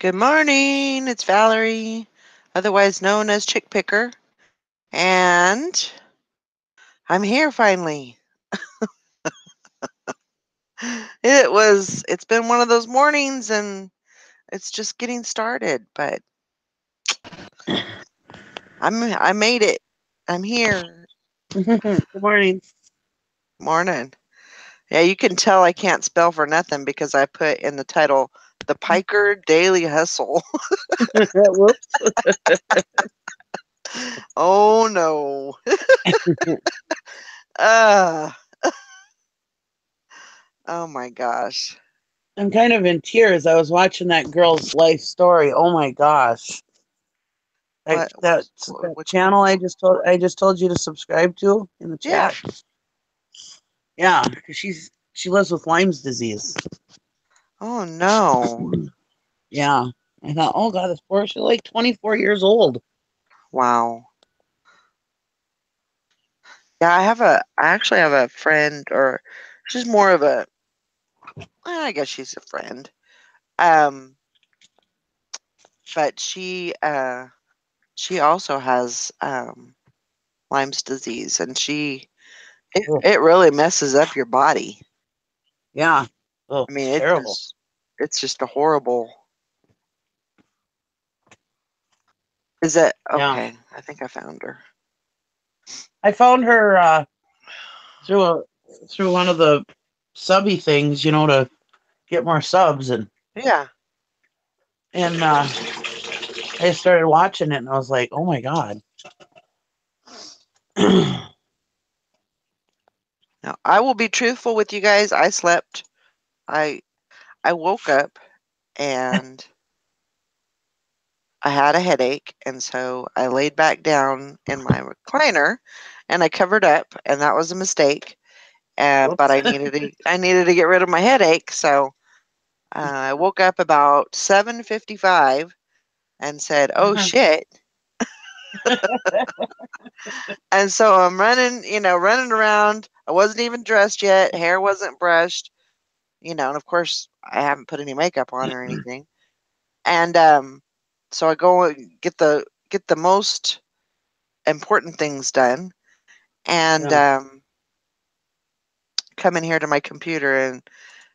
Good morning. It's Valerie, otherwise known as Chick Picker, and I'm here finally. It's been one of those mornings and it's just getting started, but I made it. I'm here. Good morning. Morning. Yeah, you can tell I can't spell for nothing because I put in the title The Piker Daily Hustle. Whoops. Oh no. Uh oh my gosh. I'm kind of in tears. I was watching that girl's life story. Oh my gosh. What That which one? channel I just told you to subscribe to in the Yeah. chat. Yeah, because she lives with Lyme's disease. Oh no. Yeah. I thought, oh god, this poor, she's like 24 years old. Wow. Yeah, I actually have a friend, or she's more of a, I guess she's a friend. Um, but she also has Lyme's disease, and Oh, it really messes up your body. yeah. Oh, I mean, it's terrible. it's just a horrible. Is it Yeah. okay? I think I found her. I found her through a through one of the subby things, to get more subs Yeah. and I started watching it and I was like, oh my God. Now, I will be truthful with you guys. I slept. I I woke up and I had a headache, and so I laid back down in my recliner, and I covered up, and that was a mistake. But Whoops. I needed to get rid of my headache, so I woke up about 7:55 and said, "Oh shit!" And so I'm running, running around. I wasn't even dressed yet. Hair wasn't brushed, and of course I haven't put any makeup on or anything. And so I go and get the most important things done, and Yeah. come in here to my computer, and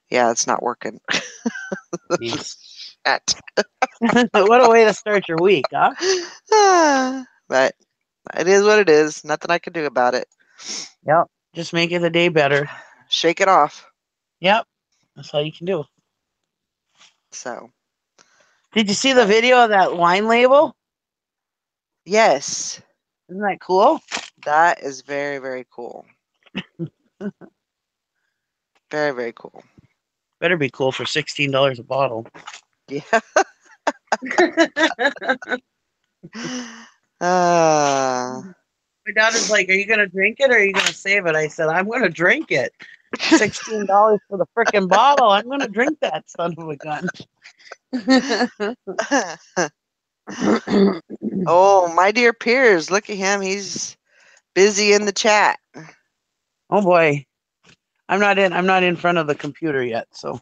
yeah, it's not working. Jeez. Shit. What a way to start your week, huh? But it is what it is. Nothing I can do about it. Yep. Just make it a day better. Shake it off. Yep. That's all you can do. So, Did you see the but video of that wine label? yes, Isn't that cool? that is very, very cool. Very, very cool. Better be cool for $16 a bottle. Yeah. Uh, My daughter's like, "Are you gonna drink it or are you gonna save it?" I said, "I'm gonna drink it. $16 for the freaking bottle. I'm gonna drink that son of a gun." oh, my dear peers, look at him. He's busy in the chat. Oh boy. I'm not in front of the computer yet, so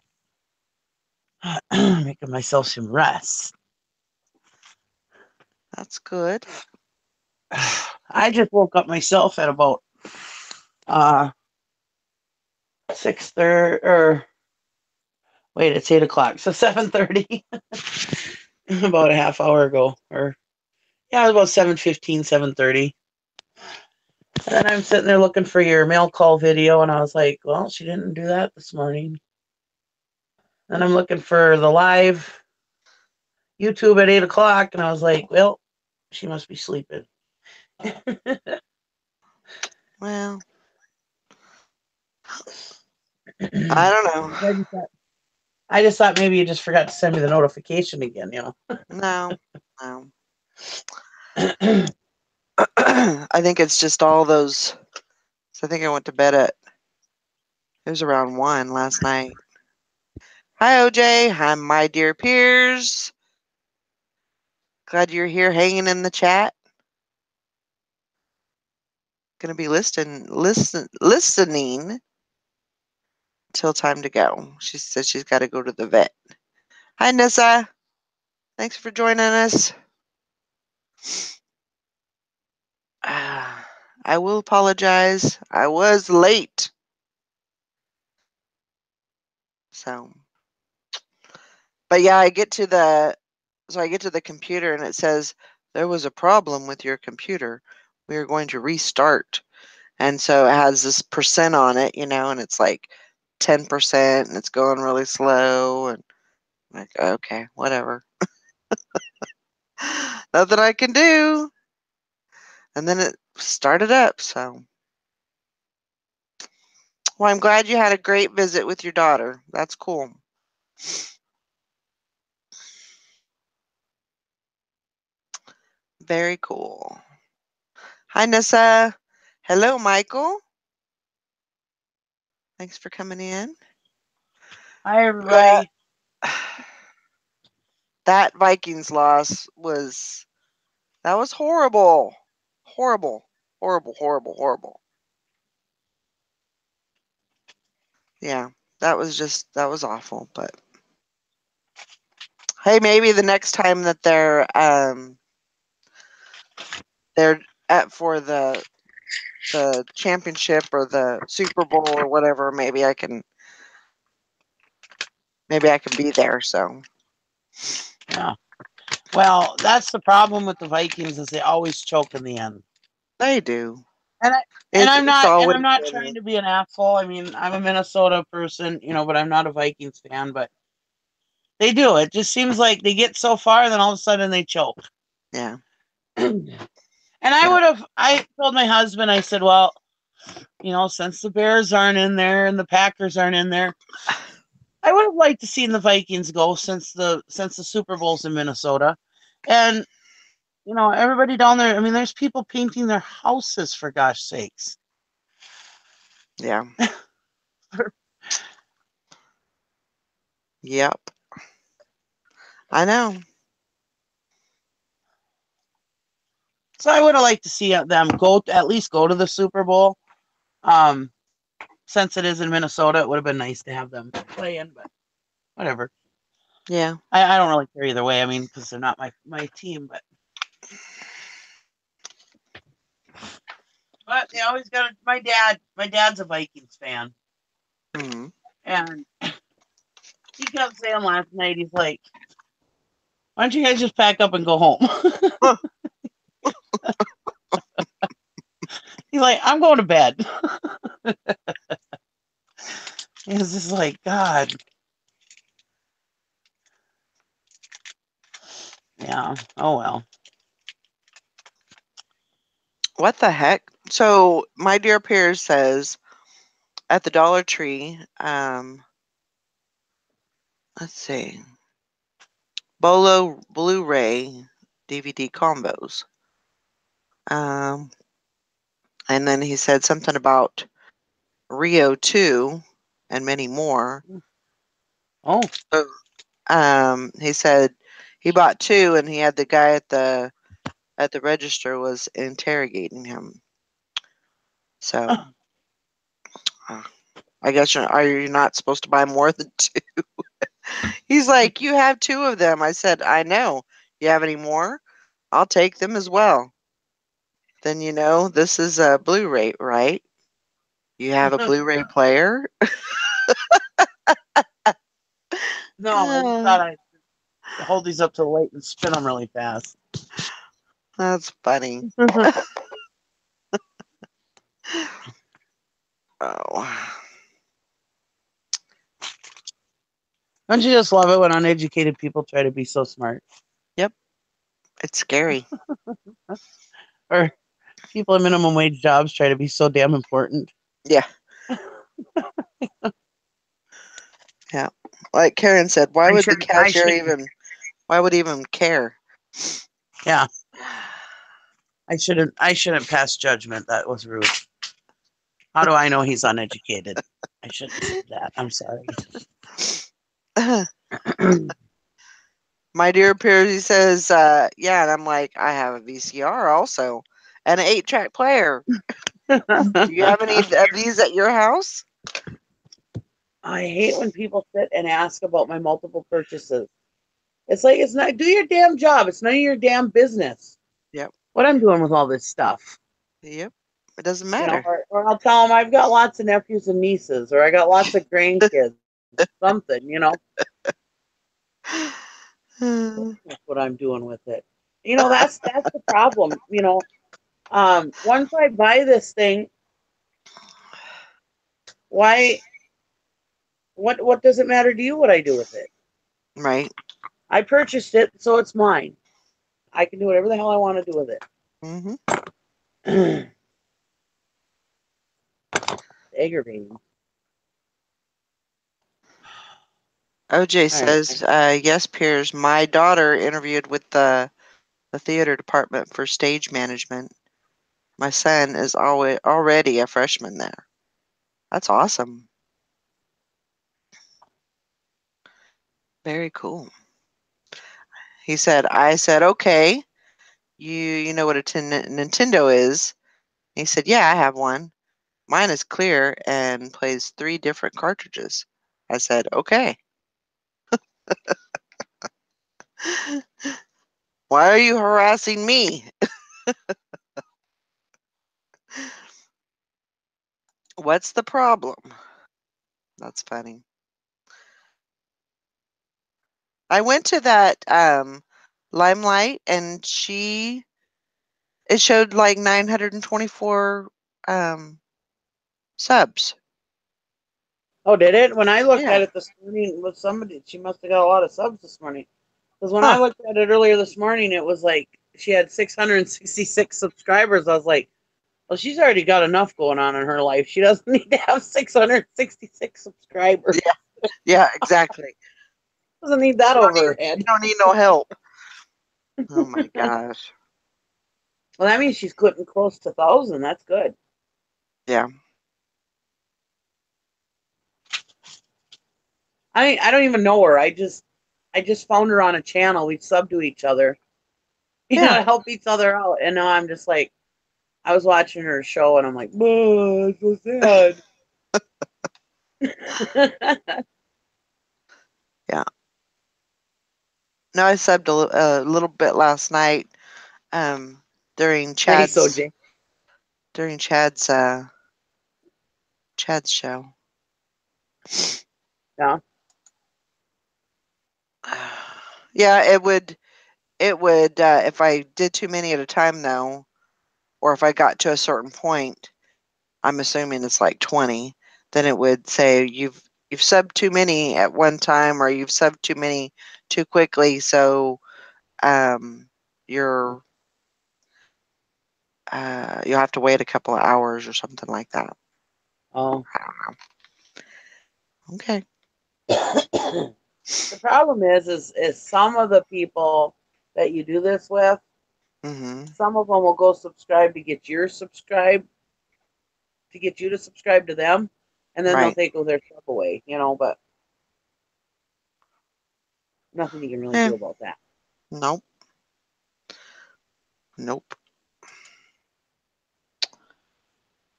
making myself some rest. That's good. I just woke up myself at about uh 6:30, or wait, it's 8 o'clock, so 7:30. About a half hour ago, or yeah, it was about 7:15, 7:30. And then I'm sitting there looking for your mail call video, and I was like, well, she didn't do that this morning. And I'm looking for the live YouTube at 8 o'clock, and I was like, well, she must be sleeping. Well, I don't know. I just thought maybe you just forgot to send me the notification again. No, no. I think it's just all those. So I think I went to bed at, it was around 1 last night. Hi, OJ. Hi, my dear peers. Glad you're here hanging in the chat. Gonna be listening till time to go. She says she's got to go to the vet. Hi, Nissa. Thanks for joining us. I will apologize. I was late. So, but yeah, I get to the computer and it says there was a problem with your computer. We are going to restart. And so it has this percent on it, and it's like 10% and it's going really slow and I'm like, okay, whatever. Nothing I can do. And then it started up, so well, I'm glad you had a great visit with your daughter. That's cool. Very cool. Hi, Nessa. Hello, Michael. Thanks for coming in. Hi, Yeah. everybody. That Vikings loss was horrible. Horrible. Horrible, horrible, horrible. Yeah. That was awful, but hey, maybe the next time that they're at for the championship or the Super Bowl or whatever, maybe I can be there, so Yeah. Well, that's the problem with the Vikings is they always choke in the end. they do. And I It's and always I'm not been trying to be an asshole. I mean, I'm a Minnesota person, but I'm not a Vikings fan, but they do. It just seems like they get so far and then all of a sudden they choke. yeah. And Yeah. I told my husband, I said, well, since the Bears aren't in there and the Packers aren't in there, I would have liked to see the Vikings go since the Super Bowl's in Minnesota. And everybody down there, I mean, there's people painting their houses for gosh sakes. Yeah. Yep. I know. So I would have liked to see them at least go to the Super Bowl. Um, since it is in Minnesota, it would have been nice to have them play in, but whatever. Yeah. I don't really care either way. I mean, because they're not my team, but they always got my dad. My dad's a Vikings fan, Hmm. and he kept saying last night, he's like, "Why don't you guys just pack up and go home?" He's like, "I'm going to bed." It's just like, God, yeah. Oh well. What the heck? So my dear Piers says at the Dollar Tree, let's see, Bolo Blu-ray DVD combos. Um, and then he said something about Rio 2 and many more. Oh, So, he said he bought 2 and he had the guy at the register was interrogating him. So, uh, I guess are you not supposed to buy more than 2? He's like, "You have 2 of them." I said, "I know. You have any more? I'll take them as well." Then this is a Blu-ray, right? You have a Blu-ray player? no, I just Uh, thought I'd hold these up to the light and spin them really fast. that's funny. Oh. Don't you just love it when uneducated people try to be so smart? Yep, it's scary. Or people in minimum wage jobs try to be so damn important. Yeah, yeah. Like Karen said, I should why would he even care? yeah. I shouldn't pass judgment. That was rude. How do I know he's uneducated? I shouldn't say that. I'm sorry. My dear Piersy says, yeah, and I'm like, I have a VCR also and an 8-track player. Do you have any of these at your house? I hate when people sit and ask about my multiple purchases. It's like, it's not, do your damn job. It's none of your damn business Yep. what I'm doing with all this stuff. Yep. It doesn't You know, matter. or I'll tell them I've got lots of nephews and nieces, or I got lots of grandkids, something, you know. That's what I'm doing with it. You know, that's the problem. You know, once I buy this thing, why? What does it matter to you what I do with it? Right. I purchased it, so it's mine. I can do whatever the hell I want to do with Mm-hmm. it. Aggravating. OJ All right. says, yes, Piers. My daughter interviewed with the theater department for stage management. My son is already a freshman there. That's awesome. Very cool. He said, I said, okay, you know what a Nintendo is? He said, yeah, I have one. Mine is clear and plays 3 different cartridges. I said, okay. Why are you harassing me? What's the problem? That's funny. I went to that Limelight and it showed like 924 um subs. Oh, did it? When I looked Yeah. at it this morning with somebody, she must have got a lot of subs this morning. Because when I Huh. looked at it earlier this morning, it was like she had 666 subscribers. I was like, well, she's already got enough going on in her life. She doesn't need to have 666 subscribers. Yeah. Yeah, exactly. Doesn't need that over her You head. don't need no help. Oh my gosh. Well, that means she's getting close to 1,000. That's good. Yeah. I don't even know her. I just found her on a channel. We sub to each other, Yeah. to help each other out. And now I'm just like, I was watching her show, and I'm like, oh, it's so sad. Yeah. No, I subbed a little bit last night um during Nice, Chad's OJ. during Chad's show. Yeah. Yeah, it would if I did too many at a time though, or if I got to a certain point, I'm assuming it's like 20, then it would say you've subbed too many at one time or you've subbed too many too quickly, so you're you'll have to wait a couple of hours or something like that. Oh. I don't know. Okay. The problem is some of the people that you do this with, Mhm. some of them will go subscribe to get your subscribe to get you to subscribe to them, and then they'll Right. take their stuff away. But nothing you can really Eh, do about that. nope. Nope.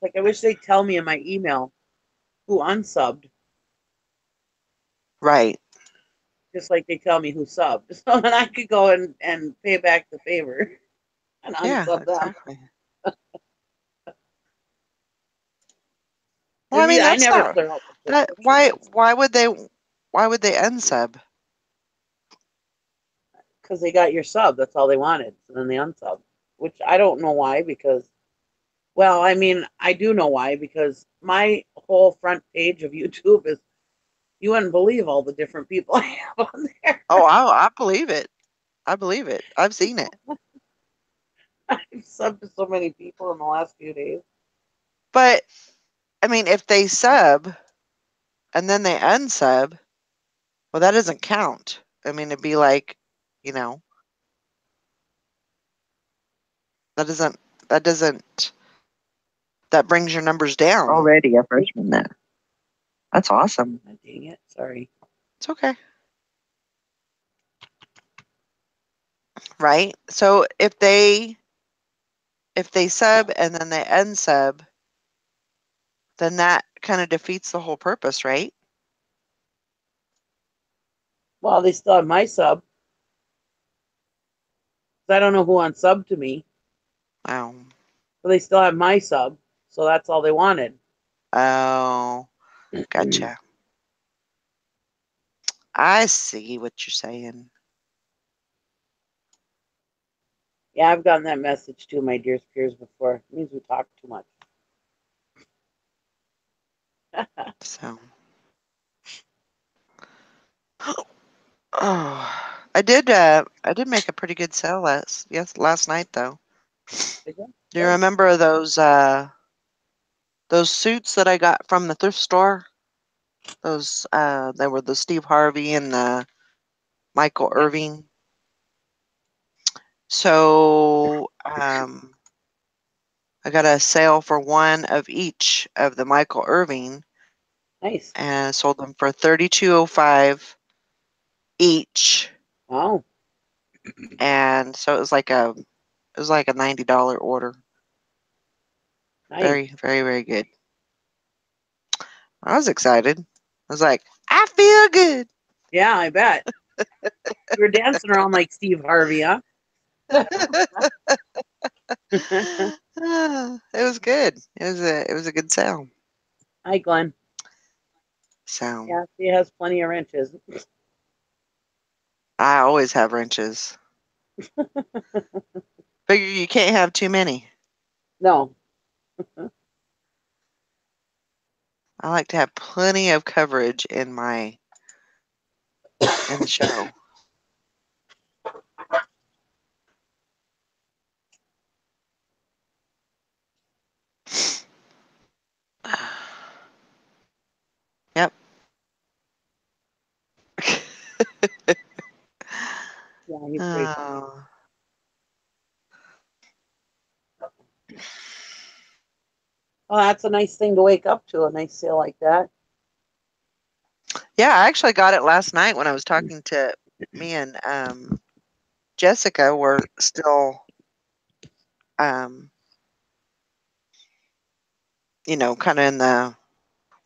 Like I wish they'd tell me in my email who unsubbed, Right. just like they tell me who subbed, so then I could go and pay back the favor and Yeah, unsub them. exactly. Well, I mean, I that's never not clear out the that subscription list why would they unsub? because they got your sub. That's all they wanted. So then they unsub, which I don't know why. Because, well, I mean, I do know why. Because my whole front page of YouTube is, you wouldn't believe all the different people I have on there. Oh, I believe it. I believe it. I've seen it. I've subbed to so many people in the last few days. But I mean, if they sub and then they unsub, well, that doesn't count. I mean, it'd be like, you know, that doesn't that doesn't that brings your numbers down. Already a freshman there. That's awesome. Oh, dang it! Sorry. It's okay. Right? So if they sub and then they unsub, then that kind of defeats the whole purpose, right? Well, they still have my sub. I don't know who unsubbed to me, Wow. but they still have my sub, so that's all they wanted. Oh, gotcha. I see what you're saying. Yeah, I've gotten that message too, my dear peers, before. It means we talk too much. So, oh, I did make a pretty good sale last night though. Do you remember those suits that I got from the thrift store? Those they were the Steve Harvey and the Michael Yeah, Irving. So, I got a sale for one of each of the Michael Irving nice. and sold them for $32.05 each. Wow, And so it was like a $90 order. nice. Very, very, very good. I was excited. I was like, I feel good. Yeah, I bet. You were dancing around like Steve Harvey, huh? It was good. It was a good sale. Hi, Glenn. So Yeah, she has plenty of wrenches. I always have wrenches. Figure you can't have too many. No. I like to have plenty of coverage in the show. Yep. Yeah, he's pretty funny. Oh. Well, that's a nice thing to wake up to, a nice sale like that. Yeah, I actually got it last night when I was talking to me and Jessica were still um kind of in the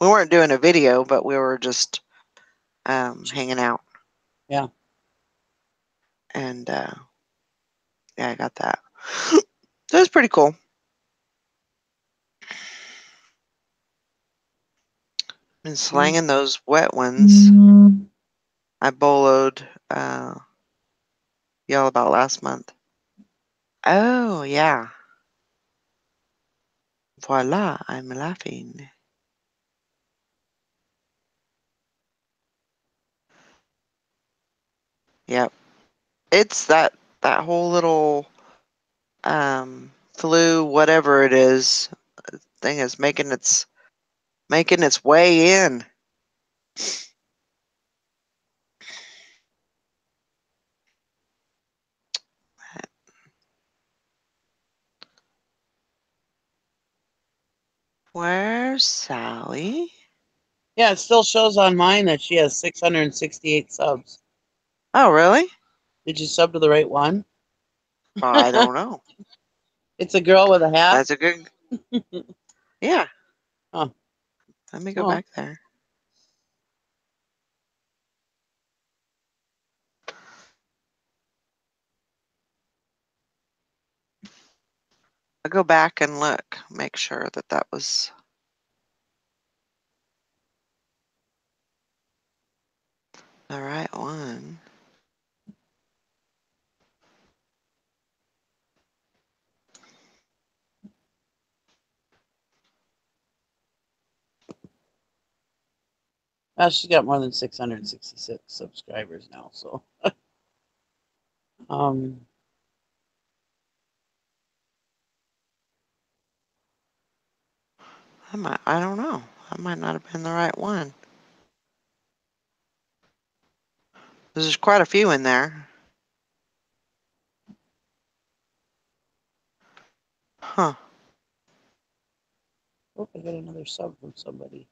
we weren't doing a video, but we were just hanging out Yeah. and yeah, I got that. That was pretty cool. Been slanging those wet ones. I boloed y'all about last month. Oh, yeah. Voila, I'm laughing. Yep. It's that whole little flu whatever it is thing is making its way in. Where's Sally? Yeah, it still shows on mine that she has 668 subs. Oh, really? Did you sub to the right one? I don't know. It's a girl with a hat. That's a good. Yeah. Oh, Let me go oh, back there. I'll go back and look, make sure that was the right one. well, she's got more than 666 subscribers now. So, um, I don't know. I might not have been the right one. There's quite a few in there. Huh. oh, I got another sub from somebody.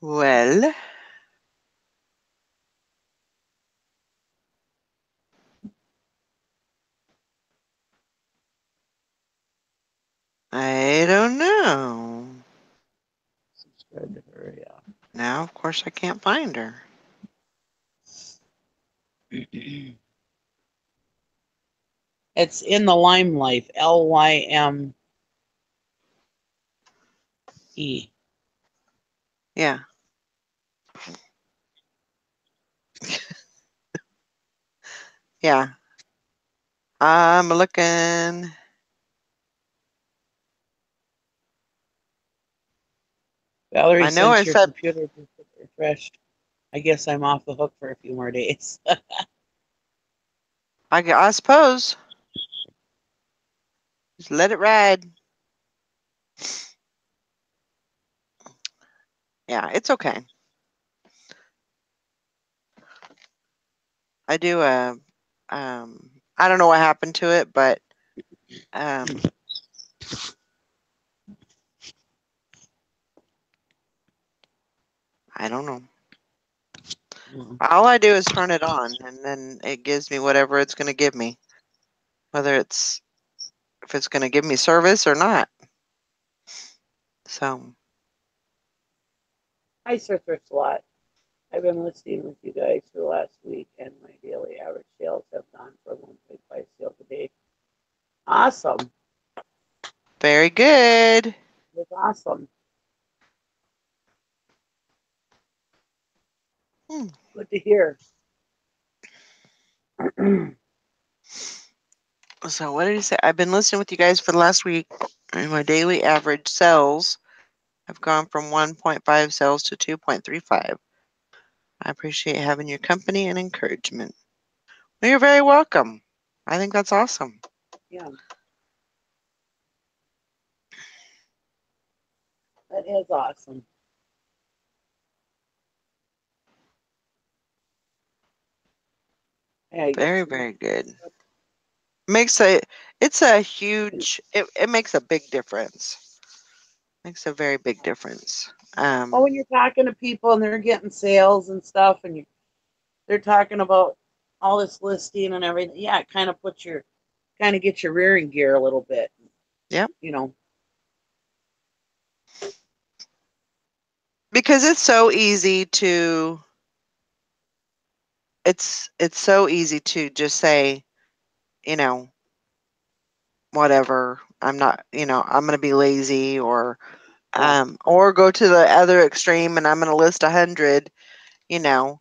Well, I don't know. Subscribe to her, yeah. Now, of course, course, I can't find her. It's in the Lyme Life, Lyme. Yeah. Yeah. I'm looking. Valerie, I know I since your said, computer just refreshed, I guess I'm off the hook for a few more days. I suppose. Just let it ride. Yeah, it's okay. I do I don't know what happened to it, but um I don't know. All I do is turn it on and then it gives me whatever it's going to give me. Whether if it's going to give me service or not. So, Hi, Sir Thrift Lot. I've been listening with you guys for the last week, and my daily average sales have gone for 1.5 sales a day. Awesome. very good. It's awesome. Hmm. Good to hear. So, what did he say? I've been listening with you guys for the last week, and my daily average sales have gone from 1.5 sales to 2.35. I appreciate having your company and encouragement. Well, you're very welcome. I think that's awesome. Yeah, that is awesome. Yeah, you get Very, some. very good. Makes a it's a huge it makes a big difference. Makes a very big difference. Well, when you're talking to people and they're getting sales and stuff, and they're talking about all this listing and everything, yeah, it kind of gets your rearing gear a little bit. Yep. You know. Because it's so easy to it's so easy to just say, you know, whatever. I'm not, I'm going to be lazy Yeah. or go to the other extreme and I'm going to list 100, you know,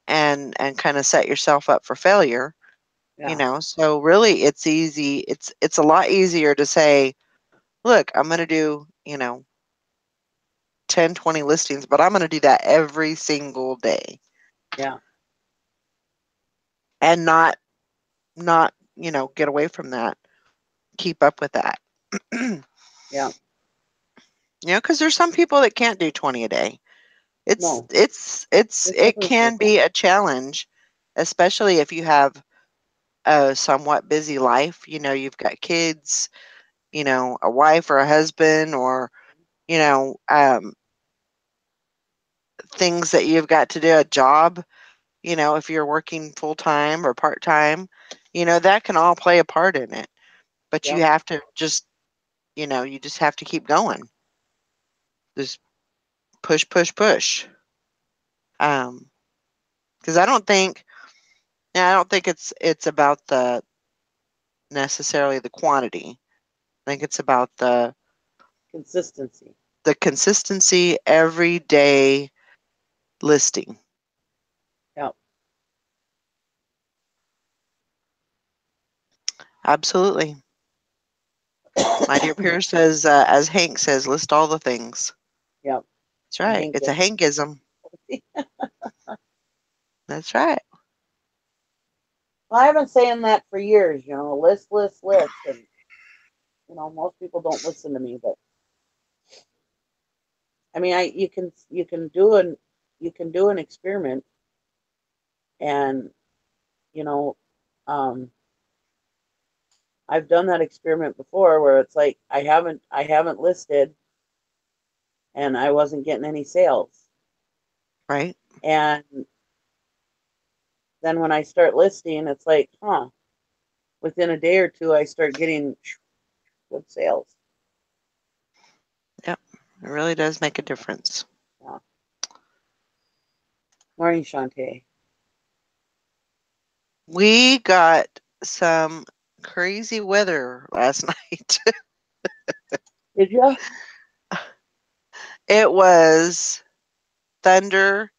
and kind of set yourself up for failure, Yeah. So really it's easy. It's a lot easier to say, look, I'm going to do, 10, 20 listings, but I'm going to do that every single day Yeah. and not, get away from that. Keep up with that. Yeah. Because there's some people that can't do 20 a day. It's No, it's it's there's it definitely can people. be a challenge, especially if you have a somewhat busy life. You've got kids, a wife or a husband, or you know, um, things that you've got to do, a job. If you're working full time or part time, that can all play a part in it. But you Yep. have to just, you just have to keep going. Just push, push, push. Because I don't think it's about the necessarily the quantity. I think it's about Consistency. the consistency every day listing. Yep. Absolutely. My dear Pierce says, as Hank says, list all the things. Yep. That's The right. It's a Hankism. Hankism. That's right. Well, I've been saying that for years, list, list, list. And, most people don't listen to me, but I mean, you can do an experiment and, you know, um, I've done that experiment before where it's like, I haven't listed and I wasn't getting any sales. Right. And then when I start listing, it's like, within a day or two, I start getting good sales. Yep. It really does make a difference. Yeah. Morning, Shantae. We got some crazy weather last night. Did you? It was thunder,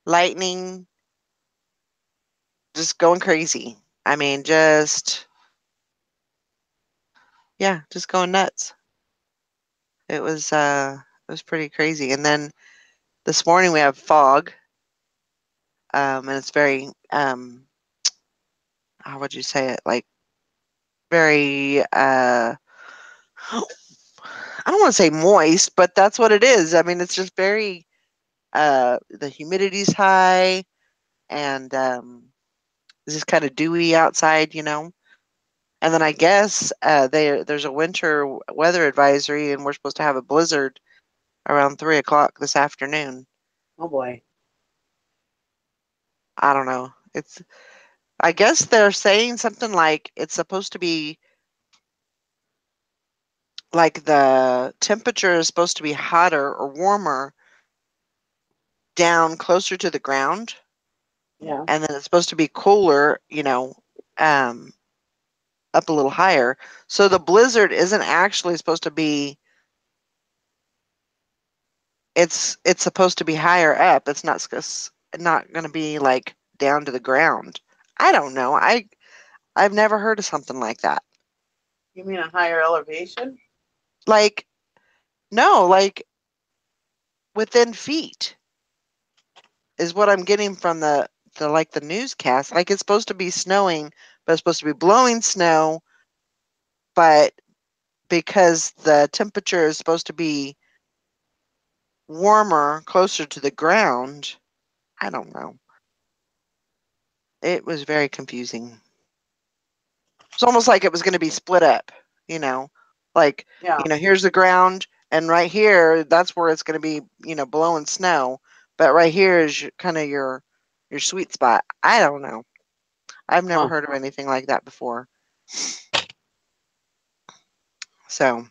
lightning, just going crazy. I mean, just going nuts. It was pretty crazy. And then this morning we have fog, and it's very how would you say it? Like very I don't want to say moist, but that's what it is. I mean, it's just very the humidity's high and it's just kind of dewy outside, you know. And then I guess there's a winter weather advisory, and we're supposed to have a blizzard around 3 o'clock this afternoon. Oh boy. I don't know. I guess they're saying something like it's supposed to be like the temperature is supposed to be hotter or warmer down closer to the ground, Yeah. and then it's supposed to be cooler, um, up a little higher. So the blizzard isn't actually supposed to be. It's supposed to be higher up. It's not going to be like down to the ground. I don't know. I've never heard of something like that. You mean a higher elevation? Like no, like within feet is what I'm getting from the newscast. Like it's supposed to be snowing, but it's supposed to be blowing snow, but because the temperature is supposed to be warmer closer to the ground, I don't know. It was very confusing. It's almost like it was going to be split up, you know, like, Yeah. here's the ground, and right here, that's where it's going to be, blowing snow. But right here is kind of your sweet spot. I don't know. I've never Huh. heard of anything like that before. So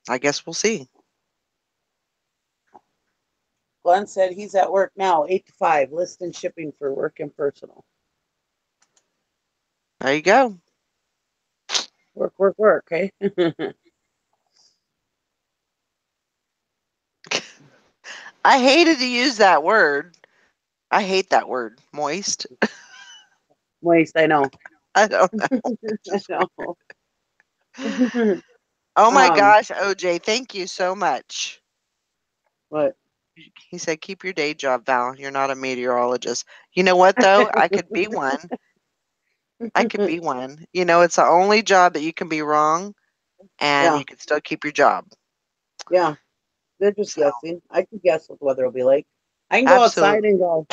I guess we'll see. Glenn said he's at work now, 8 to 5, list and shipping for work and personal. There you go. Work, work, work. Okay. I hated to use that word. I hate that word, moist. Moist, I know. I don't know. I know. Oh my um, gosh, OJ, thank you so much. but He said, keep your day job, Val. You're not a meteorologist. You know what, though? I could be one. I could be one. It's the only job that you can be wrong and yeah, you can still keep your job. yeah. They're just So, guessing. I can guess what the weather will be like. I can go outside absolutely. and go,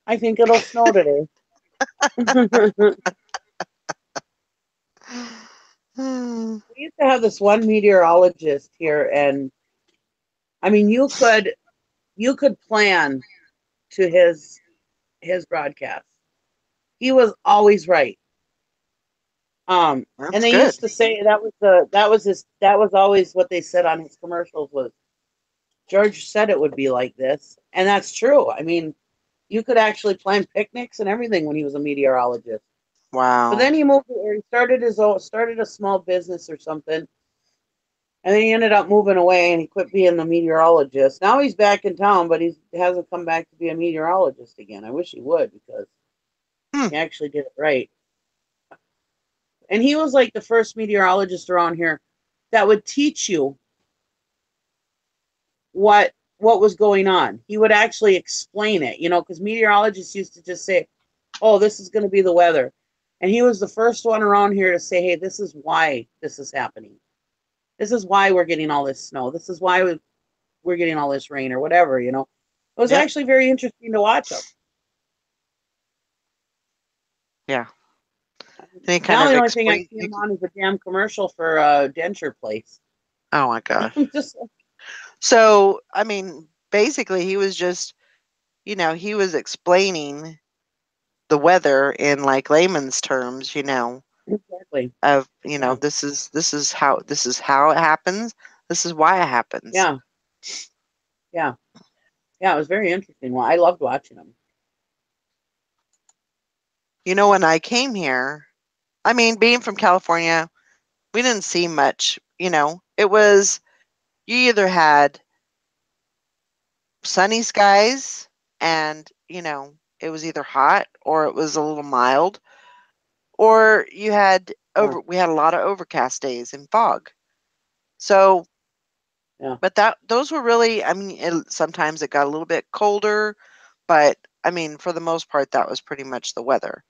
I think it'll snow today. Hmm. We used to have this one meteorologist here, and I mean, you could plan to his broadcast. He was always right. And That's they good. used to say that was always what they said on his commercials was George said it would be like this, and that's true. I mean, you could actually plan picnics and everything when he was a meteorologist. But Wow. then he moved, or he started a small business or something, and then he ended up moving away and he quit being the meteorologist. Now he's back in town, but he hasn't come back to be a meteorologist again. I wish he would because Hmm. he actually did it right. And he was like the first meteorologist around here that would teach you what was going on. He would actually explain it, because meteorologists used to just say, "Oh, this is going to be the weather," and he was the first one around here to say, "Hey, this is why this is happening. This is why we're getting all this snow. This is why we're getting all this rain or whatever." It was Yep. actually very interesting to watch him. Yeah. And he kind Now of the only thing I explained. see him on is a damn commercial for a denture place. Oh my gosh. I'm just So, I mean, basically, he was just, he was explaining the weather in like layman's terms, exactly. of, Yeah, this is how it happens. This is why it happens. yeah, yeah. Yeah, it was very interesting. Well, I loved watching them. You know, when I came here, I mean, being from California, we didn't see much. You know, it was you either had sunny skies and, you know, it was either hot or it was a little mild, or you had Yeah, we had a lot of overcast days and fog. So, yeah, but that those were really, I mean, sometimes it got a little bit colder, but I mean, for the most part, that was pretty much the weather.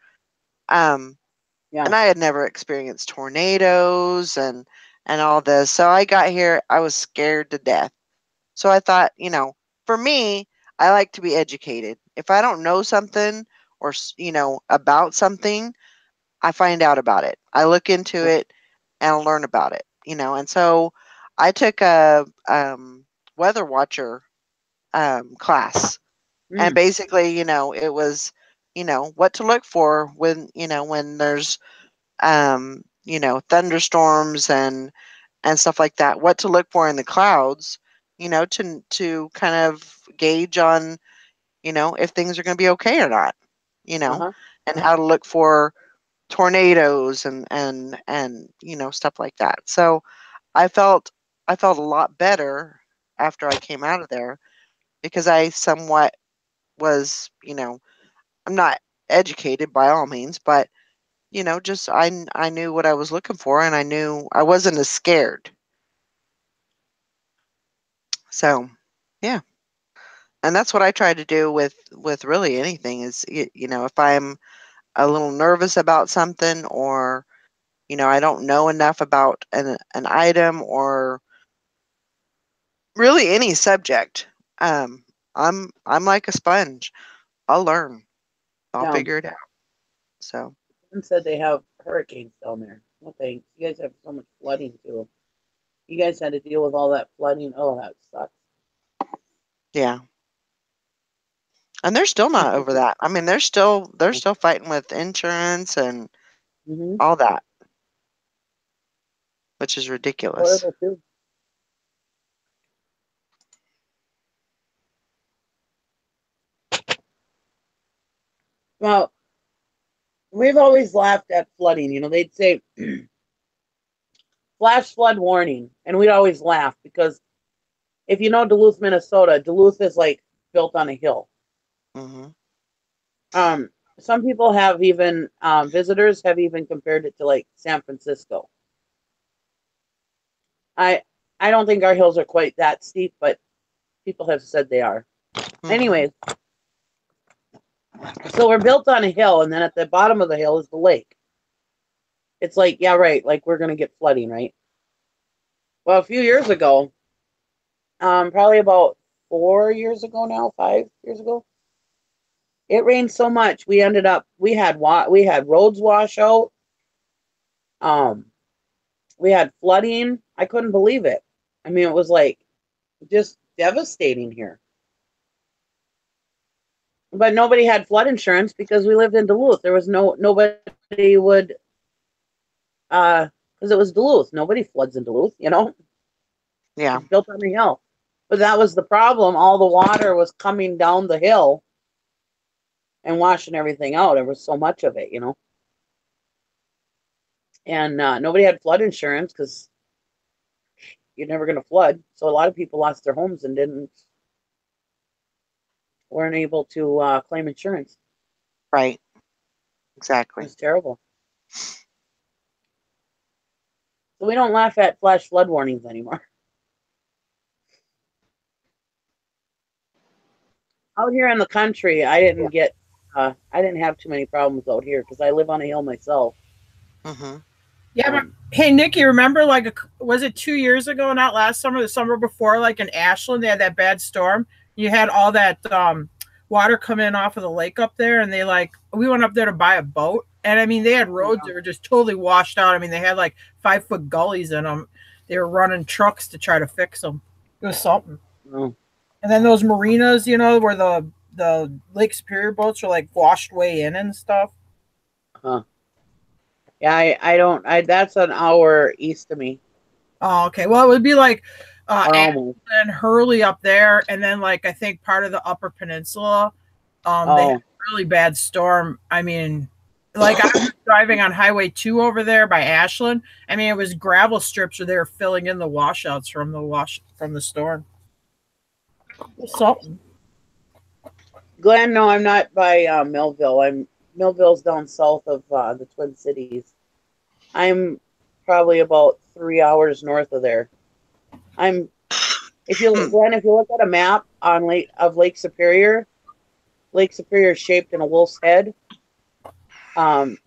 Um, yeah, and I had never experienced tornadoes and all this. So I got here, I was scared to death. So I thought, you know, for me, I like to be educated. If I don't know something or you know about something, I find out about it. I look into it and learn about it. You know, and so I took a weather watcher class, and mm, basically, you know, it was, you know, what to look for when you know when there's you know, thunderstorms and stuff like that. What to look for in the clouds, you know, to kind of gauge on, you know, if things are going to be okay or not, you know, uh-huh, and how to look for tornadoes and you know stuff like that. So I felt I felt a lot better after I came out of there because I somewhat was, you know, I'm not educated by all means, but you know, just I knew what I was looking for, and I knew I wasn't as scared. So, yeah, and that's what I try to do with really anything is you know, if I'm a little nervous about something, or you know, I don't know enough about an item, or really any subject, um, I'm like a sponge. I'll learn. I'll yeah. figure it out. So, Someone said they have hurricanes down there. Well, thanks. You guys have so much flooding too. You guys had to deal with all that flooding. Oh, that sucks. yeah. And they're still not over that. I mean, they're still fighting with insurance and Mm-hmm. all that, which is ridiculous. Horrible too. Well, we've always laughed at flooding. You know, they'd say flash flood warning, and we'd always laugh because if you know Duluth, Minnesota, Duluth is like built on a hill. Mhm. Um, some people have even visitors have even compared it to like San Francisco. I I don't think our hills are quite that steep, but people have said they are. Mhm. Anyways, so we're built on a hill, and then at the bottom of the hill is the lake. It's like, yeah, right, like we're gonna get flooding, right? Well, a few years ago, probably about 4 years ago now, 5 years ago, it rained so much we ended up we had roads wash out. Um, we had flooding. I couldn't believe it. I mean, it was like just devastating here. But nobody had flood insurance because we lived in Duluth. There was nobody would because it was Duluth. Nobody floods in Duluth, you know. Yeah. It's built on a hill. But that was the problem. All the water was coming down the hill and washing everything out. There was so much of it, you know. And nobody had flood insurance because you're never going to flood. So a lot of people lost their homes and didn't weren't able to claim insurance. Right. It Exactly. was terrible. So we don't laugh at flash flood warnings anymore. Out here in the country, I didn't have too many problems out here because I live on a hill myself. Mhm. Yeah, but Um, hey, Nikki, remember was it 2 years ago? Not last summer, the summer before, like in Ashland, they had that bad storm. You had all that water coming in off of the lake up there, and we went up there to buy a boat, and I mean they had roads that were just totally washed out. I mean they had like 5 foot gullies in them. They were running trucks to try to fix them. It was something. oh, And then those marinas, where the Lake Superior boats are like washed way in and stuff. huh. Yeah, I don't. I That's an hour east of me. Oh, okay. Well, it would be like Almost. and Hurley up there, and then like I think part of the Upper Peninsula. They had a really bad storm. I mean, like I was driving on Highway 2 over there by Ashland. I mean, it was gravel strips where they were filling in the washouts from the storm. Something. Glenn, no, I'm not by Millville. Millville's down south of the Twin Cities. I'm probably about 3 hours north of there. If you look at a map on Lake Superior is shaped in a wolf's head. In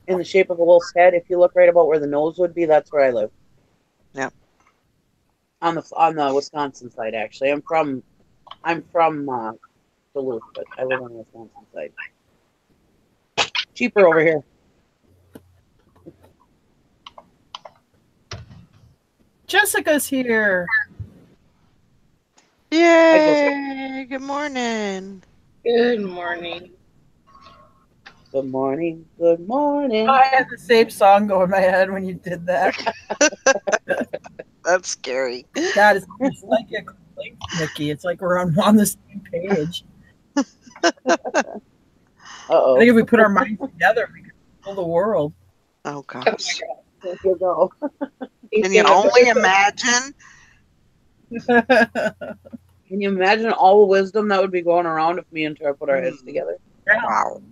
the shape of a wolf's head. If you look right about where the nose would be, that's where I live. Yeah. On the Wisconsin side, actually. I'm from Duluth, but I live on the Wisconsin side. Cheaper over here. Jessica's here. Yay! Good morning. Good morning. Good morning. Good morning. I had the same song go in my head when you did that. That's scary. God, it's like a link, Nikki. It's like we're on the same page. Uh-oh. I think if we put our minds together, we could rule the world. Oh gosh. There you go. Can you only imagine? Can you imagine all the wisdom that would be going around if me and Tara put our heads together? Wow.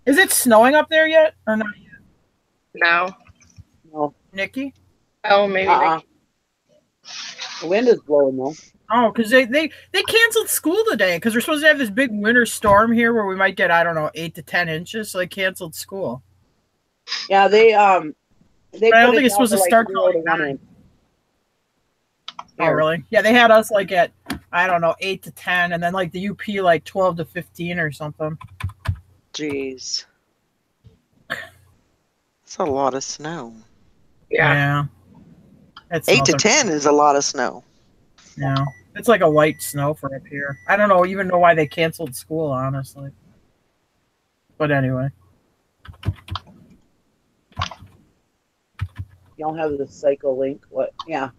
Is it snowing up there yet or not yet? No. Nikki? Oh, maybe. The wind is blowing though. Oh, because they canceled school today because we're supposed to have this big winter storm here where we might get, I don't know, 8 to 10 inches. So they canceled school. Yeah, they I don't think it's supposed to start till like 1 9. inch. Oh, really? Yeah, they had us like at, I don't know, 8 to 10, and then like the UP like 12 to 15 or something. Jeez. That's a lot of snow. Yeah. It's 8 to 10 is a lot of snow. Yeah. It's like a light snow for up here. I don't know even know why they canceled school, honestly. But anyway. Y'all have the psycho link. What? Yeah.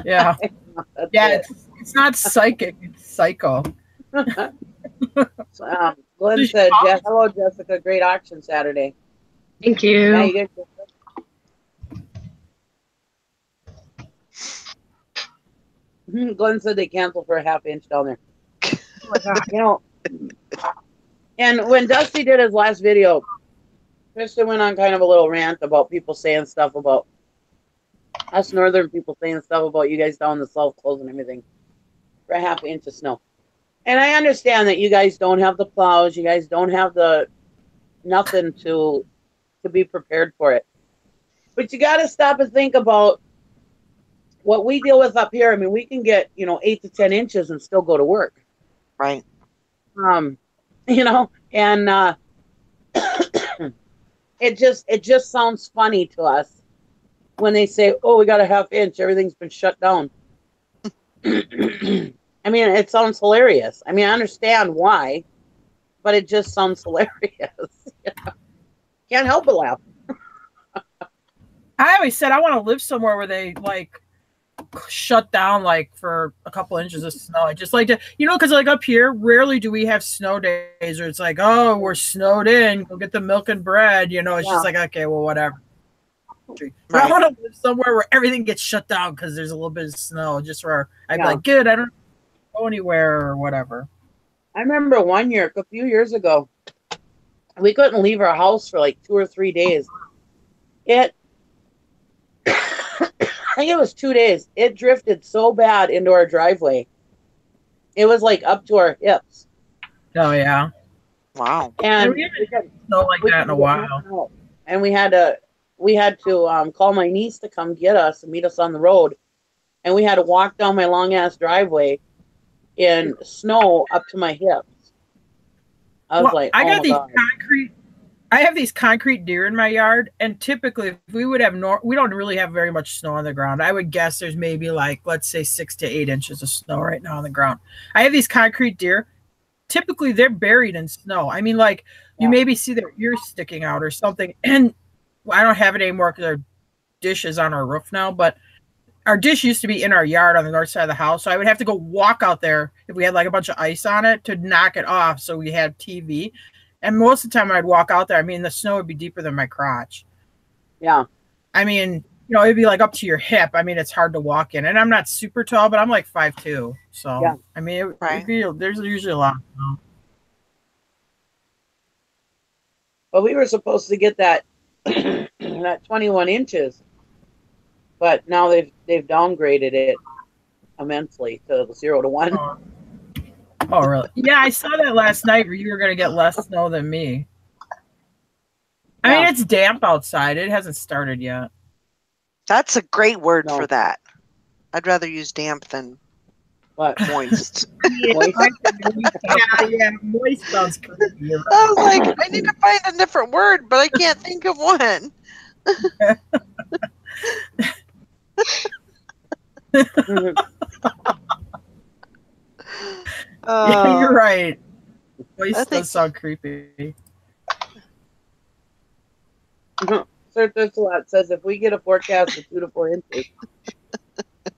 Yeah. That's Yeah, it. it's not psychic, it's psycho. Glenn said, hello, Jessica. Great auction Saturday. Thank you. Yeah, you get Glenn said they canceled for a half inch down there. Oh my God. You know, and when Dusty did his last video, Kristen went on kind of a little rant about people saying stuff about us northern people saying stuff about you guys down in the south closing everything for a half inch of snow. And I understand that you guys don't have the plows, you guys don't have the nothing to be prepared for it. But you got to stop and think about what we deal with up here. I mean, we can get, 8 to 10 inches and still go to work. Right. And it just sounds funny to us when they say, "Oh, we got a half inch, everything's been shut down." I mean, it sounds hilarious. I mean, I understand why, but it just sounds hilarious. Can't help but laugh. I always said I want to live somewhere where they like shut down like for a couple inches of snow. I just like to, because like up here, rarely do we have snow days where it's like, oh, we're snowed in, go get the milk and bread. It's just like, okay, well, whatever. Right. I want to live somewhere where everything gets shut down because there's a little bit of snow, just where I'd be like, good, I don't go anywhere or whatever. I remember one year, a few years ago, we couldn't leave our house for like 2 or 3 days. I think it was 2 days. It drifted so bad into our driveway. It was like up to our hips. Oh yeah. Wow. And we haven't snow like that in a while. And we had to call my niece to come get us and meet us on the road. And we had to walk down my long ass driveway in snow up to my hips. I was like, I have these concrete deer in my yard, and typically if we would have we don't really have very much snow on the ground. I would guess there's maybe like, let's say 6 to 8 inches of snow right now on the ground. I have these concrete deer. Typically they're buried in snow. I mean, like you maybe see their ears sticking out or something. And I don't have it anymore because our dish is on our roof now, but our dish used to be in our yard on the north side of the house. So I would have to go walk out there if we had like a bunch of ice on it to knock it off. So we had TV. And most of the time I'd walk out there. I mean, the snow would be deeper than my crotch. Yeah. I mean, it'd be like up to your hip. I mean, it's hard to walk in. And I'm not super tall, but I'm like 5'2". So, yeah. I mean, Right. there's usually a lot of snow. But we were supposed to get that that 21 inches, but now they've downgraded it immensely to 0 to 1. Oh, really? Yeah, I saw that last night where you were going to get less snow than me. I mean, it's damp outside. It hasn't started yet. That's a great word No. for that. I'd rather use damp than What? moist. Moist? Yeah, moist sounds creepy. I was like, I need to find a different word, but I can't think of one. Yeah, you're right. Moist think- does sound creepy. Sir Thistleot says if we get a forecast of 2 to 4 inches,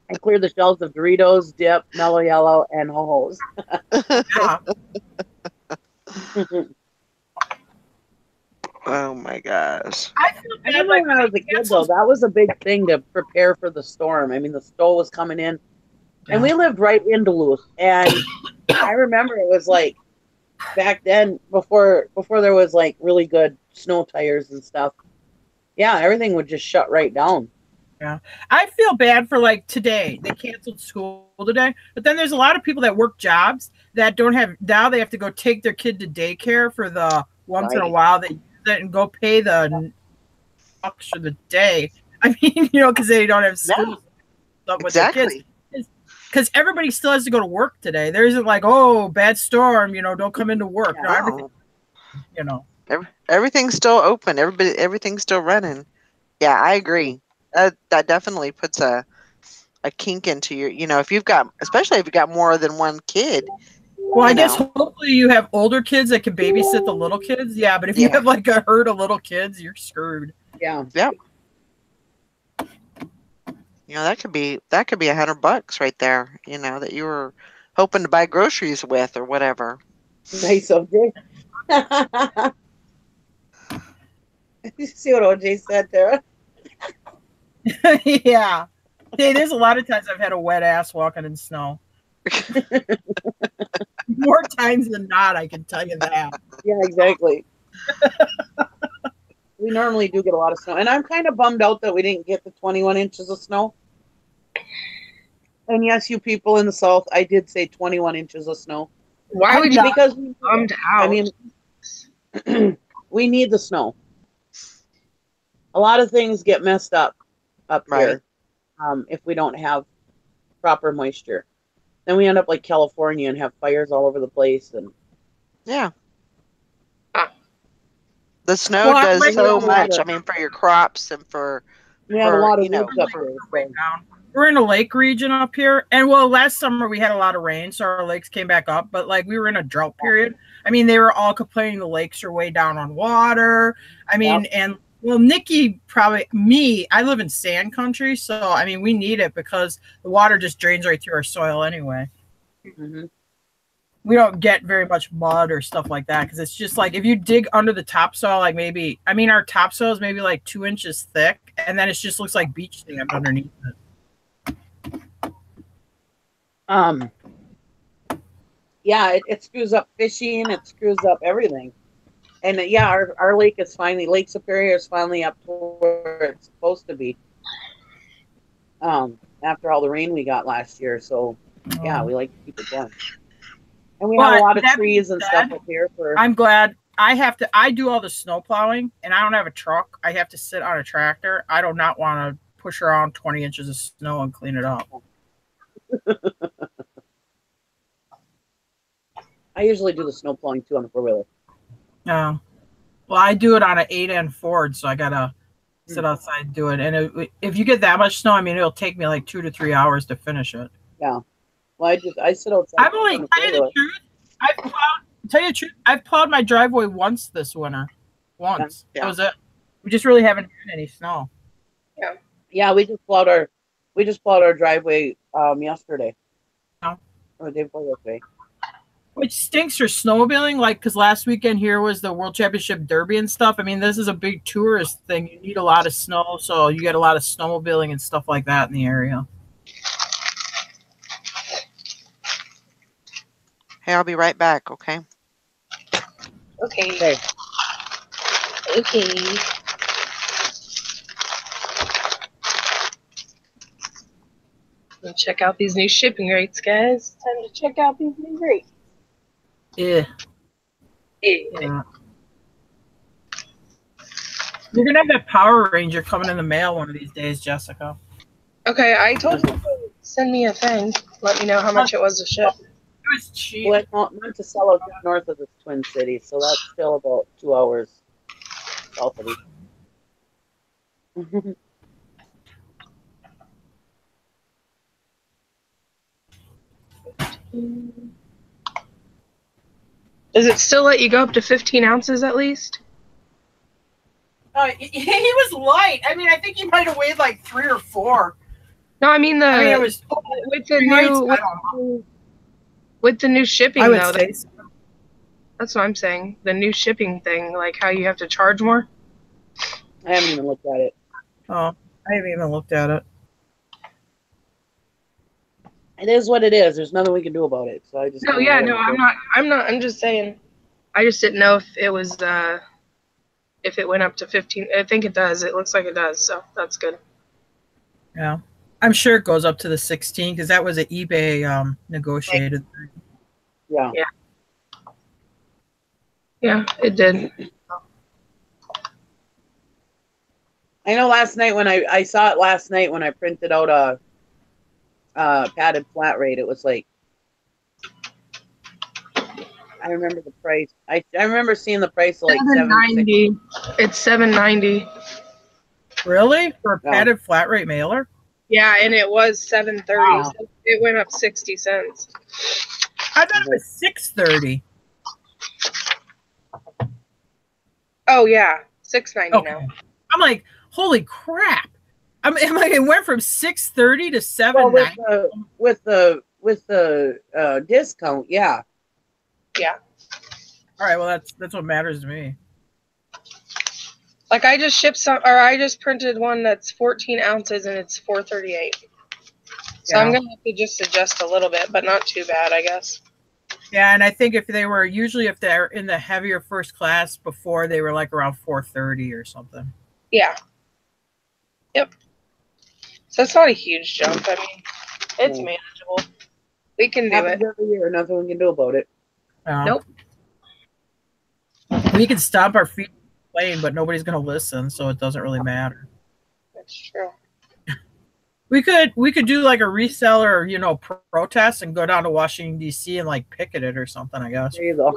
I clear the shelves of Doritos, dip, Mellow Yellow, and Ho-Hos. Yeah. Oh my gosh. I feel I bad, remember like, when I was a kid, though, that was a big thing to prepare for the storm. I mean, the snow was coming in, and we lived right in Duluth. And I remember it was like back then, before there was like really good snow tires and stuff. Yeah, everything would just shut right down. Yeah. I feel bad for like today. They canceled school today, but then there's a lot of people that work jobs that don't have, now they have to go take their kid to daycare for the once in a while they use it and go pay the bucks for the day. I mean, because they don't have school with their kids. Because everybody still has to go to work today. There isn't like, oh, bad storm, don't come into work. Yeah. No, everything, Everything's still open. Everything's still running. Yeah, I agree. That definitely puts a kink into your, especially if you've got more than one kid. Well, I guess hopefully you have older kids that can babysit the little kids. Yeah, but if you have like a herd of little kids, you're screwed. Yeah. Yep. That could be $100 right there. That you were hoping to buy groceries with or whatever. Nice, OJ. You see what OJ said there? Yeah. Hey, there's a lot of times I've had a wet ass walking in snow. More times than not, I can tell you that. Yeah, exactly. We normally do get a lot of snow. And I'm kind of bummed out that we didn't get the 21 inches of snow. And yes, you people in the South, I did say 21 inches of snow. Why would you be because bummed out? I mean, we need the snow. A lot of things get messed up here if we don't have proper moisture. Then we end up like California and have fires all over the place. And yeah. The snow does so much. I mean, for your crops and for we have a lot of woods up there. We're in a lake region up here, and last summer we had a lot of rain, so our lakes came back up. But like we were in a drought period. I mean, they were all complaining the lakes are way down on water. I mean, and Nikki I live in sand country, so I mean we need it because the water just drains right through our soil anyway. Mm-hmm. We don't get very much mud or stuff like that because it's just like if you dig under the topsoil, like our topsoil is maybe like 2 inches thick, and then it just looks like beach sand underneath it. Yeah, it screws up fishing, it screws up everything. And our lake is Lake Superior is finally up to where it's supposed to be. After all the rain we got last year. So yeah, we like to keep it going. And we have a lot of trees and stuff up here I'm glad I do all the snow plowing and I don't have a truck. I have to sit on a tractor. I do not want to push around 20 inches of snow and clean it up. I usually do the snow plowing too on the 4-wheeler. Yeah. Well, I do it on an 8-end Ford, so I gotta sit outside and do it. And if you get that much snow, I mean, it'll take me like 2 to 3 hours to finish it. Yeah. Well, I sit outside. I've only tell you the truth. I've plowed my driveway once this winter. Once. Yeah. That was it. We just really haven't had any snow. Yeah, we just plowed our We just plowed our driveway yesterday. Oh. Or the day before yesterday. Which stinks for snowmobiling, like, because last weekend here was the World Championship Derby and stuff. I mean, this is a big tourist thing. You need a lot of snow, so you get a lot of snowmobiling and stuff like that in the area. Hey, I'll be right back, okay? Okay. Okay. Let's check out these new shipping rates, guys. Time to check out these new rates. Yeah. Yeah. You're going to have that Power Ranger coming in the mail one of these days, Jessica. Okay, I told you to send me a thing. Let me know how much it was to ship. It was cheap. Well, Monticello is north of the Twin Cities, so that's still about 2 hours south of it. Does it still let you go up to 15 ounces at least? He was light. I mean, I think he might have weighed like 3 or 4. No, I mean it was with the new shipping I would though. say so. That's what I'm saying. The new shipping thing, like how you have to charge more. I haven't even looked at it. Oh, I haven't even looked at it. It is what it is. There's nothing we can do about it. So I just. No, yeah, no, I'm not. I'm just saying. I just didn't know if it was if it went up to 15. I think it does. It looks like it does. So that's good. Yeah, I'm sure it goes up to the 16 because that was an eBay negotiated thing. Yeah. Yeah. Yeah, it did. I know last night when I saw it last night when I printed out a padded flat rate, it was like, I remember the price. I remember seeing the price of like $7.90. It's $7.90. Really? For a Yeah. padded flat rate mailer? Yeah, and it was $7.30. Wow. So it went up 60 cents. I thought it was $6.30. Oh yeah, $6.90 Okay. now. I'm like, holy crap! I'm like, it went from $6.30 to $7.90. Well, with the discount, yeah. Yeah. All right, well that's what matters to me. Like I just printed one that's 14 ounces and it's $4.38. So Yeah. I'm gonna have to just adjust a little bit, but not too bad, I guess. Yeah, and I think if they're in the heavier first class before, they were like around $4.30 or something. Yeah. Yep. So it's not a huge jump. I mean, it's No. manageable. We can do Happens it. every year. Nothing we can do about it. Nope. We can stomp our feet playing, but nobody's going to listen, so it doesn't really matter. That's true. We could do like a reseller, protest and go down to Washington D.C. and like picket it or something. I guess. There you go.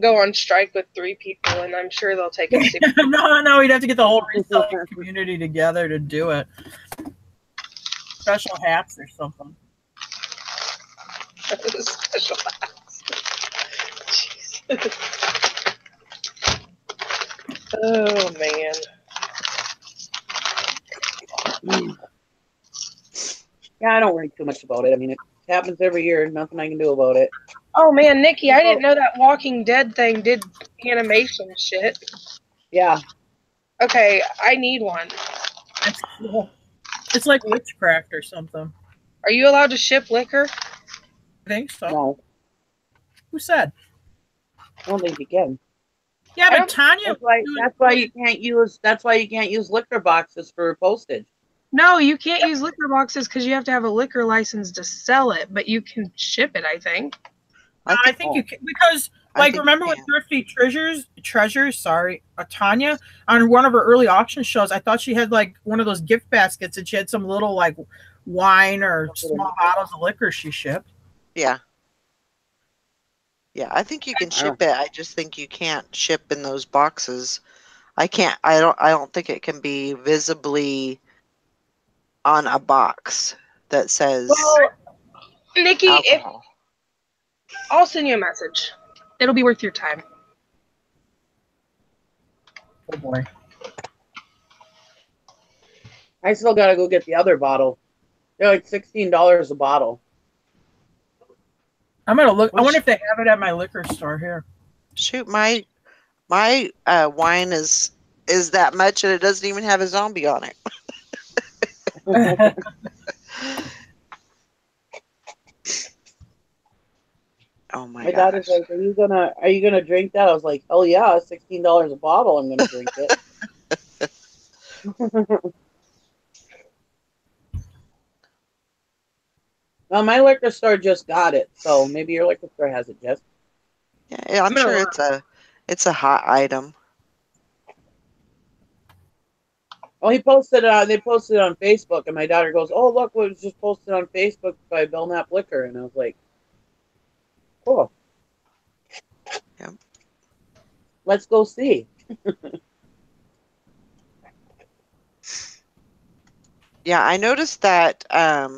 Go on strike with 3 people, and I'm sure they'll take it. No, we'd have to get the whole reselling community together to do it. Special hats or something. Special hats. Jeez. Oh man. Yeah, I don't worry too much about it. I mean, it happens every year. Nothing I can do about it. Oh man, Nikki, I didn't know that Walking Dead thing did animation shit. Yeah. Okay, I need one. That's cool. It's like witchcraft or something. Are you allowed to ship liquor? I think so. No, Who said? I don't think you can. Yeah, but Tanya. That's why you can't use. That's why you can't use liquor boxes for postage. No, you can't use liquor boxes because you have to have a liquor license to sell it, but you can ship it, I think. I think you can, because remember with Thrifty Treasures, Tanya, on one of her early auction shows, I thought she had like one of those gift baskets and she had some little like wine or small bottles of liquor she shipped. Yeah. Yeah, I think you can ship it. I just think you can't ship in those boxes. I don't think it can be visibly on a box that says Nikki, alcohol. I'll send you a message. It'll be worth your time. Oh boy. I still gotta go get the other bottle They're like $16 a bottle. I'm gonna look. I wonder if they have it at my liquor store here. Shoot, my wine is that much and it doesn't even have a zombie on it. Oh my My daughter's gosh. like, are you gonna drink that? I was like, oh yeah, $16 a bottle, I'm gonna drink it. Well, my liquor store just got it, so maybe your liquor store has it, Jess. Yeah, I'm sure it's a hot item. Oh, they posted it on Facebook, and my daughter goes, "Oh, look, what was just posted on Facebook by Belknap Liquor," and I was like, "Cool, Yep. Let's go see." Yeah, I noticed that I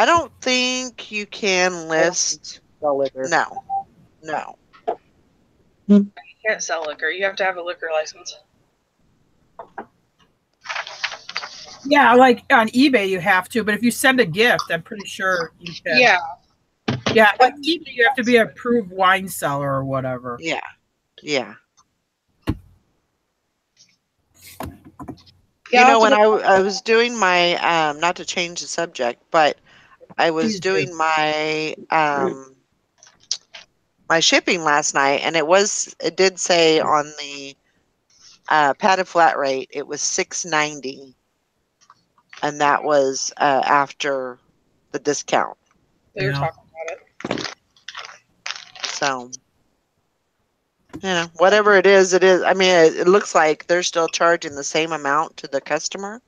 don't think you can list. Sell liquor. No. You can't sell liquor. You have to have a liquor license. Yeah, like on eBay you have to, but if you send a gift, I'm pretty sure you can. Yeah. Yeah, like eBay you have to be an approved wine seller or whatever. Yeah. Yeah, You know, when I was doing my not to change the subject, but I was Please do. doing my my shipping last night, and it did say on the padded flat rate it was $6.90, and that was after the discount. we were talking about it. So, whatever it is, it is. I mean, it looks like they're still charging the same amount to the customer,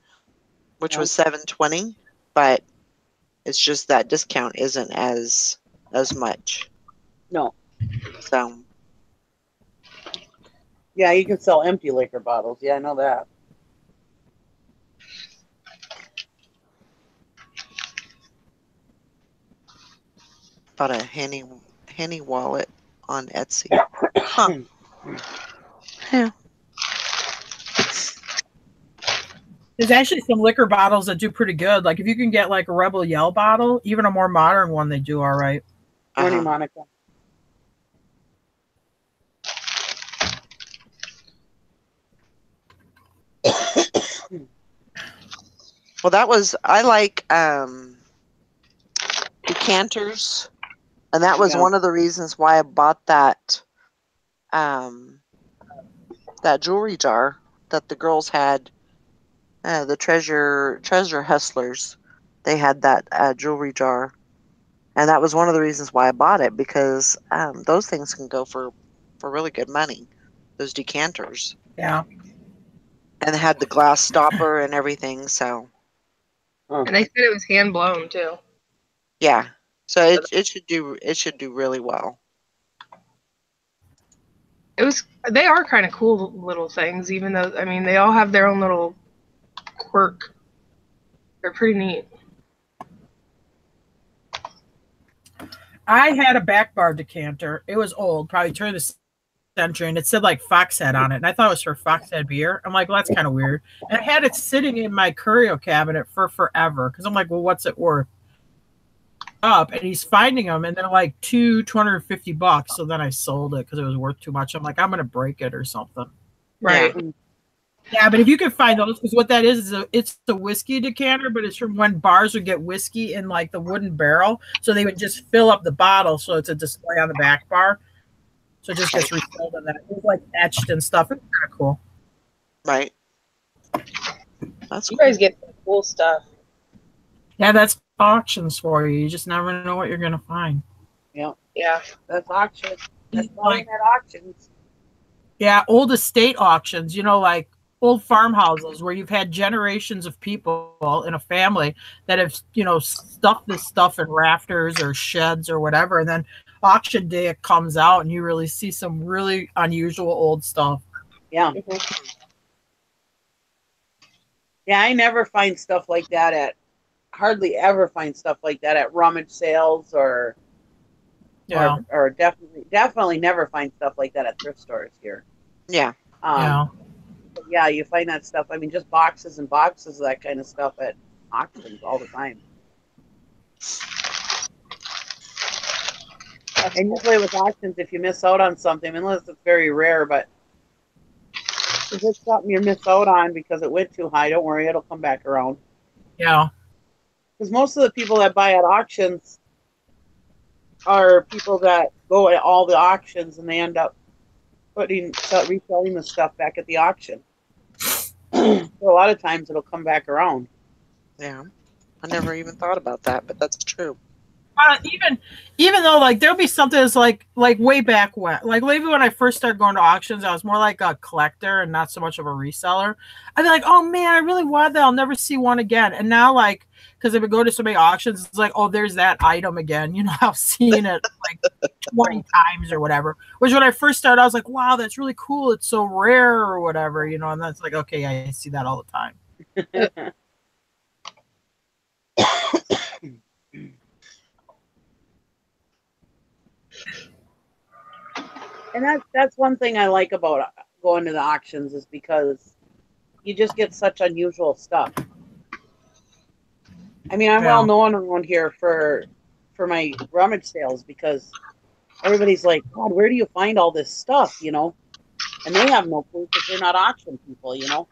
which was $7.20, but it's just that discount isn't as much. No. So. Yeah, you can sell empty liquor bottles. Yeah, I know that. Bought a Henny wallet on Etsy. Huh. Yeah. There's actually some liquor bottles that do pretty good. Like if you can get like a Rebel Yell bottle, even a more modern one, they do all right. Morning, Monica. Well, I like decanters, and that was one of the reasons why I bought that that jewelry jar that the girls had, the treasure hustlers. They had that jewelry jar, and that was one of the reasons why I bought it, because those things can go for really good money. Those decanters. Yeah. And it had the glass stopper and everything, so. And they said it was hand blown too. Yeah. So it should do really well. They are kind of cool little things, even though I mean they all have their own little quirk. They're pretty neat. I had a back bar decanter. It was old, probably turned the century, and it said like Foxhead on it. And I thought it was for Foxhead beer. I'm like, well, that's kind of weird. And I had it sitting in my curio cabinet for forever because I'm like, well, what's it worth? And he's finding them, and they're like $250. So then I sold it because it was worth too much. I'm like, I'm gonna break it or something. Right. Yeah, but if you can find those, because what that is it's a whiskey decanter, but it's from when bars would get whiskey in like the wooden barrel, so they would just fill up the bottle, so it's a display on the back bar, so it just gets refilled in that. It was like etched and stuff. It's kind of cool. Right. That's you guys get cool stuff. Yeah, that's auctions for you. You just never know what you're gonna find. Yeah, that's auctions. That's buying at auctions. Yeah, old estate auctions. Like old farmhouses where you've had generations of people in a family that have, stuffed this stuff in rafters or sheds or whatever. And then auction day, it comes out and you really see some really unusual old stuff. Yeah. Yeah, I never find stuff like that hardly ever find stuff like that at rummage sales or definitely never find stuff like that at thrift stores here. Yeah. Yeah, you find that stuff. I mean, just boxes and boxes of that kind of stuff at auctions all the time. And usually with auctions, if you miss out on something, unless it's very rare, but if it's something you miss out on because it went too high, don't worry, it'll come back around. Yeah. Because most of the people that buy at auctions are people that go at all the auctions and they end up reselling the stuff back at the auction. So a lot of times it'll come back around. Yeah. I never even thought about that, but that's true. Even though like there'll be something that's like way back when, like maybe when I first started going to auctions, I was more like a collector and not so much of a reseller. I'd be like, oh man, I really want that. I'll never see one again. And now like, because I've been going to so many auctions, it's like, oh, there's that item again. You know, I've seen it like 20 times or whatever. Which when I first started, I was like, wow, that's really cool. It's so rare or whatever, you know. And that's like, okay, I see that all the time. And that's one thing I like about going to the auctions is because you just get such unusual stuff. I mean, I'm well known around here for my rummage sales because everybody's like, God, where do you find all this stuff, you know? And they have no clue because they're not auction people, you know?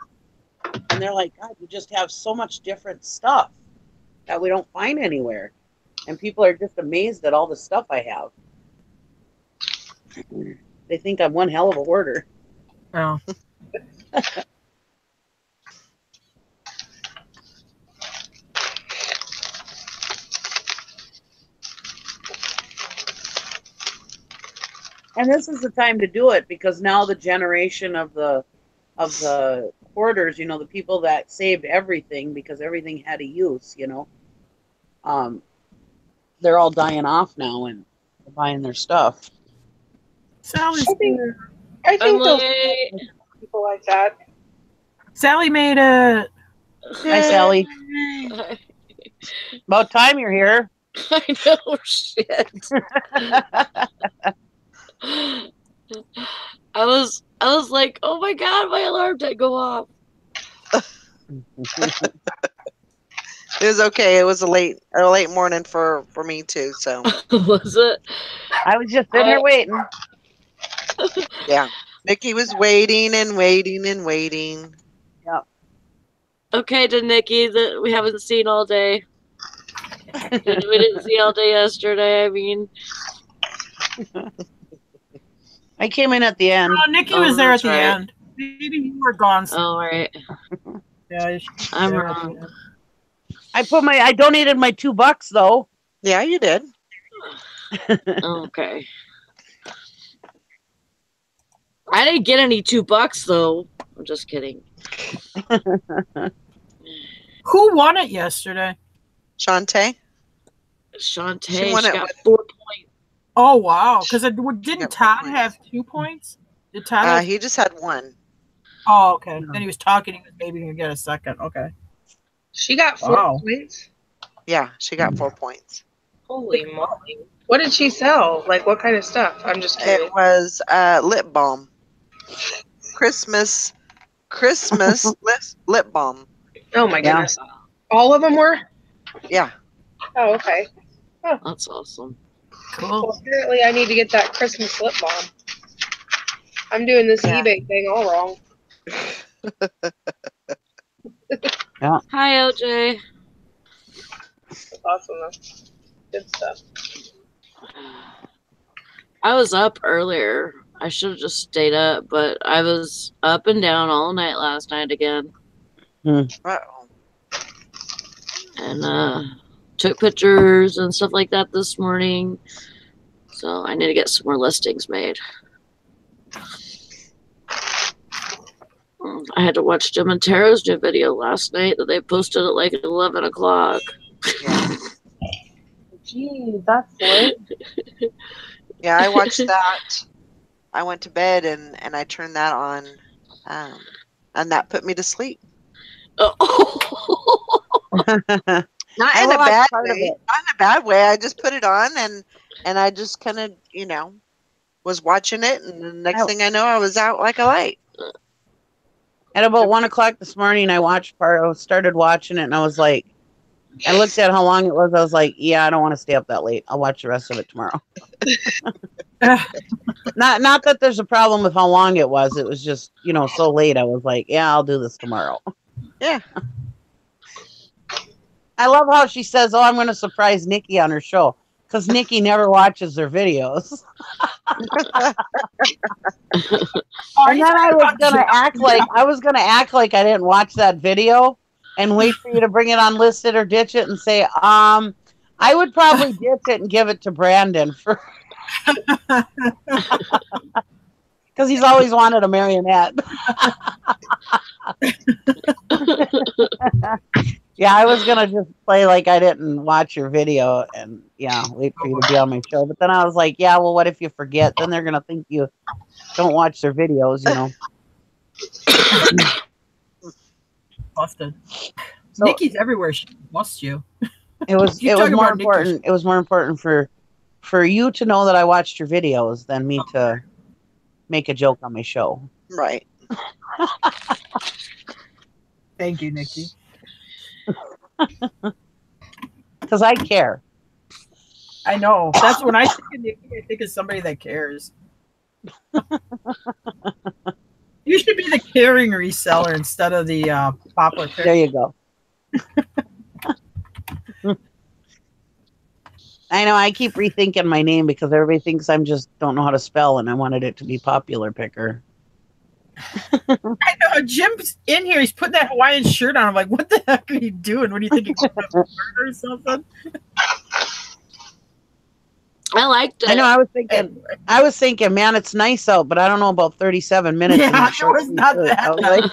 And they're like, God, you just have so much different stuff that we don't find anywhere. And people are just amazed at all the stuff I have. They think I'm one hell of a hoarder. Oh. And this is the time to do it because now the generation of the hoarders, you know, the people that saved everything because everything had a use, you know, they're all dying off now and buying their stuff. Sally's I think those people like that. Sally made it. Hi, Sally. About time you're here. I know, shit. I was like, oh my god, my alarm didn't go off. It was okay. It was a late morning for me too. So Was it? I was just sitting here waiting. Yeah, Nikki was waiting and waiting and waiting. Yep. Okay, to Nikki that we haven't seen all day. We didn't see all day yesterday. I mean, I came in at the end. Oh, Nikki was there at the end. Maybe you were gone. Oh, right. Yeah, I'm wrong. I donated my $2 though. Yeah, you did. Okay. I didn't get any $2 though. I'm just kidding. Who won it yesterday? Shantae. She got 4 points. Oh wow! Because didn't Todd have 2 points? Did Todd? He just had 1. Oh, okay. Then he was talking. He was maybe gonna get a second. Okay. She got 4 points. Yeah, she got 4 points. Holy moly! What did she sell? Like what kind of stuff? I'm just curious. It was lip balm. Christmas lip balm. Oh my goodness! All of them were. Yeah. Oh, okay. Oh. That's awesome. Cool. Well, apparently, I need to get that Christmas lip balm. I'm doing this eBay thing all wrong. Yeah. Hi, OJ. That's awesome, though. Good stuff. I was up earlier. I should have just stayed up, but I was up and down all night last night again. Uh-oh. And took pictures and stuff like that this morning. So I need to get some more listings made. I had to watch Jim and Tara's new video last night that they posted at like 11 o'clock. Yeah. Gee, that's late. Yeah, I watched that. I went to bed and I turned that on, and that put me to sleep. Not in a bad way. Not in a bad way. I just put it on and I just kind of, was watching it, and the next thing I know, I was out like a light. At about 1 o'clock this morning, I started watching it, and I was like, I looked at how long it was. I was like, yeah, I don't want to stay up that late. I'll watch the rest of it tomorrow. Not that there's a problem with how long it was. It was just, so late. I was like, yeah, I'll do this tomorrow. Yeah. I love how she says, oh, I'm going to surprise Nikki on her show. Because Nikki never watches her videos. And then I was gonna act like I didn't watch that video and wait for you to bring it on List It or Ditch It and say, I would probably ditch it and give it to Brandon for because he's always wanted a marionette. Yeah, I was gonna just play like I didn't watch your video and wait for you to be on my show. But then I was like, yeah, well, what if you forget? Then they're gonna think you don't watch their videos, Busted. So, Nikki's everywhere. She must you. It was more important. It was more important for you to know that I watched your videos than me to make a joke on my show. Right. Thank you, Nikki. Because I care. I know. That's when I think of Nikki, I think of somebody that cares. You should be the caring reseller instead of the Poplar. There you go. I know. I keep rethinking my name because everybody thinks I'm just don't know how to spell, and I wanted it to be Popular Picker. I know. Jim's in here. He's putting that Hawaiian shirt on. I'm like, what the heck are you doing? What do you think? You're going to murder or something? I liked it. I know. I was thinking, man, it's nice out, but I don't know about 37 minutes. Yeah, it was not that.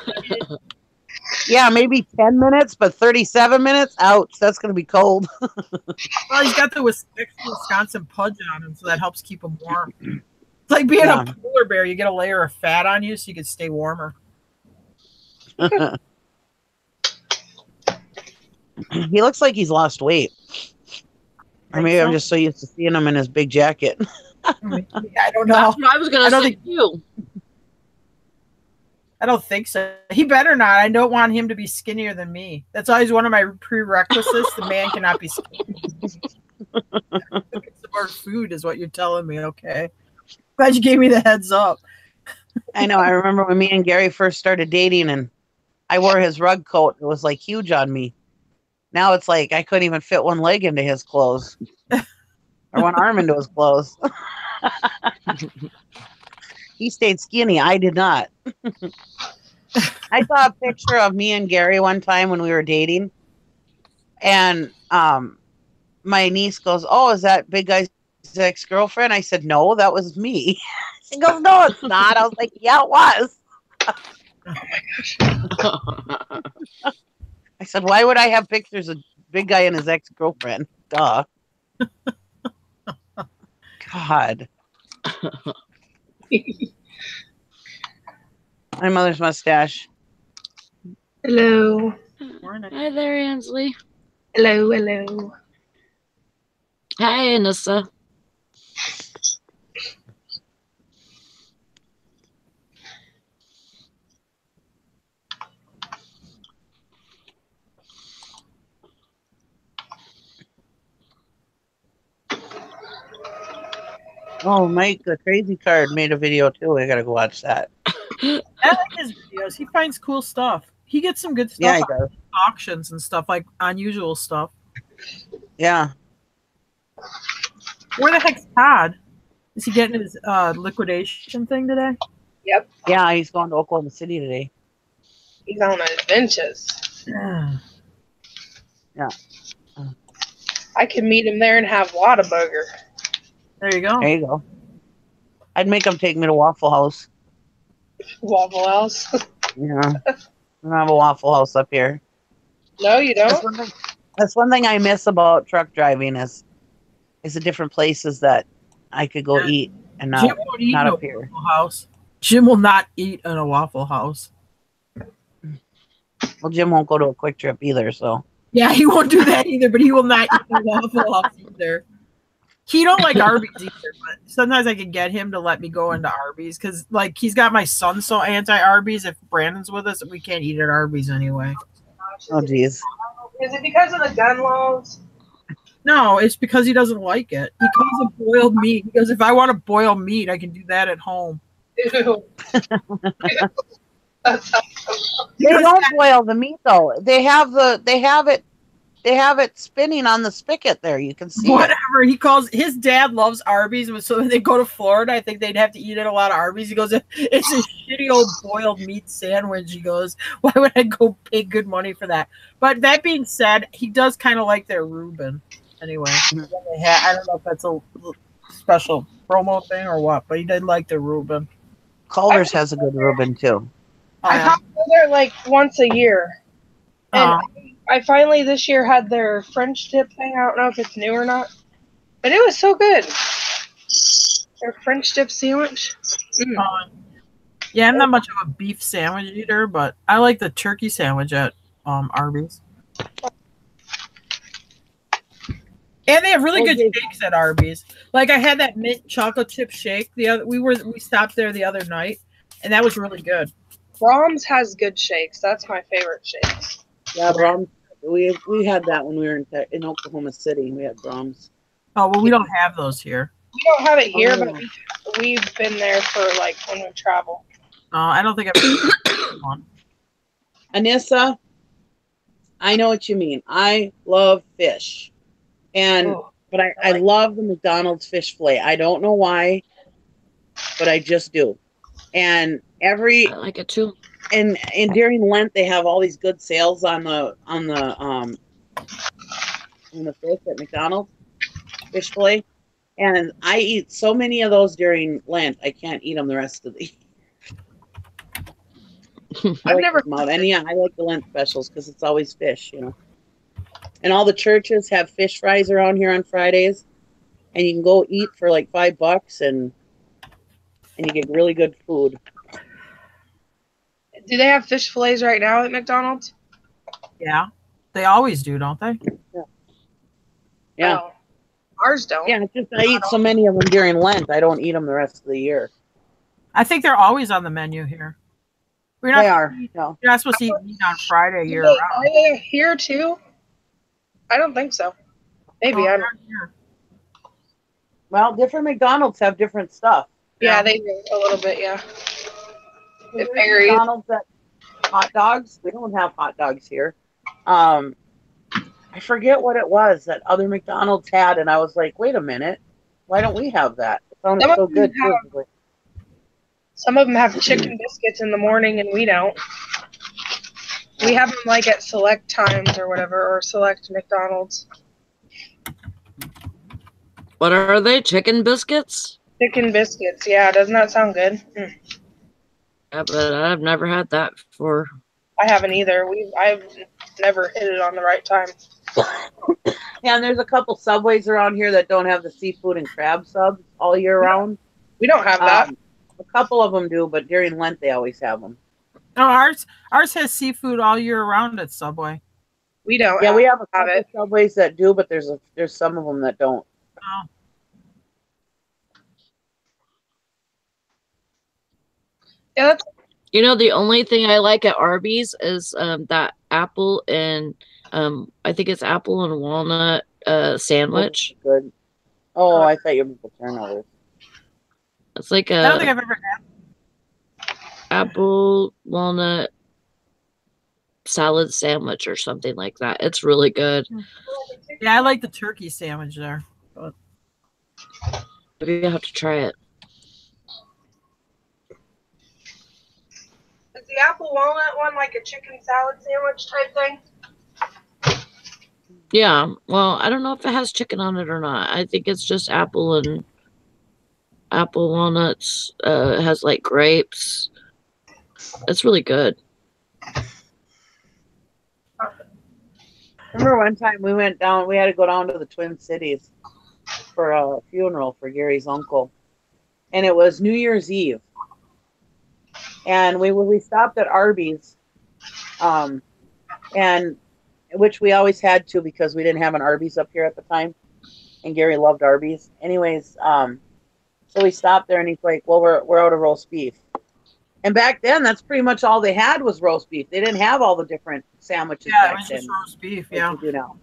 Yeah, maybe 10 minutes, but 37 minutes? Ouch, that's going to be cold. Well, he's got the Wisconsin pudge on him, so that helps keep him warm. It's like being a polar bear. You get a layer of fat on you so you can stay warmer. He looks like he's lost weight. Or maybe I'm just so used to seeing him in his big jacket. I don't know. That's what I was going to say too. I don't think so. He better not. I don't want him to be skinnier than me. That's always one of my prerequisites. The man cannot be skinny. Some more food is what you're telling me. Okay. Glad you gave me the heads up. I know. I remember when me and Gary first started dating and I wore his rug coat. It was like huge on me. Now it's like I couldn't even fit one leg into his clothes or one arm into his clothes. He stayed skinny. I did not. I saw a picture of me and Gary one time when we were dating. And my niece goes, oh, is that big guy's ex-girlfriend? I said, no, that was me. She goes, no, it's not. I was like, yeah, it was. Oh my gosh. I said, why would I have pictures of big guy and his ex-girlfriend? Duh. God. My mother's mustache. Hello. Hi there, Ansley. Hello, hello. Hi, Anissa. Oh, Mike, the crazy card made a video too. I gotta go watch that. I like his videos. He finds cool stuff. He gets some good stuff. Yeah, he does. Auctions and stuff, like unusual stuff. Yeah. Where the heck's Todd? Is he getting his liquidation thing today? Yep. Yeah, he's going to Oklahoma City today. He's on adventures. Yeah. Yeah. I could meet him there and have Whataburger. There you go. There you go. I'd make him take me to Waffle House. Waffle House. Yeah. I don't have a Waffle House up here. No, you don't? That's one thing I miss about truck driving is the different places that I could go eat and not up here. House. Jim will not eat in a Waffle House. Well, Jim won't go to a Quick Trip either, so. Yeah, he won't do that either, but he will not eat in a Waffle House either. He don't like Arby's either, but sometimes I can get him to let me go into Arby's because, like, he's got my son so anti-Arby's. If Brandon's with us, we can't eat at Arby's anyway. Oh, geez. Is it because of the gun laws? No, it's because he doesn't like it. He calls it boiled meat. He goes, if I want to boil meat, I can do that at home. Ew. That's They don't boil the meat though. They have it spinning on the spigot there. You can see it. Whatever. He calls his dad loves Arby's, so when they go to Florida, I think they'd have to eat at a lot of Arby's. He goes, it's a shitty old boiled meat sandwich. He goes, why would I go pay good money for that? But that being said, he does kind of like their Reuben. Anyway, I don't know if that's a special promo thing or what, but he did like the Reuben. Culver's has a good Reuben too. I have to go there like once a year. And I finally this year had their French dip thing. I don't know if it's new or not. But it was so good. Their French dip sandwich. Yeah, I'm not much of a beef sandwich eater, but I like the turkey sandwich at Arby's. And they have really good shakes at Arby's. Like I had that mint chocolate chip shake. We stopped there the other night, and that was really good. Brahms has good shakes. That's my favorite shakes. Yeah, Brahms. We had that when we were in Oklahoma City. We had Brahms. Oh well, we don't have those here. We don't have it here, but we've been there for like when we travel. Oh, I don't think I've ever one. Anissa, I know what you mean. I love fish. But I love the McDonald's fish fillet. I don't know why, but I just do. And I like it too. And during Lent they have all these good sales on the fish at McDonald's fish fillet. And I eat so many of those during Lent, I can't eat them the rest of the year. I like the Lent specials because it's always fish, you know. And all the churches have fish fries around here on Fridays, and you can go eat for like $5 and you get really good food. Do they have fish fillets right now at McDonald's? Yeah, they always do, don't they? Yeah. Oh, ours don't. Yeah, it's just I eat so many of them during Lent. I don't eat them the rest of the year. I think they're always on the menu here. They are. You're not supposed to eat meat on Friday year round. round. Are they here too? I don't think so. Maybe I'm here. Well, different McDonald's have different stuff. Yeah, they do a little bit. Yeah. It varies. McDonald's that hot dogs. We don't have hot dogs here. I forget what it was that other McDonald's had, and I was like, "Wait a minute, why don't we have that?" It sounded so good. Some of them have chicken biscuits in the morning, and we don't. We have them like at select times or whatever, or select McDonald's. What are they? Chicken biscuits? Chicken biscuits, yeah. Doesn't that sound good? Yeah, but I've never had that before. I haven't either. I've never hit it on the right time. Yeah, and there's a couple Subways around here that don't have the seafood and crab subs all year round. We don't have that. A couple of them do, but during Lent they always have them. Oh, ours has seafood all year round at Subway. We don't. Yeah, we have a couple Subways that do, but there's some of them that don't. Oh. Yeah, you know, the only thing I like at Arby's is that apple and I think it's apple and walnut sandwich. Oh, good. Oh, I thought you were making turnovers. It's like I don't think I've ever had apple walnut salad sandwich or something like that. It's really good. Yeah, I like the turkey sandwich there. But maybe you have to try it. Is the apple walnut one like a chicken salad sandwich type thing? Yeah. Well, I don't know if it has chicken on it or not. I think it's just apple and apple walnuts. It has like grapes. It's really good. Remember one time we went down, we had to go down to the Twin Cities for a funeral for Gary's uncle. And it was New Year's Eve. And we stopped at Arby's, and which we always had to because we didn't have an Arby's up here at the time. And Gary loved Arby's. Anyways, so we stopped there and he's like, well, we're out of roast beef. And back then, that's pretty much all they had was roast beef. They didn't have all the different sandwiches Yeah, it back was then. just roast beef. like Yeah. we do now.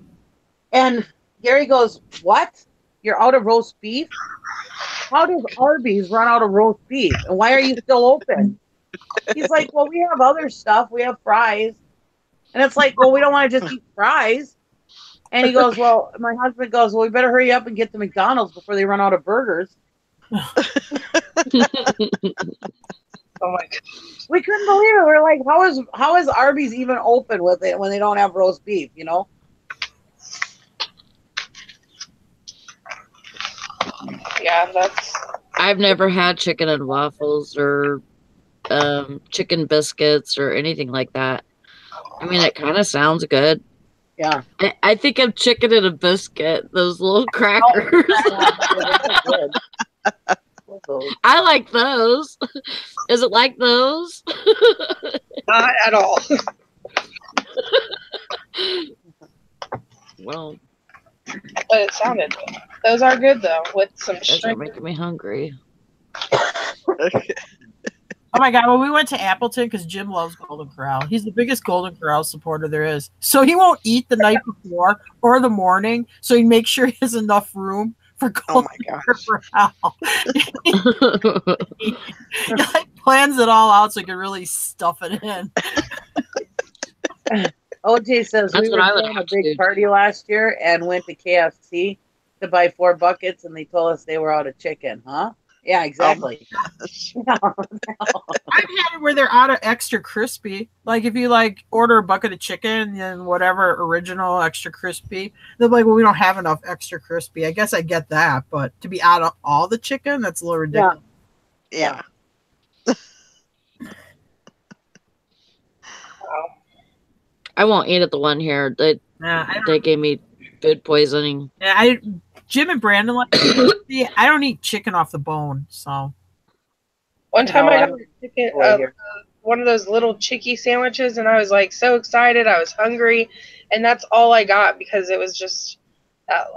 And Gary goes, "What? You're out of roast beef? How does Arby's run out of roast beef? And why are you still open?" He's like, "Well, we have other stuff. We have fries." And it's like, "Well, we don't want to just eat fries." And he goes, "Well," my husband goes, "Well, we better hurry up and get to McDonald's before they run out of burgers." Oh my god. We couldn't believe it. We're like, how is Arby's even open with it when they don't have roast beef, you know? Yeah, that's. I've never had chicken and waffles or chicken biscuits or anything like that. I mean, it kind of sounds good. Yeah. I think of chicken and a biscuit, those little crackers. I like those. Is it like those? Not at all. Well, But it sounded good. Those are good though, with some those are shrimp. making me hungry. Oh my God! When we went to Appleton, because Jim loves Golden Corral, he's the biggest Golden Corral supporter there is. So he won't eat the night before or the morning. So he makes sure he has enough room for Golden Corral. He like plans it all out so he can really stuff it in. OJ says That's we what were I would throwing a have to big do. party last year and went to KFC to buy 4 buckets, and they told us they were out of chicken. Huh? Yeah, exactly. I've had it where they're out of extra crispy. Like if you like order a bucket of chicken and whatever original extra crispy, they're like, well, we don't have enough extra crispy. I guess I get that, but to be out of all the chicken, that's a little ridiculous. Yeah. I won't eat at the one here. They gave me food poisoning. Yeah, Jim and Brandon like see, I don't eat chicken off the bone, so One time No, I I got don't- chicken, Right here. one of those little chicky sandwiches, and I was like so excited. I was hungry, and that's all I got because it was just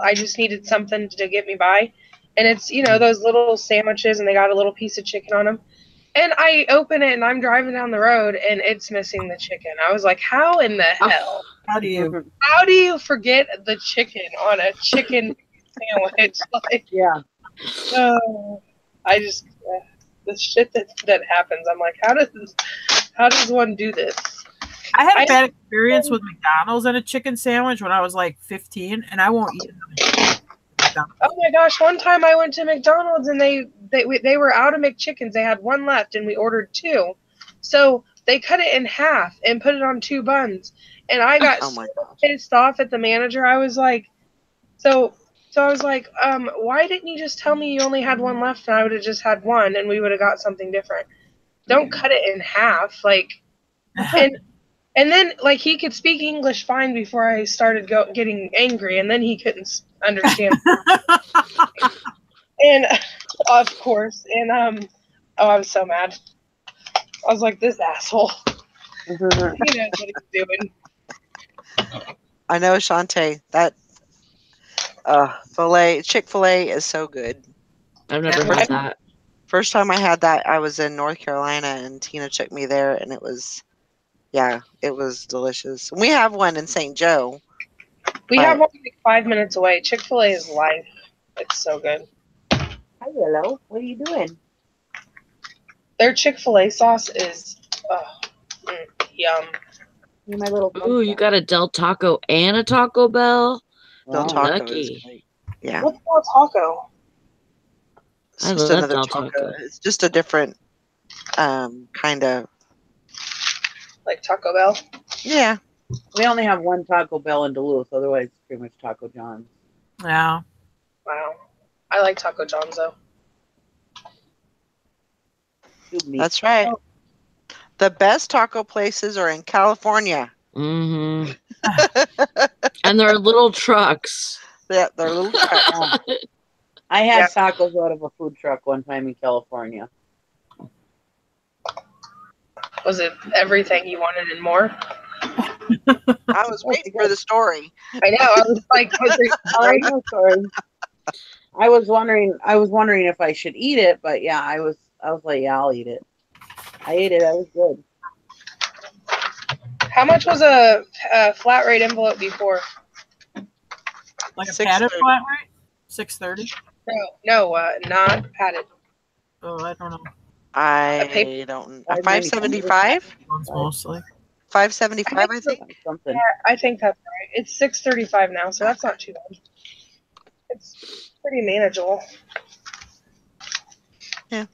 I just needed something to get me by. And it's those little sandwiches, and they got a little piece of chicken on them. And I open it, and I'm driving down the road, and it's missing the chicken. I was like, how in the hell? how do you? How do you forget the chicken on a chicken sandwich? Like, Yeah. I just the shit that happens. I'm like, how does one do this? I had a bad experience with McDonald's and a chicken sandwich when I was like 15, and I won't eat it. Oh my gosh! One time I went to McDonald's and they were out of McChickens. They had one left, and we ordered 2. So they cut it in half and put it on 2 buns. And I got Oh my so gosh. pissed off at the manager. I was like, so I was like, why didn't you just tell me you only had one left, and I would have just had one, and we would have got something different. Don't cut it in half, like. And then, like, he could speak English fine before I started getting angry, and then he couldn't understand. And, of course, and, I was so mad. I was like, this asshole. He knows what he's doing. I know, Shantae, that Chick-fil-A is so good. I've never had that. First time I had that, I was in North Carolina, and Tina took me there, and it was delicious. We have one in St. Joe. We have one like 5 minutes away. Chick-fil-A is life. It's so good. Hi, hello. What are you doing? Their Chick-fil-A sauce is yum. You're my little. Ooh, you got a Del Taco and a Taco Bell? Del Wow. Taco lucky. is great. Yeah. What's Del Taco? It's I just love another Del taco. Taco. It's just a different kind of. Like Taco Bell? Yeah. We only have one Taco Bell in Duluth. Otherwise, it's pretty much Taco John's. Yeah. Wow. I like Taco John's though. That's right. The best taco places are in California. Mm-hmm. And they're little trucks. Yeah, they're little trucks. I had tacos out of a food truck one time in California. Was it everything you wanted and more? I was waiting for the story. I know. I was like, was there I know, sorry. I was wondering if I should eat it, but yeah, I was like, yeah, I'll eat it. I ate it. That was good. How much was a flat rate envelope before? Like a $6.30. padded flat rate? $6.30? No, not padded. Oh, I don't know. I don't. $5.95. $5.75. Ones mostly. $5.75. I think. Something. Yeah, I think that's right. It's $6.35 now, so that's not too bad. It's pretty manageable. Yeah.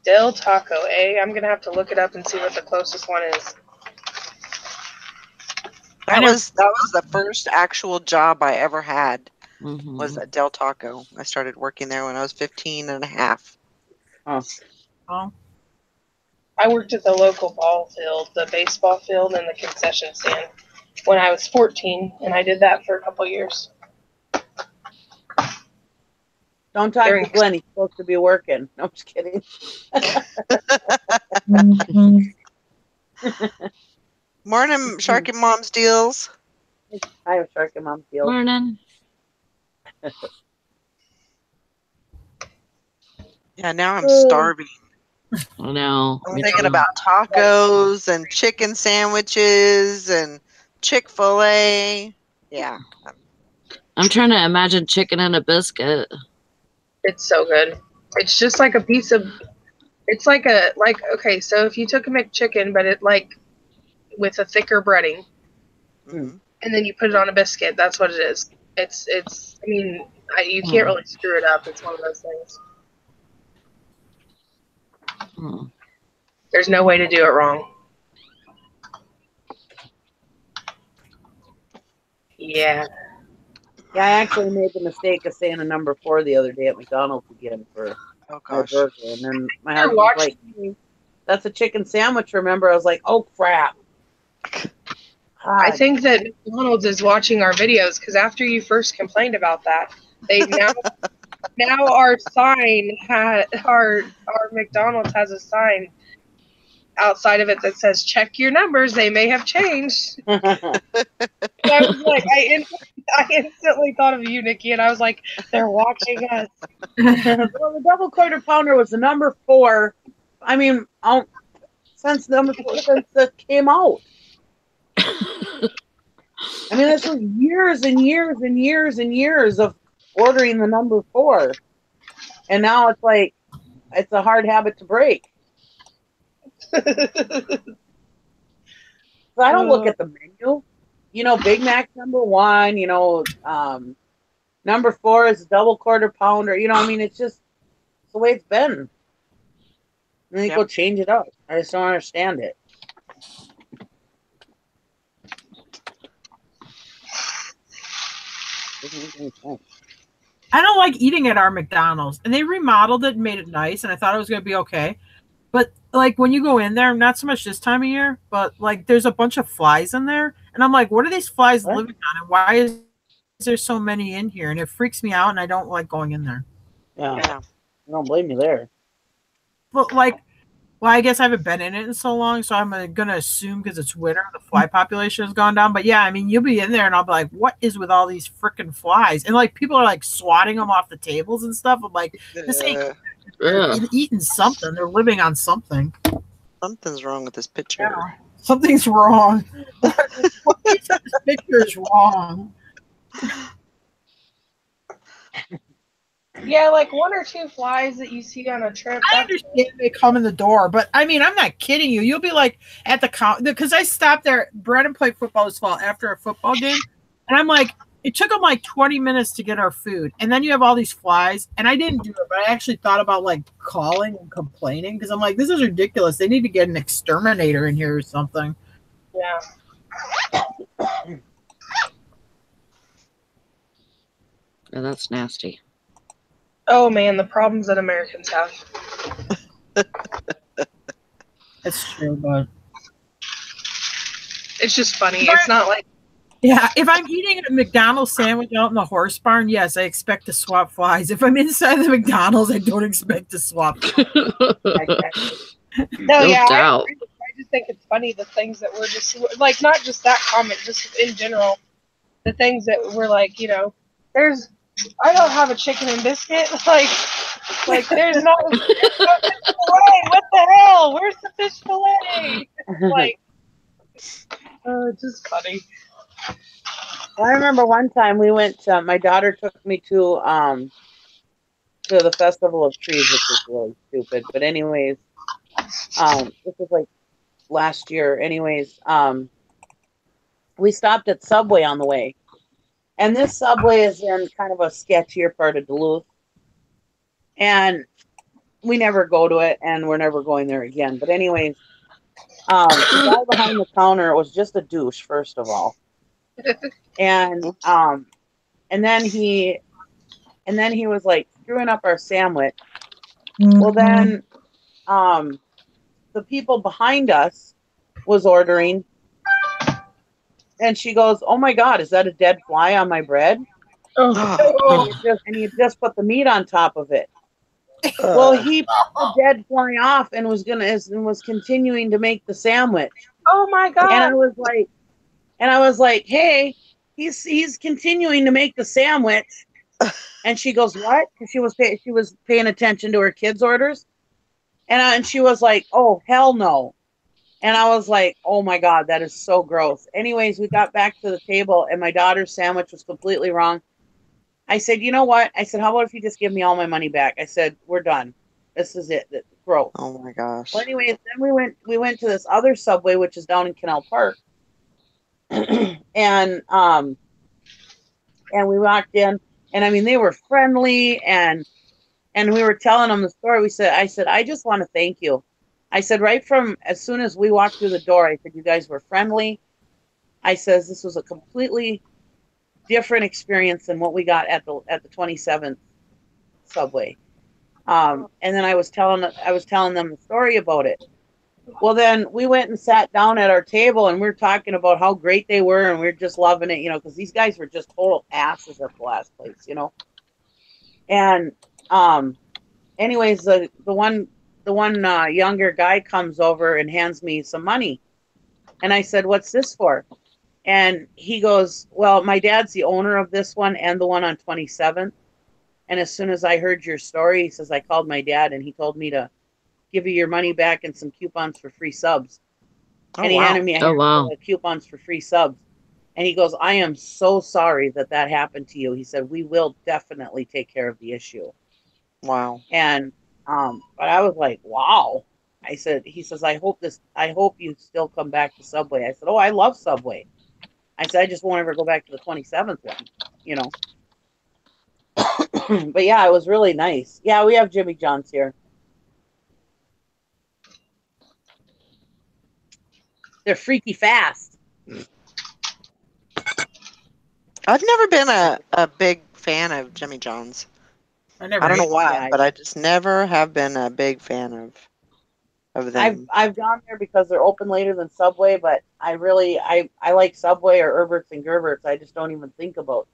Del Taco, eh? I'm gonna have to look it up and see what the closest one is. That was the first actual job I ever had. Mhm. Was at Del Taco. I started working there when I was 15 and a half. Oh. Oh, I worked at the local ball field, the baseball field, and the concession stand when I was 14, and I did that for a couple years. Don't talk During- to Glenn. He's supposed to be working. No, I'm just kidding. Morning, Sharky Mom's deals. I have Shark and Mom deal. Morning. Yeah, now I'm starving. I know. I'm me thinking too. about tacos and chicken sandwiches and Chick-fil-A. Yeah. I'm trying to imagine chicken and a biscuit. It's so good. It's just like a piece of. It's like okay, so if you took a McChicken, but it like with a thicker breading, Mhm. and then you put it on a biscuit, that's what it is. It's. I mean, you can't really screw it up. It's one of those things. Hmm. There's no way to do it wrong. Yeah. Yeah, I actually made the mistake of saying a number 4 the other day at McDonald's again for Oh my gosh. burger, and then my You're husband was watching. like, "That's a chicken sandwich." Remember? I was like, "Oh crap!" I God. think that McDonald's is watching our videos because after you first complained about that, they now our sign our McDonald's has a sign outside of it that says "Check your numbers; they may have changed." And I was like, I instantly thought of you, Nikki, and I was like, they're watching us. Well, the double quarter pounder was the number 4. I mean, since number 4 since it came out. I mean, this was years and years and years and years of ordering the number 4, and now it's like it's a hard habit to break. So I don't look at the menu. You know, Big Mac number 1. You know, number 4 is a double quarter pounder. You know, I mean, it's just the way it's been. And then you Yep. go change it up. I just don't understand it. Doesn't make any sense. I don't like eating at our McDonald's, and they remodeled it and made it nice, and I thought it was going to be okay. But like when you go in there, not so much this time of year, but like there's a bunch of flies in there, and I'm like, what are these flies What? living on, and why is there so many in here? And it freaks me out, and I don't like going in there. Yeah. Yeah. I don't blame you there. But like, well, I guess I haven't been in it in so long, so I'm gonna assume because it's winter, the fly population has gone down. But yeah, I mean, you'll be in there, and I'll be like, "What is with all these freaking flies?" And like, people are like swatting them off the tables and stuff. I'm like, this ain't they're eating something. They're living on something. Something's wrong with this picture. Yeah, something's wrong. This picture is wrong. Yeah, like 1 or 2 flies that you see on a trip. I understand they come in the door, but I mean, I'm not kidding you. You'll be like at the counter because I stopped there. Brandon played football this fall after a football game, and I'm like, it took them like 20 minutes to get our food, and then you have all these flies. And I didn't do it, but I actually thought about like calling and complaining because I'm like, this is ridiculous. They need to get an exterminator in here or something. Yeah. Yeah, that's nasty. Oh man, the problems that Americans have. It's true, but It's just funny. It's not like yeah, if I'm eating a McDonald's sandwich out in the horse barn, yes, I expect to swap flies. If I'm inside the McDonald's, I don't expect to swap. no, yeah. doubt. I just think it's funny the things that we're just like, not just that comment, just in general, the things that we're like, you know, I don't have a chicken and biscuit. Like, Like, there's no fish fillet. What the hell? Where's the fish fillet? Like, just funny. I remember one time we went. My daughter took me to the Festival of Trees, which was really stupid. But anyways, this was like last year. Anyways, we stopped at Subway on the way, and this Subway is in kind of a sketchier part of Duluth, and we never go to it, and we're never going there again. But anyways, the guy behind the counter was just a douche, first of all, and then he was like screwing up our sandwich. Well, then the people behind us was ordering, and she goes, "Oh my God, is that a dead fly on my bread?" Oh. And he just put the meat on top of it. Well, he put the dead fly off and was continuing to make the sandwich. Oh my God. And I was like, "Hey, he's continuing to make the sandwich." And she goes, "What?" Because she was paying attention to her kids' orders, and she was like, "Oh, hell no." And I was like, "Oh my God, that is so gross." Anyways, we got back to the table, and my daughter's sandwich was completely wrong. I said, "You know what?" I said, "How about if you just give me all my money back?" I said, "We're done. This is it. Gross." Oh my gosh. Well, anyways, then we went to this other Subway, which is down in Canal Park, and we walked in, and I mean, they were friendly, and we were telling them the story. I said, "I just want to thank you." I said, right from as soon as we walked through the door, I said, "You guys were friendly." I says, "This was a completely different experience than what we got at the 27th Subway." And then I was telling them the story about it. Well, then we went and sat down at our table, and we were talking about how great they were, and we were just loving it, because these guys were just total asses at the last place, And anyways, the one younger guy comes over and hands me some money, and I said, "What's this for?" And he goes, "Well, my dad's the owner of this one and the one on 27th. And as soon as I heard your story," he says, "I called my dad, and he told me to give you your money back and some coupons for free subs." And he handed me a handful of coupons for free subs. And he goes, "I am so sorry that happened to you." He said, "We will definitely take care of the issue." Wow. And but I was like, "Wow." He says, I hope you still come back to Subway." I said, "Oh, I love Subway." I said, "I just won't ever go back to the 27th one, But yeah, it was really nice. Yeah, we have Jimmy John's here. They're freaky fast. I've never been a big fan of Jimmy John's. I don't know why, but I just never have been a big fan of them. I've gone there because they're open later than Subway, but I like Subway or Herbert's and Gerbert's. I just don't even think about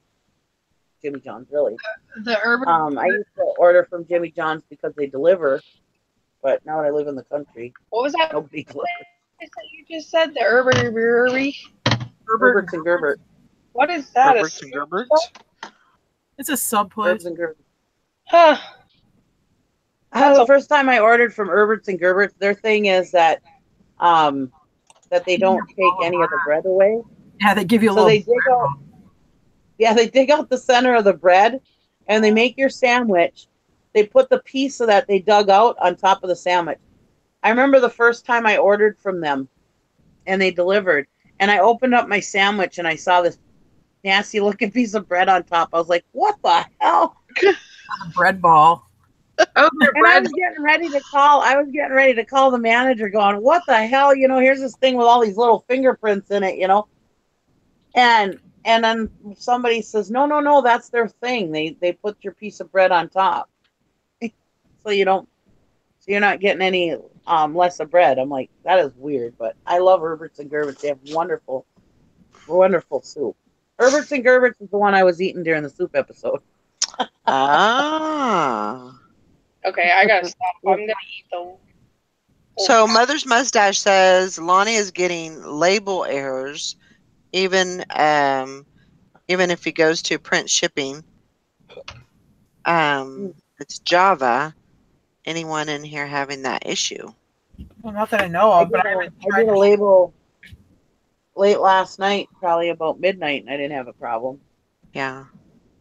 Jimmy John's, really. The urban. I used to order from Jimmy John's because they deliver, but now that I live in the country, what was that? Nobody delivers. You just said the urban brewery. Herbert's and Gerbert. What is that? Herbert's and Gerbert? It's a sub place. Herbert's and Gerbert. Huh. The first time I ordered from Herbert's and Gerbert, their thing is that they don't take any of the bread away. Yeah, they give you a So little. they dig out the center of the bread, and they make your sandwich. They put the piece of that they dug out on top of the sandwich. I remember the first time I ordered from them, and they delivered, and I opened up my sandwich, and I saw this nasty looking piece of bread on top. I was like, "What the hell?" A bread ball. And I was getting ready to call the manager, going, "What the hell? Here's this thing with all these little fingerprints in it, And then somebody says, no, that's their thing. They put your piece of bread on top, so you're not getting any less of bread. I'm like, that is weird, but I love Herbert's and Gerbert's. They have wonderful, wonderful soup. Herbert's and Gerbert's is the one I was eating during the soup episode. Ah. Okay, I gotta stop. I'm gonna eat the. So Mother's Mustache says Lonnie is getting label errors, even if he goes to print shipping. It it's Java. Anyone in here having that issue? Well, not that I know of, but I haven't I tried did a to- label late last night, probably about midnight, and I didn't have a problem. Yeah.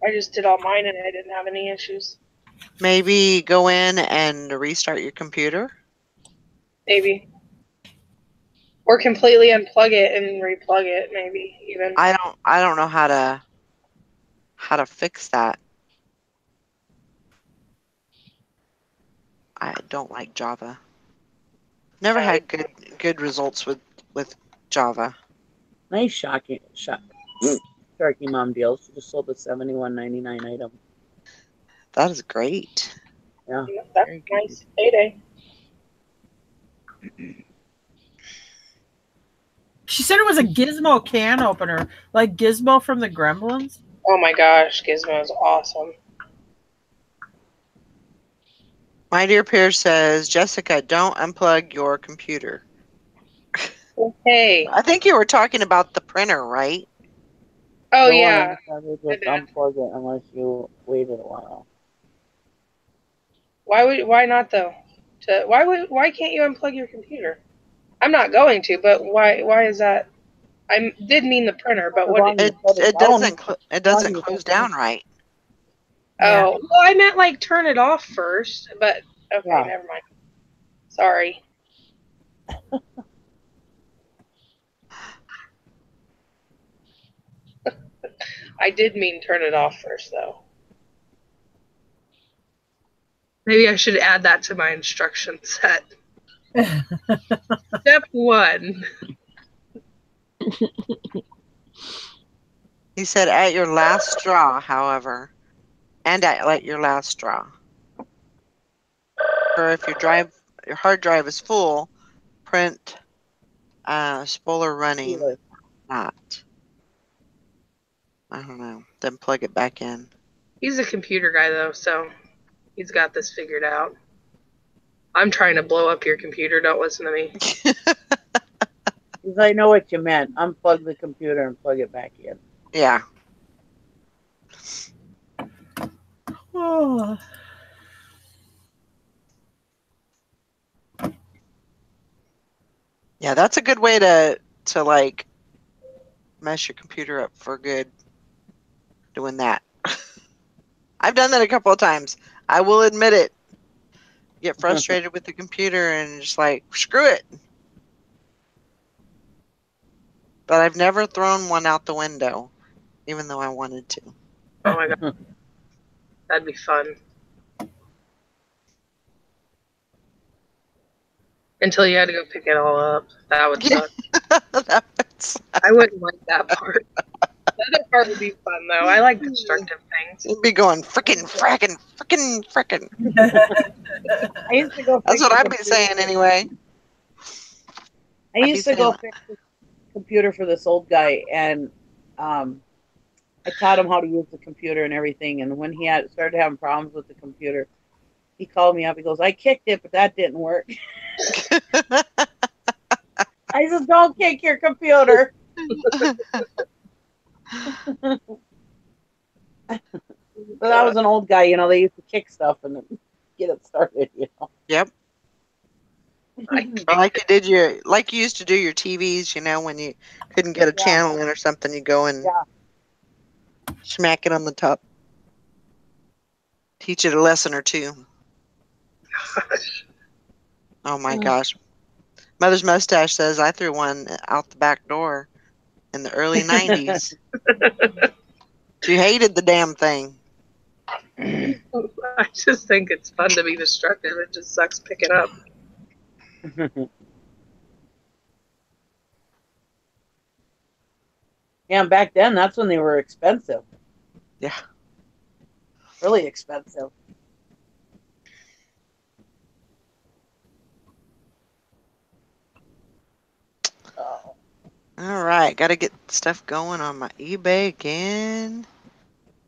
I just did all mine and I didn't have any issues. Maybe go in and restart your computer. Maybe. Or completely unplug it and replug it, maybe even. I don't know how to fix that. I don't like Java. Never had good results with Java. Nice Sharky Mom deal. She just sold a $71.99 item. That is great. Yeah. That's a nice payday. She said it was a Gizmo can opener, like Gizmo from the Gremlins. Oh my gosh, Gizmo is awesome. My dear Pierce says, Jessica, don't unplug your computer. Okay. I think you were talking about the printer, right? Oh No one yeah. ever said it, just unplug it unless you waited a while. Why not though? Why can't you unplug your computer? I'm not going to, but why is that? I did mean the printer, but what? It doesn't close down right. Yeah. Oh, well, I meant like turn it off first, but okay, Yeah. never mind. Sorry. I did mean turn it off first, though. Maybe I should add that to my instruction set. Step 1. He said, at your last straw, however, and at your last straw. Or if your hard drive is full, print spoiler running. Not. I don't know. Then plug it back in. He's a computer guy, though, so he's got this figured out. I'm trying to blow up your computer. Don't listen to me. Because I know what you meant. Unplug the computer and plug it back in. Yeah. Oh. Yeah, that's a good way to like mess your computer up for good. Doing that. I've done that a couple of times. I will admit it. Get frustrated with the computer and just like, screw it. But I've never thrown one out the window, even though I wanted to. Oh my god. That'd be fun. Until you had to go pick it all up. That would suck. That would suck. I wouldn't like that part. The other part would be fun, though. I like destructive things. You'd be going frickin'. I used to go. That's what I'd be saying anyway. I used to go fix the computer for this old guy, and I taught him how to use the computer and everything. And when he started having problems with the computer, he called me up. He goes, "I kicked it, but that didn't work." I said, "Don't kick your computer." So that was an old guy, you know. They used to kick stuff and get it started, you know. Yep. Like you used to do your TVs, you know, when you couldn't get a channel in or something, you go and smack it on the top. Teach it a lesson or two. Oh my gosh. Mother's Mustache says I threw one out the back door in the early 90s. She hated the damn thing. I just think it's fun to be destructive. It just sucks picking up. Yeah, and back then, that's when they were expensive. Yeah. Really expensive. All right, got to get stuff going on my eBay again.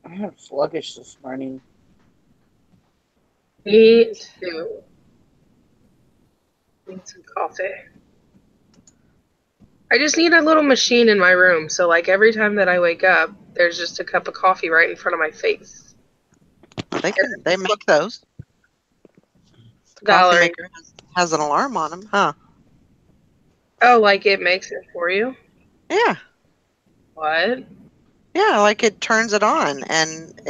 I'm sluggish this morning. Me too. Need some coffee. I just need a little machine in my room, so like every time that I wake up, there's just a cup of coffee right in front of my face. They make those. The coffee Valerie. maker has an alarm on them, huh? Oh, like it makes it for you? Yeah. What? Yeah, like it turns it on and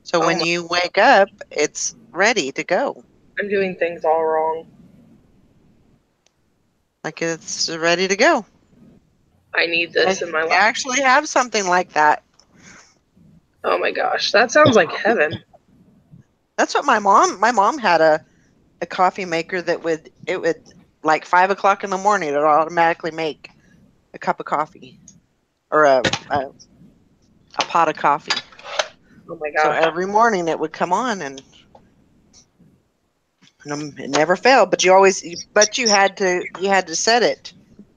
so Oh when my- you wake up, it's ready to go. I'm doing things all wrong. Like it's ready to go. I need this in my I life. actually have something like that. Oh my gosh, that sounds like heaven. That's what my mom had a coffee maker that would like 5 o'clock in the morning it would automatically make a cup of coffee or a pot of coffee. Oh my So gosh. every morning it would come on and it never failed. But you had to set it.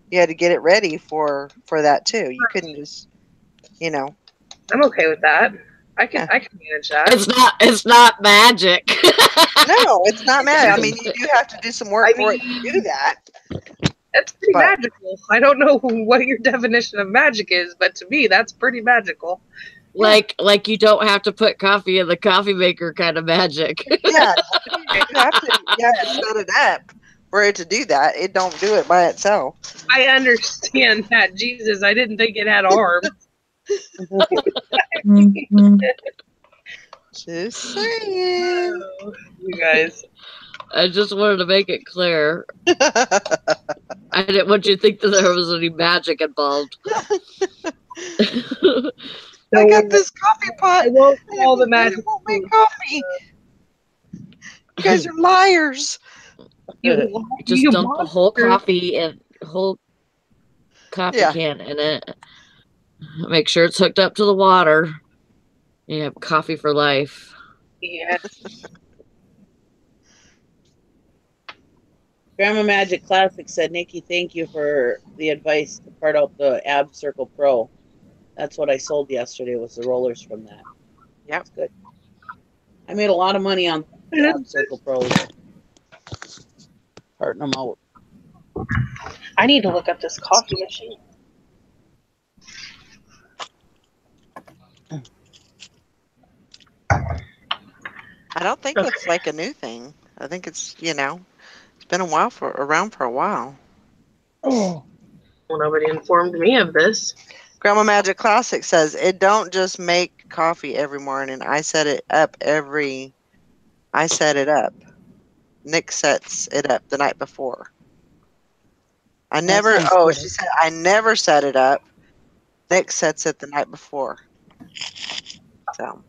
You had to get it ready for that too. You couldn't just I'm okay with that. I can Yeah. I can manage that. It's not magic. No, it's not mad. I mean, you do have to do some work for it to do that. That's pretty But- magical. I don't know what your definition of magic is, but to me that's pretty magical. Like you don't have to put coffee in the coffee maker kind of magic. Yeah, you have to set it up for it to do that. It don't do it by itself. I understand that. Jesus, I didn't think it had arms. Just saying. You guys. I just wanted to make it clear. I didn't want you to think that there was any magic involved. I got this coffee pot. I won't and call the it magic won't make food. coffee. You guys are liars. You Just you dump the whole monster. coffee Yeah. can in it. Make sure it's hooked up to the water. You have coffee for life. Yes. Grandma Magic Classic said, Nikki, thank you for the advice to part out the Ab Circle Pro. That's what I sold yesterday was the rollers from that. Yep. That's good. I made a lot of money on the Ab Circle Pros. Parting them out. I need to look up this coffee machine. I don't think it's like a new thing. I think it's it's been around for a while. Oh. Well, nobody informed me of this. Grandma Magic Classic says it don't just make coffee every morning. I set it up. Nick sets it up the night before. I never. sounds Oh, good. she said I never set it up. Nick sets it the night before. So.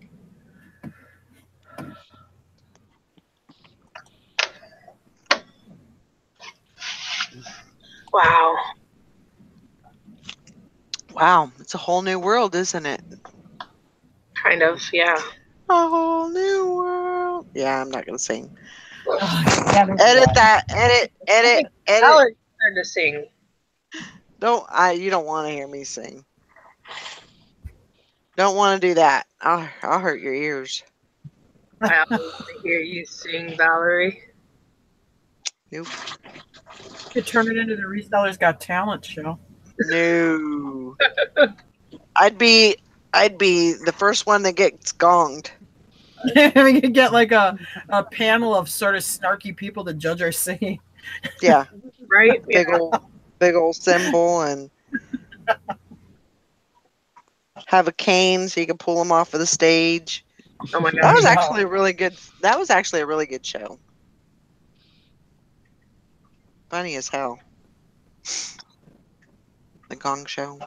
Wow. Wow, it's a whole new world, isn't it? Kind of, yeah. A whole new world. Yeah, I'm not gonna sing. Yeah, Edit that. Edit. Valerie's turn to sing. You don't want to hear me sing. Don't want to do that. I'll hurt your ears. I always want to hear you sing, Valerie. Nope. could turn it into the Resellers Got Talent show. No. I'd be the first one that gets gonged. We could get like a panel of sort of snarky people to judge our singing. Yeah. Right? Big old cymbal and have a cane so you can pull them off of the stage. Oh my That gosh. was actually a really good. That was actually a really good show. Funny as hell. The Gong Show.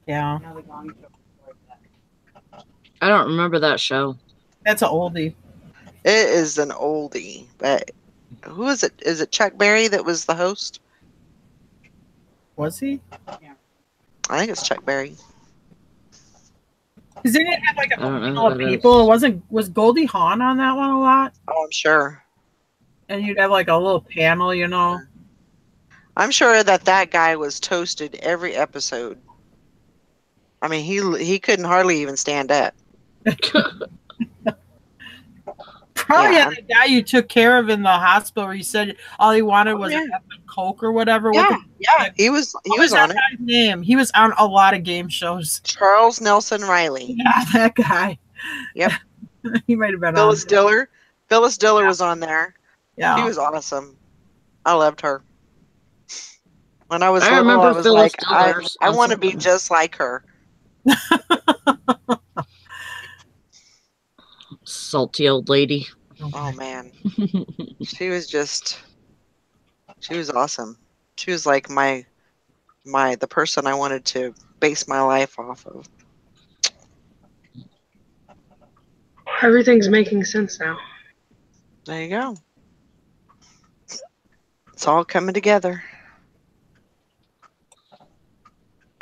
Yeah, I don't remember that show. that's an oldie. It is an oldie, but who is it? Is it Chuck Berry that was the host? Was he? I think it's Chuck Berry. Because they didn't have like a I don't know panel who of that is. people. Was Goldie Hawn on that one a lot? Oh, I'm sure. And you'd have like a little panel, you know. I'm sure that guy was toasted every episode. I mean, he couldn't hardly even stand up. Probably Yeah. had the guy you took care of in the hospital where you said all he wanted was yeah. a cup of Coke or whatever. Yeah, What yeah, he was that on it. guy's name? He was on a lot of game shows. Charles Nelson Riley. Yeah, that guy. Yep. He might have been Phyllis on. Diller. Phyllis Diller was on there. Yeah. She was awesome. I loved her. When I was I little, remember I was Phyllis like, Diller's I on want to be something. just like her. Salty old lady. Oh man, she was awesome. She was like the person I wanted to base my life off of. Everything's making sense now. There you go. It's all coming together.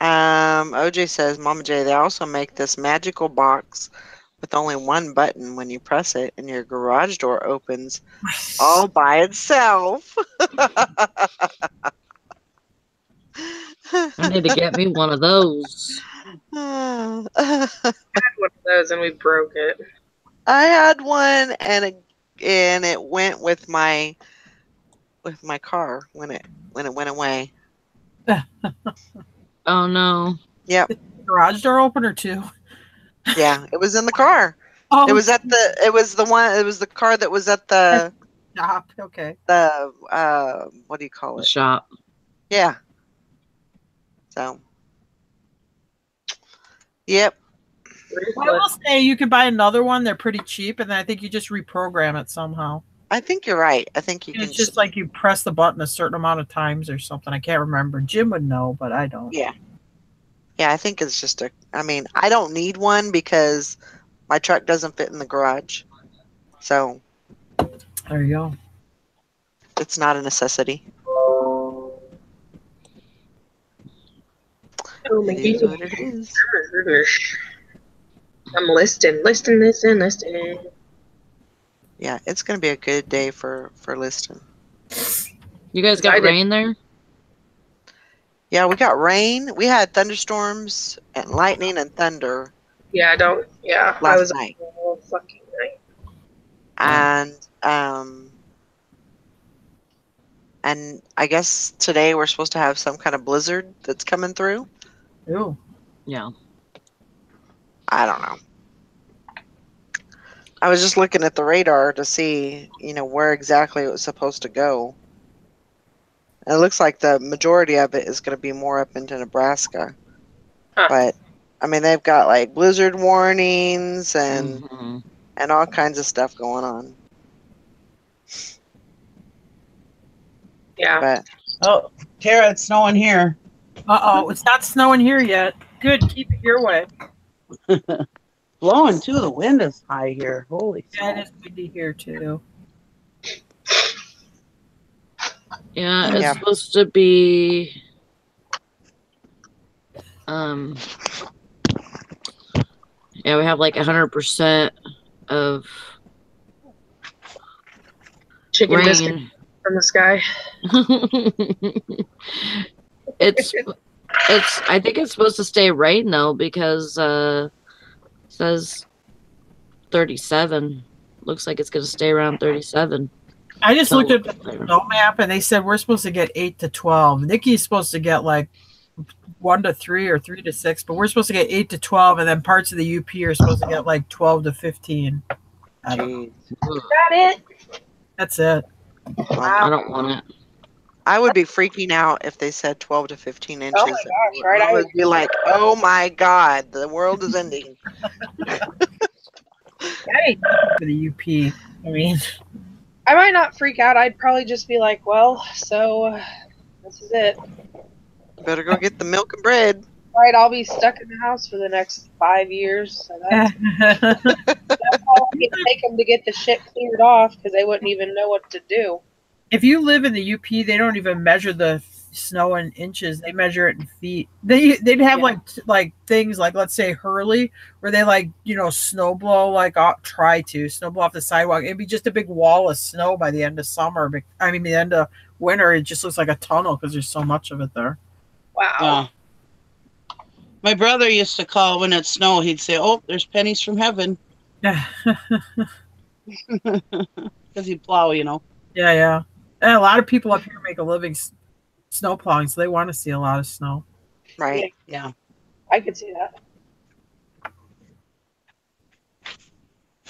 OJ says, Mama J, they also make this magical box with only one button. When you press it and your garage door opens all by itself. I need to get me one of those. I had one of those and we broke it. I had one and it went with my car when it went away. Oh no. Yep. Garage door opener too. Yeah, it was in the car. Oh, It was the car that was at the stop. Okay. what do you call The it? shop. Yeah. So. Yep. I will say you can buy another one. They're pretty cheap, and then I think you just reprogram it somehow. I think you're right. I think you And can it's just like you press the button a certain amount of times or something. I can't remember. Jim would know, but I don't. Yeah. Yeah, I think it's just I don't need one because my truck doesn't fit in the garage. So There you go. it's not a necessity. Oh my It is what goodness. it is. I'm listing. Yeah, it's going to be a good day for listing. You guys I got did. rain there? Yeah, we got rain. We had thunderstorms and lightning and thunder Yeah, I last was night. all fucking night. And I guess today we're supposed to have some kind of blizzard that's coming through. Ooh. Yeah. I don't know. I was just looking at the radar to see, where exactly it was supposed to go. And it looks like the majority of it is going to be more up into Nebraska. Huh. But I mean, they've got like blizzard warnings and Mhm. all kinds of stuff going on. Yeah. But Oh, Tara, it's snowing here. Uh-oh. It's not snowing here yet. Good. Keep it your way. Blowing too. The wind is high here. Holy Yeah, it snow. is windy here too. Yeah, it's Yeah. supposed to be yeah, we have like 100% of Chicken biscuit rain. from the sky. it's I think it's supposed to stay rain though because it says 37. Looks like it's going to stay around 37. I just looked at the Later. snow map and they said we're supposed to get 8 to 12. Nikki's supposed to get like 1 to 3 or 3 to 6, but we're supposed to get 8 to 12, and then parts of the UP are supposed to get like 12 to 15. I don't know. Jeez. Is that it? That's it. I don't want it. I would be freaking out if they said 12 to 15 inches. Oh my gosh, right? I would be like, oh my God, the world is ending. Hey, for the UP. I mean, I might not freak out. I'd probably just be like, well, so this is it. Better go get the milk and bread. Right, I'll be stuck in the house for the next 5 years. So that's all I can take them to get the shit cleared off because they wouldn't even know what to do. if you live in the UP, they don't even measure the snow in inches. They measure it in feet. They'd have like things like, let's say Hurley, where they snow blow try to snow blow off the sidewalk. It'd be just a big wall of snow by the end of summer. I mean, the end of winter, it just looks like a tunnel because there's so much of it there. Wow. My brother used to call when it snowed. He'd say, "Oh, there's pennies from heaven," Yeah, because he'd plow. yeah. And a lot of people up here make a living snow plowing, so they want to see a lot of snow. Right. Yeah. I could see that.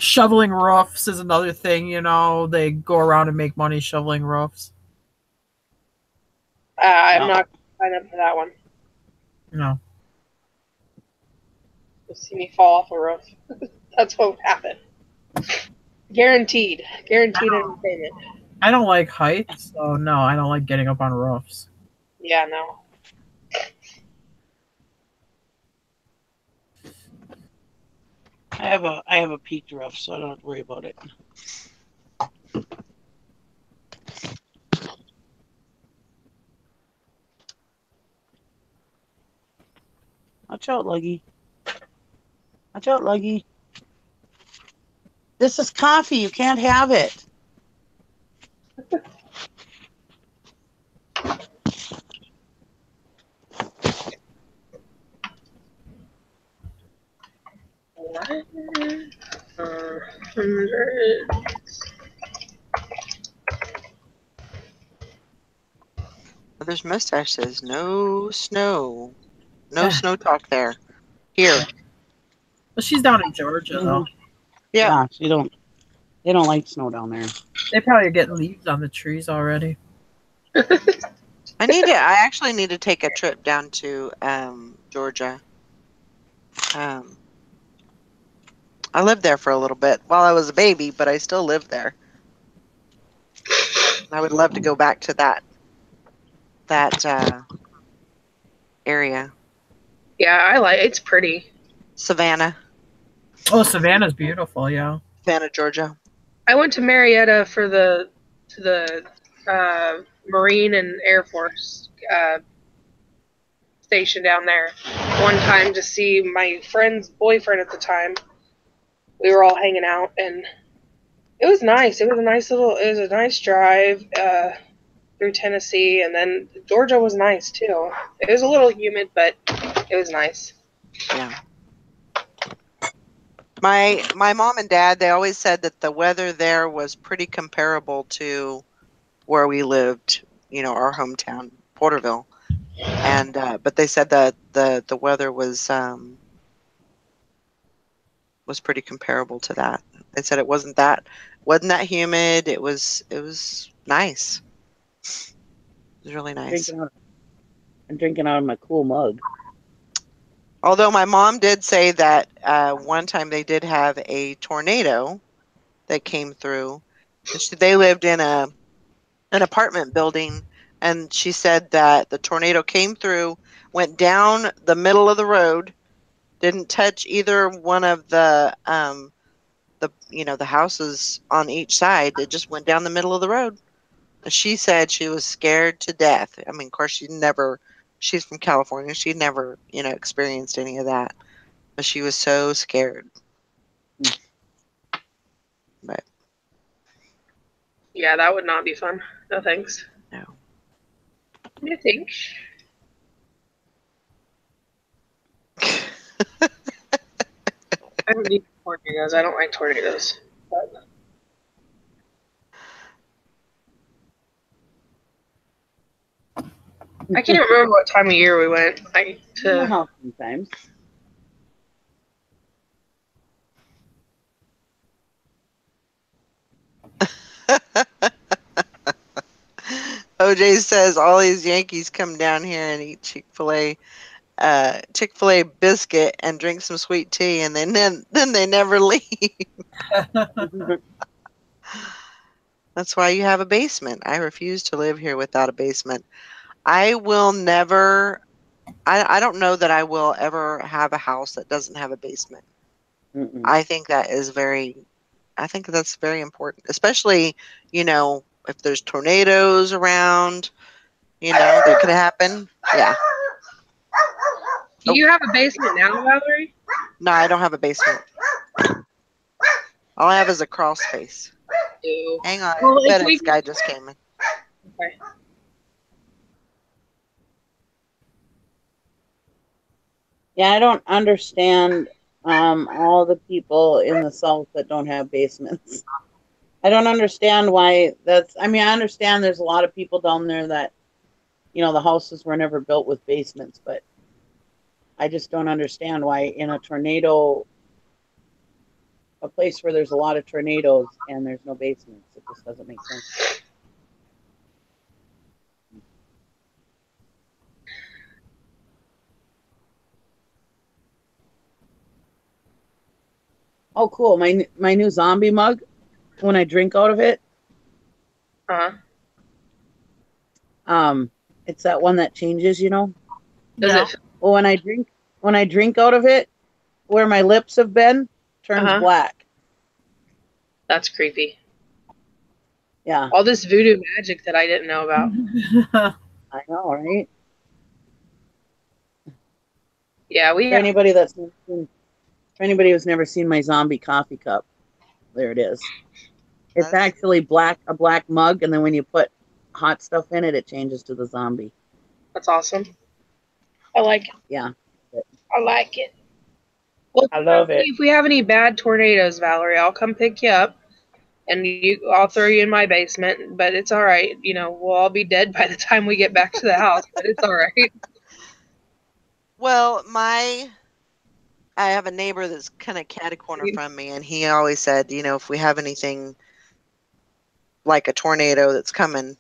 Shoveling roofs is another thing, you know. They go around and make money shoveling roofs. I'm No. not sign up for that one. No. You'll see me fall off a roof. That's what would happen. Guaranteed. Guaranteed entertainment. I don't like heights, so no, I don't like getting up on roofs. Yeah, no. I have a peaked roof, so I don't have to worry about it. Watch out, Luggy. Watch out, Luggy. This is coffee. You can't have it. Mother's mustache says no snow. No snow talk there. Here. But she's down in Georgia, though. Yeah. They don't like snow down there. They probably are getting leaves on the trees already. I actually need to take a trip down to Georgia. I lived there for a little bit while I was a baby, but I still live there. I would love to go back to that area. Yeah, it's pretty. Savannah, Oh, Savannah's beautiful, yeah. Georgia. I went to Marietta for the Marine and Air Force station down there one time to see my friend's boyfriend at the time. We were all hanging out, and it was nice. It was a nice drive through Tennessee, and then Georgia was nice too. It was a little humid, but it was nice. Yeah. My mom and dad, they always said that the weather there was pretty comparable to where we lived, our hometown, Porterville. And but they said that the weather was pretty comparable to that. They said it wasn't that humid. It was nice. It was really nice. I'm drinking out of my cool mug. Although my mom did say that one time they did have a tornado that came through. They lived in an apartment building, and she said that the tornado came through, went down the middle of the road, didn't touch either one of the houses on each side. It just went down the middle of the road. She said she was scared to death. I mean, of course, she's from California. She'd never, experienced any of that. But she was so scared. But yeah, that would not be fun. No thanks. No. You think? I don't need tornadoes. I don't like tornadoes. But... I can't remember what time of year we went. Sometimes. OJ says all these Yankees come down here and eat Chick-fil-A biscuit and drink some sweet tea, and then they never leave. That's why you have a basement. I refuse to live here without a basement. I will never. I don't know that I will ever have a house that doesn't have a basement. Mm-mm. I think that's very important, especially, if there's tornadoes around, that could happen. Yeah. Do you have a basement now, Valerie? No, I don't have a basement. All I have is a crawl space. Ew. Hang on. Well, FedEx guy just came in. Okay. Yeah, I don't understand all the people in the South that don't have basements. I don't understand why I understand there's a lot of people down there that, the houses were never built with basements, but I just don't understand why in a tornado a place where there's a lot of tornadoes and there's no basements. It just doesn't make sense. Oh, cool. My new zombie mug, when I drink out of it, Uh-huh. it's that one that changes, you know? Does Yeah. it? Well, when I drink out of it, where my lips have been turns black. That's creepy. Yeah, All this voodoo magic that I didn't know about. I know, right? Yeah, For anybody who's never seen my zombie coffee cup, there it is. It's That's- actually a black mug, and then when you put hot stuff in it, it changes to the zombie. That's awesome. I like it. Yeah, I like it. Well, I love it. if we have any bad tornadoes, Valerie, I'll come pick you up, and I'll throw you in my basement. But it's all right. You know, we'll all be dead by the time we get back to the house. But it's all right. Well, I have a neighbor that's kind of cat a corner from me, and he always said, you know, if we have anything like a tornado that's coming,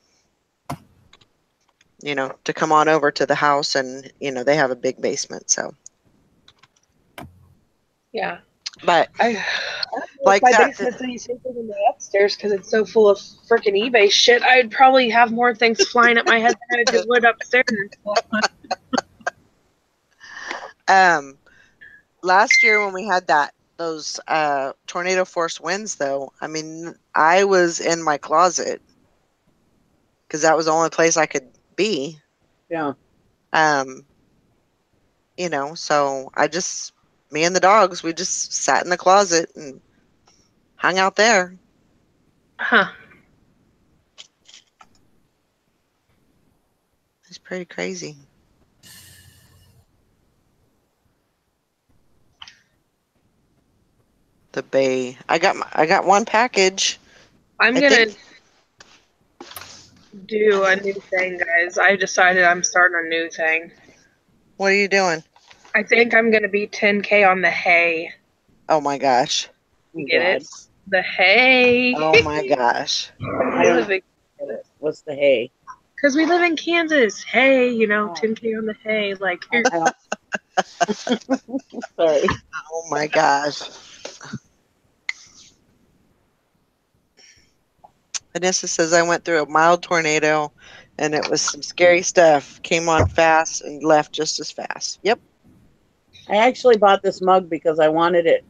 you know, to come on over to the house, and you know they have a big basement, so. Yeah. But I like my that, basement's any safer than the upstairs because it's so full of freaking eBay shit. I'd probably have more things flying at my head than I would upstairs. last year when we had those tornado force winds, though, I mean, I was in my closet because that was the only place I could be. Yeah. You know, so me and the dogs, we just sat in the closet and hung out there. Huh. It's pretty crazy. The bay. I got one package. I'm I gonna think. do a new thing, guys. I decided I'm starting a new thing. What are you doing? I think I'm gonna be 10K on the hay. Oh my gosh. You Oh, get God. it? The hay. Oh my gosh. I don't get it. What's the hay? Because we live in Kansas. Hey, you know, Oh. 10K on the hay. Like, I don't. Sorry. Oh my gosh. Vanessa says I went through a mild tornado and it was some scary stuff. Came on fast and left just as fast. Yep. I actually bought this mug because I wanted it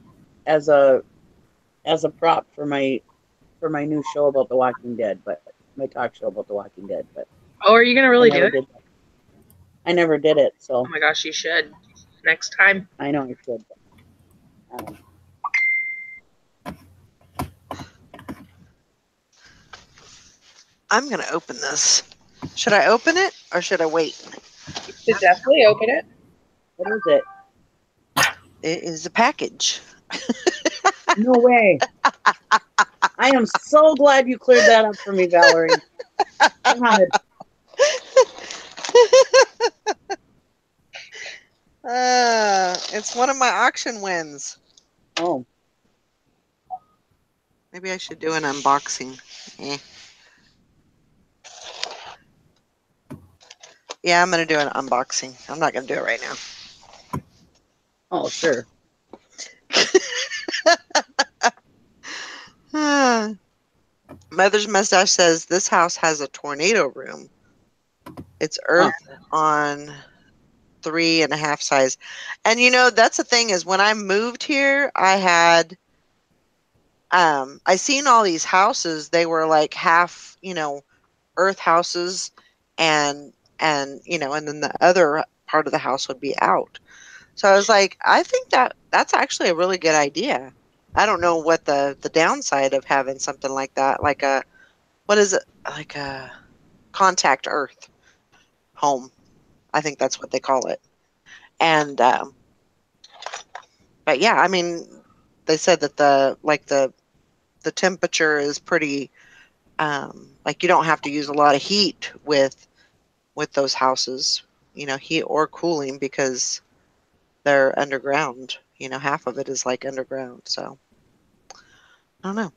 as a prop for my new show about The Walking Dead, but my talk show about The Walking Dead. But oh, are you gonna really do it? I never did it, so Oh my gosh, you should. Next time. I know I should. I'm going to open this. Should I open it or should I wait? You should definitely open it. What is it? It is a package. No way. I am so glad you cleared that up for me, Valerie. God. It's one of my auction wins. Oh. Maybe I should do an unboxing. Yeah, I'm going to do an unboxing. I'm not going to do it right now. Oh, sure. Mother's Mustache says this house has a tornado room. It's earth on 3.5 size. And you know, that's the thing is when I moved here, I had I seen all these houses. They were like half, you know, earth houses and you know, and then the other part of the house would be out. So I was like, I think that's actually a really good idea. I don't know what the downside of having something like that, like a what is it, like a contact earth home. I think that's what they call it. And but yeah, I mean, they said that the temperature is pretty like you don't have to use a lot of heat with those houses, you know, heat or cooling because they're underground. You know, half of it is like underground. So I don't know.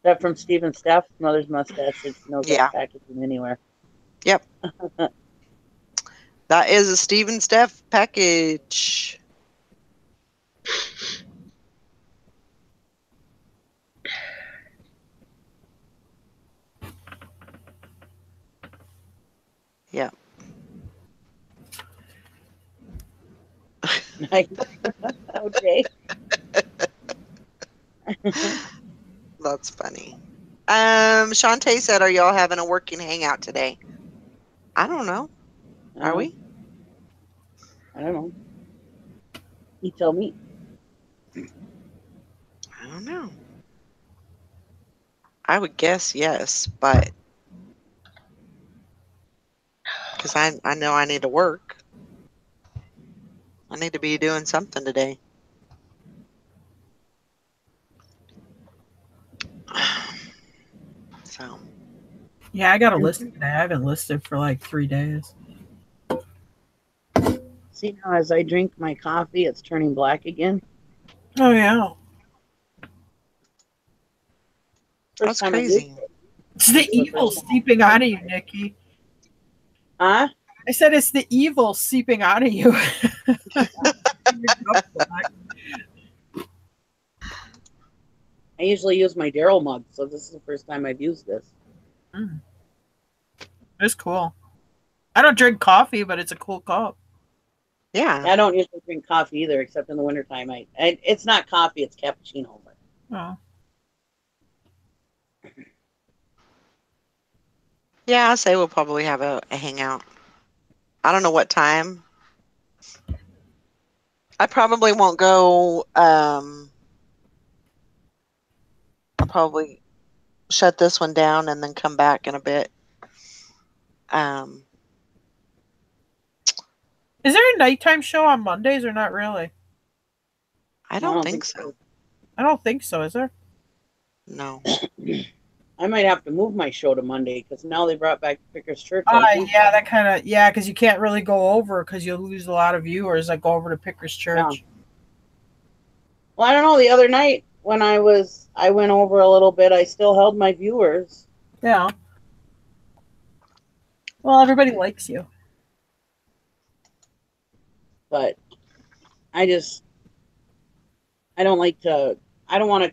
That from Steve and Steph? Mother's mustache. She knows Yeah. that packaging anywhere. Yep. That is a Steve and Steph package. Yeah. Nice. Okay. That's funny. Shantae said, "Are y'all having a working hangout today?" I don't know. Are we? I don't know. You tell me. I don't know. I would guess yes, but because I know I need to work. I need to be doing something today. So Yeah, I got to list today. I haven't listed for like 3 days. See, now as I drink my coffee, it's turning black again. Oh, yeah. that's crazy. It's the evil seeping out of you, Nikki. Huh? I said it's the evil seeping out of you. I usually use my Daryl mug, so this is the first time I've used this. It's cool. I don't drink coffee, but it's a cool cup. Yeah. I don't usually drink coffee either, except in the wintertime. It's not coffee, it's cappuccino. But. Oh. Yeah, I say we'll probably have a hangout. I don't know what time. I probably won't go. I'll probably shut this one down and then come back in a bit. Is there a nighttime show on Mondays or not really? I don't think so. I don't think so. Is there? No. I might have to move my show to Monday because now they brought back Picker's Church. Yeah, that kind of because you can't really go over because you'll lose a lot of viewers that go over to Picker's Church. Yeah. Well, I don't know. The other night when I went over a little bit. I still held my viewers. Yeah. Well, everybody likes you. But I don't want to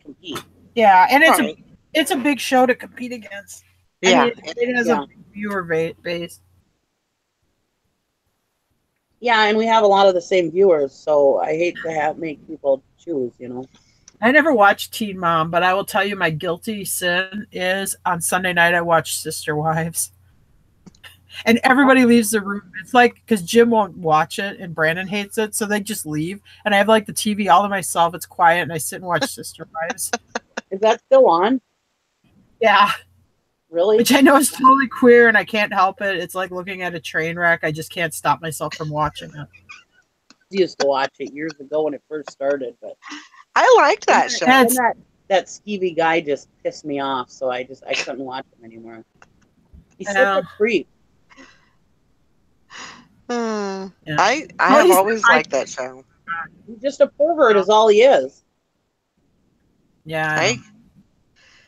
compete. Yeah, and it's a big show to compete against. Yeah. I mean, it has a big viewer base. Yeah, and we have a lot of the same viewers, so I hate to make people choose, I never watched Teen Mom, but I will tell you my guilty sin is on Sunday night I watch Sister Wives. And everybody leaves the room. It's like because Jim won't watch it and Brandon hates it, so they just leave. And I have like the TV all to myself. It's quiet, and I sit and watch Sister Wives. Is that still on? Yeah. Really? Which I know is totally queer, and I can't help it. It's like looking at a train wreck. I just can't stop myself from watching it. I used to watch it years ago when it first started, but I liked that show. That skeevy guy just pissed me off, so I couldn't watch him anymore. He's such a creep. I have always liked that show. He's just a pervert, is all he is. Yeah.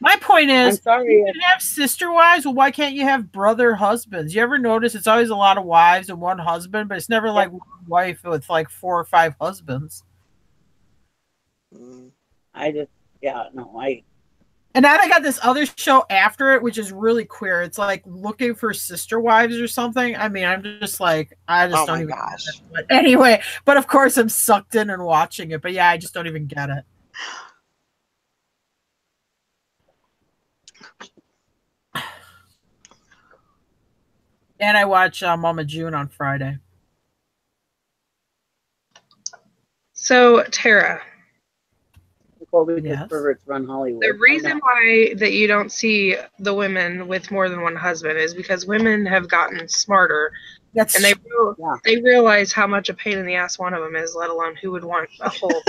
My point is, I'm sorry. You can have sister wives. Well, why can't you have brother husbands? You ever notice it's always a lot of wives and one husband, but it's never like one wife with like 4 or 5 husbands. Mm. And now they got this other show after it, which is really queer. It's like looking for sister wives or something. I mean, I'm just like, I just don't even. Gosh. But anyway, but of course I'm sucked in and watching it. But yeah, I just don't even get it. And I watch Mama June on Friday. So, Tara. Yes. Perverts run Hollywood. The reason why that you don't see the women with more than one husband is because women have gotten smarter. And they realize how much a pain in the ass one of them is, let alone who would want a whole. Look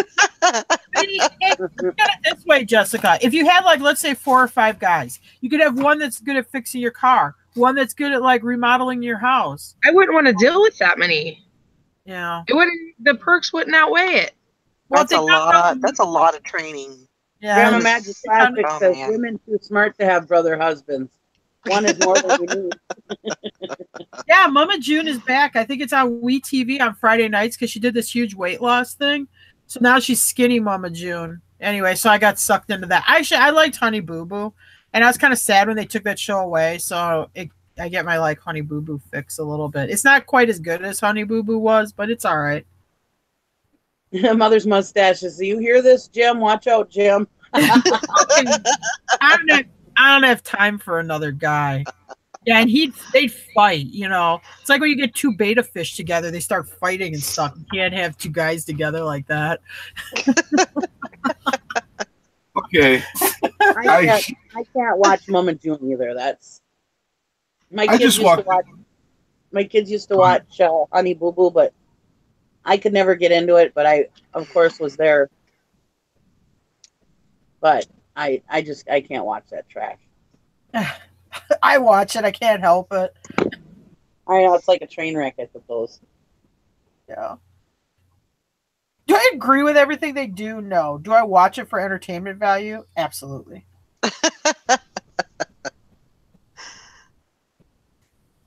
at it this way, Jessica. If you had like, let's say 4 or 5 guys, you could have one that's good at fixing your car, one that's good at like remodeling your house. I wouldn't want to deal with that many. Yeah. The perks wouldn't outweigh it. Well, That's a lot. That's a lot of training. Yeah. Grandma Magic it's on- Classic Oh, says man. women too smart to have brother husbands. One is more than we need. Yeah, Mama June is back. I think it's on WeTV on Friday nights because she did this huge weight loss thing. So now she's skinny Mama June. Anyway, so I got sucked into that. I liked Honey Boo Boo, and I was kind of sad when they took that show away. So I get my like Honey Boo Boo fix a little bit. It's not quite as good as Honey Boo Boo was, but it's all right. Mother's mustaches. Do you hear this, Jim? Watch out, Jim. I don't have time for another guy. Yeah, and they'd fight, you know. It's like when you get two beta fish together, they start fighting and stuff. You can't have two guys together like that. Okay. I can't watch Mama June either. That's my I kids just used to watch. My kids used to watch Honey Boo Boo, but I could never get into it. But I, of course, was there. But I can't watch that trash. I watch it. I can't help it. I know it's like a train wreck, I suppose. Yeah. Do I agree with everything they do? No. Do I watch it for entertainment value? Absolutely.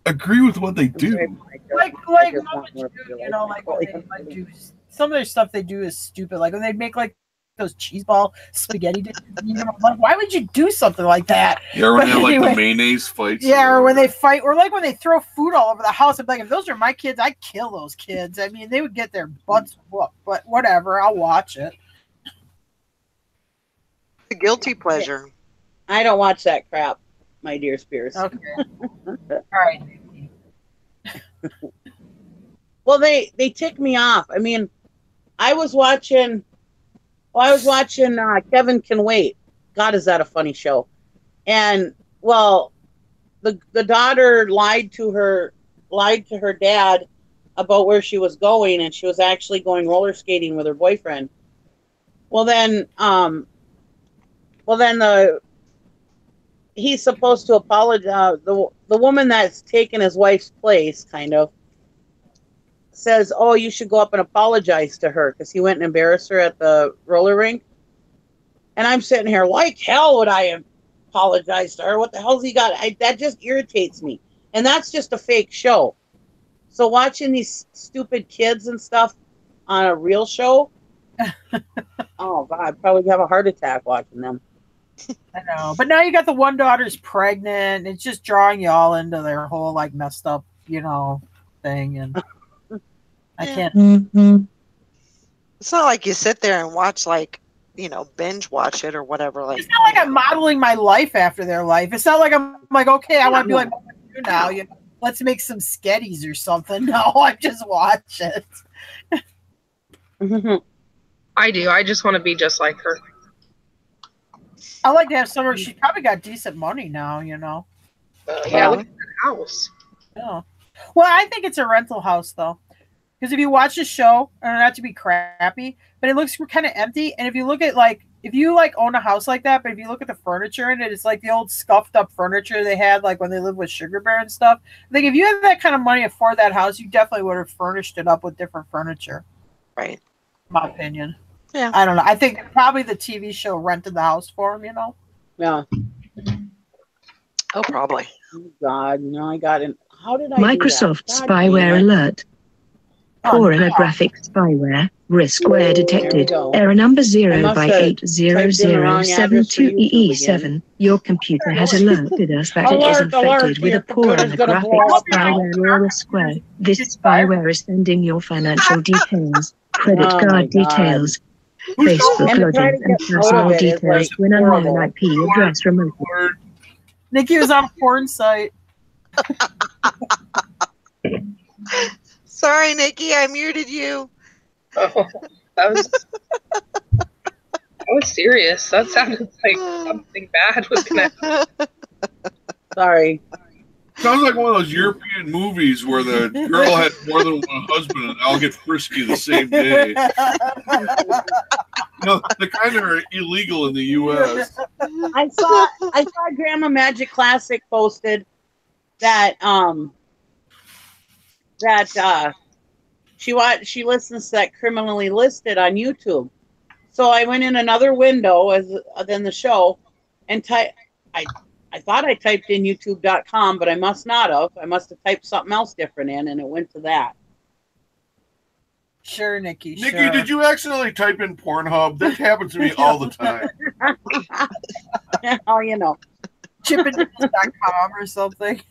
Agree with what they do. Like Mama June, you know, like when they like do some of their stuff they do is stupid. Like when they make like those cheese ball spaghetti dishes, you know, like why would you do something like that? Yeah, when they have like Anyway. the mayonnaise fights. Yeah, or when they fight, or like when they throw food all over the house. I'm like, if those are my kids, I'd kill those kids. I mean, they would get their butts whooped, but whatever, I'll watch it. A guilty pleasure. I don't watch that crap, my dear Spears. Okay. All right. Well, they tick me off. I mean, I was watching Kevin Can Wait. God, is that a funny show? And well, the daughter lied to her dad about where she was going, and she was actually going roller skating with her boyfriend. Well, then he's supposed to apologize. The woman that's taken his wife's place, kind of, says, "Oh, you should go up and apologize to her," because he went and embarrassed her at the roller rink. And I'm sitting here, like hell would I apologize to her? What the hell's he got? That just irritates me. And that's just a fake show. So watching these stupid kids and stuff on a real show, oh God, I'd probably have a heart attack watching them. I know, but now you got the one daughter's pregnant. It's just drawing you all into their whole like messed up, you know, thing, and I can't. It's not like you sit there and watch like, you know, binge watch it or whatever. Like, It's not like I'm modeling my life after their life. It's not like I'm like, okay, I want to be like you now. You know, let's make some sketties or something. No, I just watch it. I do. I just want to be just like her. I like to have somewhere. She's probably got decent money now, you know. Yeah, look at that house. Yeah. Well, I think it's a rental house though, because if you watch the show, and not to be crappy, but it looks kind of empty. And if you look at like, if you like own a house like that, but if you look at the furniture in it, it's like the old scuffed up furniture they had like when they lived with Sugar Bear and stuff. I think if you had that kind of money for that house, you definitely would have furnished it up with different furniture. right. In my opinion. Yeah. I don't know. I think probably the TV show rented the house for him, you know. Yeah. Oh, probably. Oh God, no, I got it. How did I Microsoft do that? God spyware damn it. alert. Poor no. graphic spyware. Riskware detected. There we go. Error number I 0 must by have typed in the wrong address for YouTube 80072EE7. Your computer has alerted us that it is Alert, infected alert, with your a poor computer's gonna graphic blow up now. spyware or riskware. This spyware is sending your financial details, credit Oh my card God. details, And Facebook to try to logins, and get out personal of it is details like to an unknown horrible. IP address remotely. Nikki was on a porn site. Sorry, Nikki, I muted you. Oh, that was serious. That sounded like something bad was gonna happen. Sorry. Sounds like one of those European movies where the girl had more than one husband and they all get frisky the same day. You know, the kind that are illegal in the U.S. I saw Grandma Magic Classic posted that She listens to that Criminally Listed on YouTube. So I went in another window than the show, and I thought I typed in youtube.com, but I must not have. I must have typed something else different in, and it went to that. Sure, Nikki. Nikki, sure. did you accidentally type in Pornhub? That happens to me all the time. Oh, you know. Chippendales.com or something.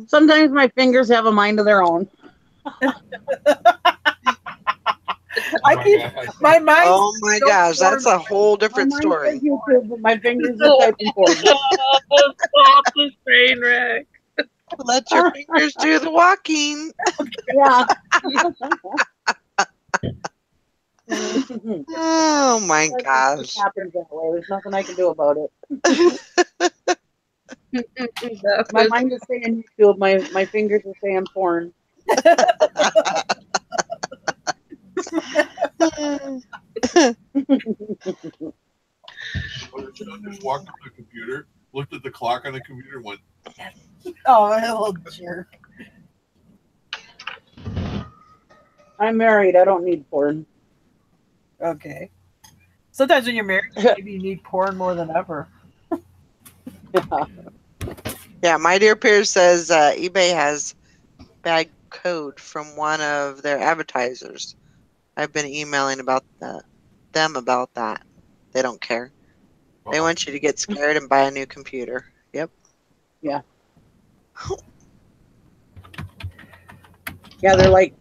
Sometimes my fingers have a mind of their own. I keep my mind. Oh my gosh, that's a whole different story. YouTube, but my fingers are typing for me. Stop this train wreck. Let your fingers do the walking. Yeah. Oh my gosh. It happens that way. There's nothing I can do about it. My mind is saying YouTube. My fingers are saying porn. Just walked up to the computer, looked at the clock on the computer, and went, Oh, a little jerk. I'm married. I don't need porn. Okay. Sometimes when you're married, maybe you need porn more than ever. Yeah, my dear Pierce says eBay has bad code from one of their advertisers. I've been emailing about them about that. They don't care. They want you to get scared and buy a new computer. Yep. Yeah. Yeah, they're like,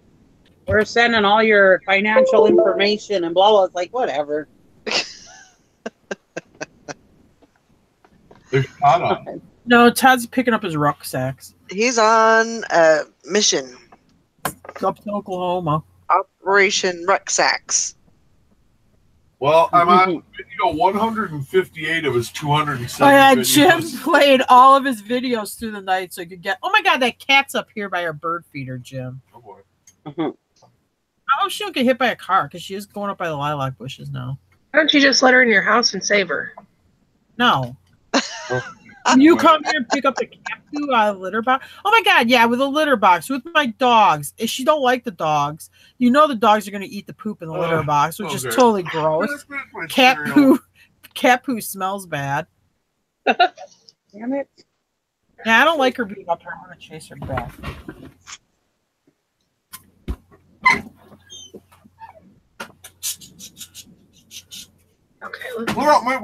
we're sending all your financial information and blah blah. It's like whatever. there's Todd on. No, Todd's picking up his rucksacks. He's on a mission. Up to Oklahoma. Operation Rucksacks. Well, I'm on video 158 of his 270 Oh yeah, videos. Jim played all of his videos through the night so he could get. Oh my God, that cat's up here by our bird feeder, Jim. Oh boy. I hope she don't get hit by a car because she is going up by the lilac bushes now. Why don't you just let her in your house and save her? No. Oh. You come here and pick up the cat poo out of the litter box. Oh my God, yeah, with a litter box with my dogs. If she don't like the dogs, you know the dogs are gonna eat the poop in the litter box, which is totally gross. Cat poo smells bad. Damn it. Yeah, I don't like her being up here. I'm gonna chase her back. Okay, let's Clear out my.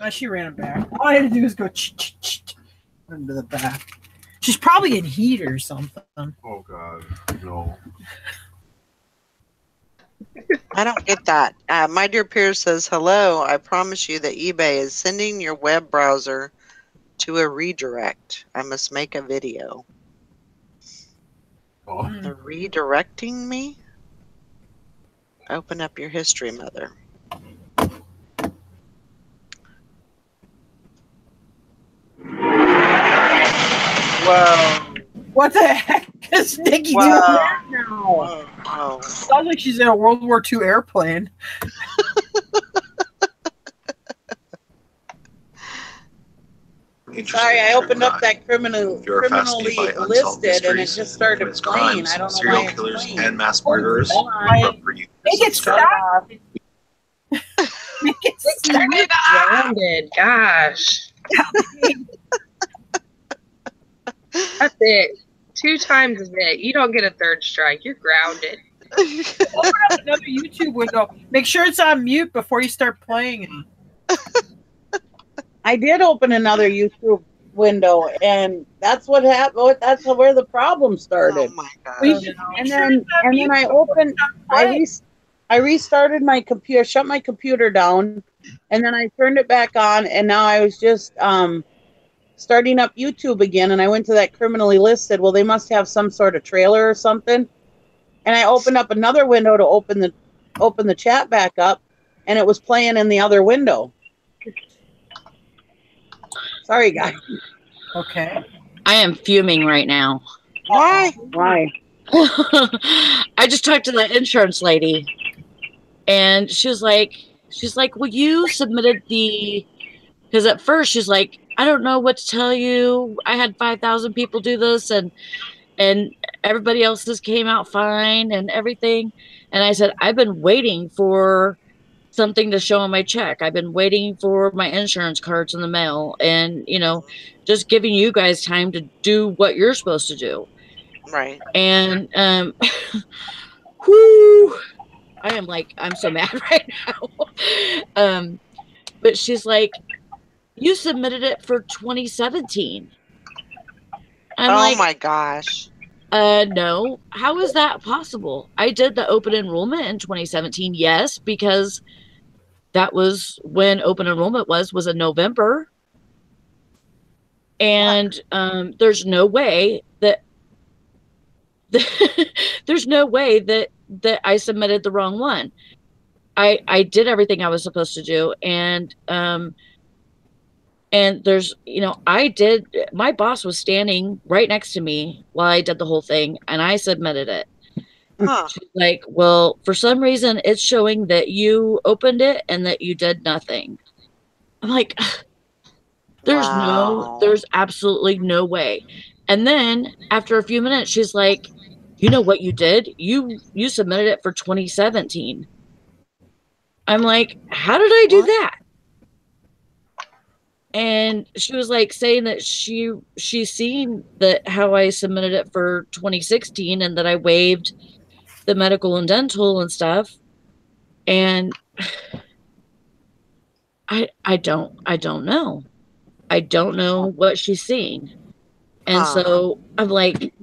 She ran it back. All I had to do was go into the back. She's probably in heat or something. Oh God, no. I don't get that. My dear Pierce says, hello, I promise you that eBay is sending your web browser to a redirect. I must make a video. Oh. They're redirecting me? Open up your history, mother. Whoa. What the heck is Nikki doing Wow. now? Oh. Sounds like she's in a World War II airplane. Sorry, I opened up that criminally listed and it just started playing. I don't know serial why killers it's playing. and mass murderers. For you. Make it stop. Make it stop. grounded. Gosh. That's it. 2 times is it. You don't get a third strike. You're grounded. Open up another YouTube window. Make sure it's on mute before you start playing it. I did open another YouTube window, and that's what happened. That's where the problem started. Oh my God. And then I opened. I restarted my computer, shut my computer down, and then I turned it back on. And now I was just starting up YouTube again, and I went to that criminally listed. Well, they must have some sort of trailer or something. And I opened up another window to open the chat back up, and it was playing in the other window. Sorry, guys. Okay. I am fuming right now. Why? Why? I just talked to the insurance lady, and she's like, well, you submitted because at first she's like, I don't know what to tell you. I had 5,000 people do this, and everybody else's came out fine and everything. And I said, I've been waiting for something to show on my check. I've been waiting for my insurance cards in the mail and, just giving you guys time to do what you're supposed to do. Right. And, whoo, I'm so mad right now. But she's like, you submitted it for 2017. I'm Oh like, my gosh. no. How is that possible? I did the open enrollment in 2017. Yes, because that was when open enrollment was in November. And there's no way that there's no way that I submitted the wrong one. I did everything I was supposed to do, and there's, my boss was standing right next to me while I did the whole thing, and I submitted it. Huh. She's like, well, for some reason it's showing that you opened it and that you did nothing. I'm like, Wow. there's absolutely no way. And then after a few minutes, she's like, you know what you did? You submitted it for 2017. I'm like, how did I do What? that? And she was like saying that she's seen that how I submitted it for 2016 and that I waived the medical and dental and stuff. And I don't know. I don't know what she's seeing. And so I'm like,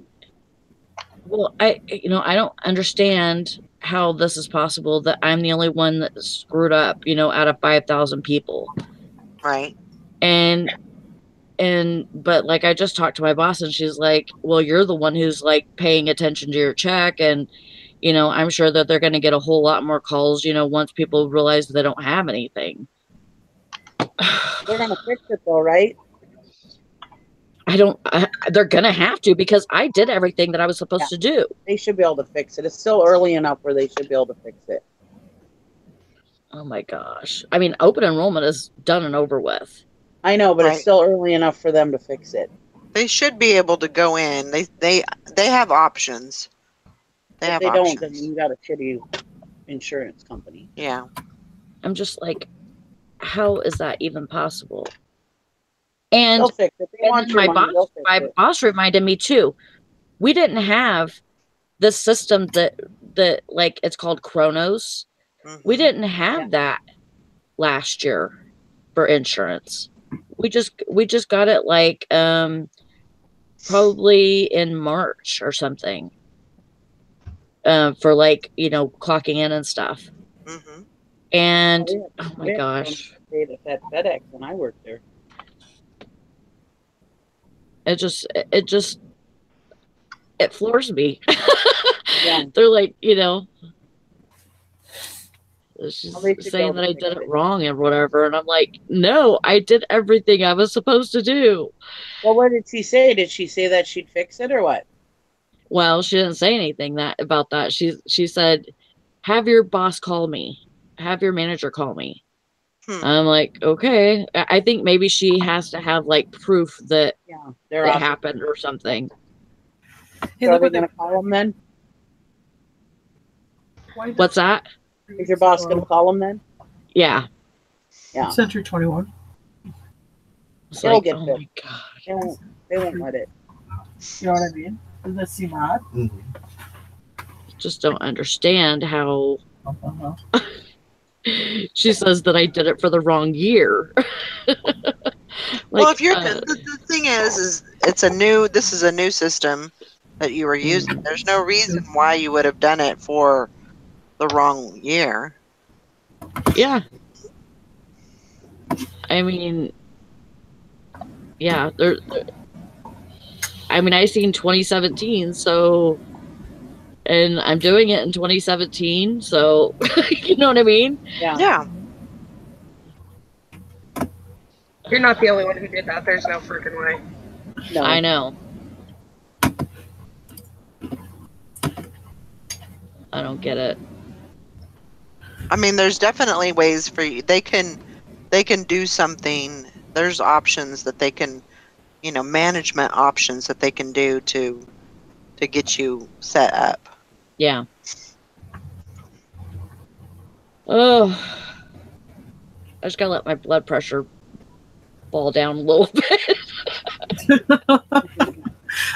well, I don't understand how this is possible that I'm the only one that screwed up, out of 5,000 people. Right. But like, I just talked to my boss and she's like, well, you're the one who's like paying attention to your check. And, I'm sure that they're going to get a whole lot more calls, once people realize they don't have anything. They're going to fix it though, right? They're going to have to, because I did everything that I was supposed to do. They should be able to fix it. It's still early enough where they should be able to fix it. Oh my gosh. I mean, open enrollment is done and over with. I know, but it's still early enough for them to fix it. They should be able to go in. They have options. If they don't, then you got a shitty insurance company. Yeah. I'm just like, how is that even possible? And they'll fix it. They want your money, they'll fix my it. boss reminded me too, we didn't have the system that like, it's called Chronos. We didn't have that last year for insurance. We just got it like probably in March or something, for like, clocking in and stuff. And oh my gosh, at FedEx when I worked there. It floors me. Yeah. They're like, she's saying that I did it wrong and whatever, and I'm like, no, I did everything I was supposed to do. Well, what did she say? Did she say that she'd fix it or what? Well, she didn't say anything about that. She said, have your boss call me, have your manager call me. I'm like, okay. I think maybe she has to have like proof that it happened or something. So are they going to call them then? What's that? Is your boss going to call them then? Yeah. Yeah. Century 21. They'll Like, get oh this. my god. They won't let it. You know what I mean? Does that seem odd? Just don't understand how she says that I did it for the wrong year. Well, if you're the thing is this is a new system that you were using. There's no reason why you would have done it for the wrong year. Yeah. I mean, yeah, I seen 2017, so, and I'm doing it in 2017, so, you know what I mean? Yeah. You're not the only one who did that. There's no freaking way. No. I know. I don't get it. I mean, there's definitely ways for you. They can do something. There's options that they can, management options that they can do to to get you set up. Yeah. Oh, I just gotta let my blood pressure fall down a little bit.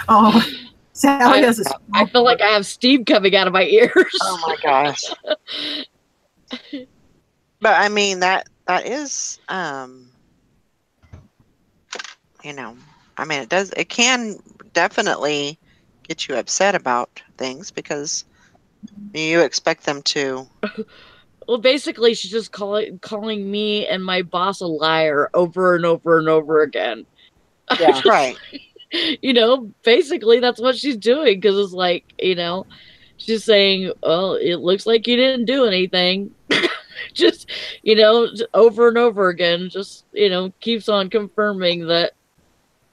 Oh, Sally has a I feel like I have steam coming out of my ears. Oh my gosh. But I mean that is you know, I mean it can definitely get you upset about things because you expect them to. Well, basically, she's just calling me and my boss a liar over and over and over again. Yeah. Right. You know, basically that's what she's doing because it's like, you know, she's saying, "Well, it looks like you didn't do anything." Just, you know, over and over again. Just, you know, keeps on confirming that,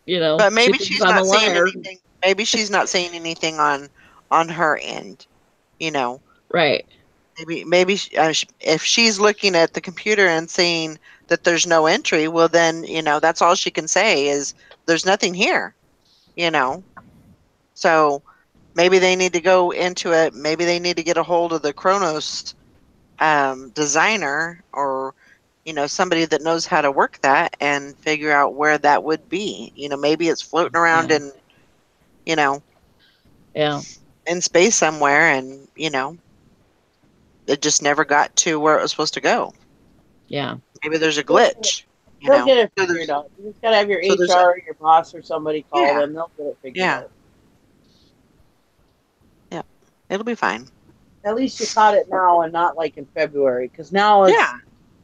you know, But she maybe thinks she's I'm a not seeing liar. anything. Maybe she's not seeing anything on her end. You know, Right. maybe if she's looking at the computer and seeing that there's no entry, well then, you know, that's all she can say is there's nothing here, you know. So maybe they need to go into it. Maybe they need to get a hold of the Kronos designer, or you know, somebody that knows how to work that and figure out where that would be. You know, maybe it's floating around Yeah. in, you know, Yeah. in space somewhere, and you know, it just never got to where it was supposed to go. Yeah. Maybe there's a glitch. You They'll know, get it so figured there's out. You just gotta have your so there's HR, your boss, or somebody call yeah, them. They'll get it figured yeah, out. yeah. It'll be fine. At least you caught it now and not like in February, because now it's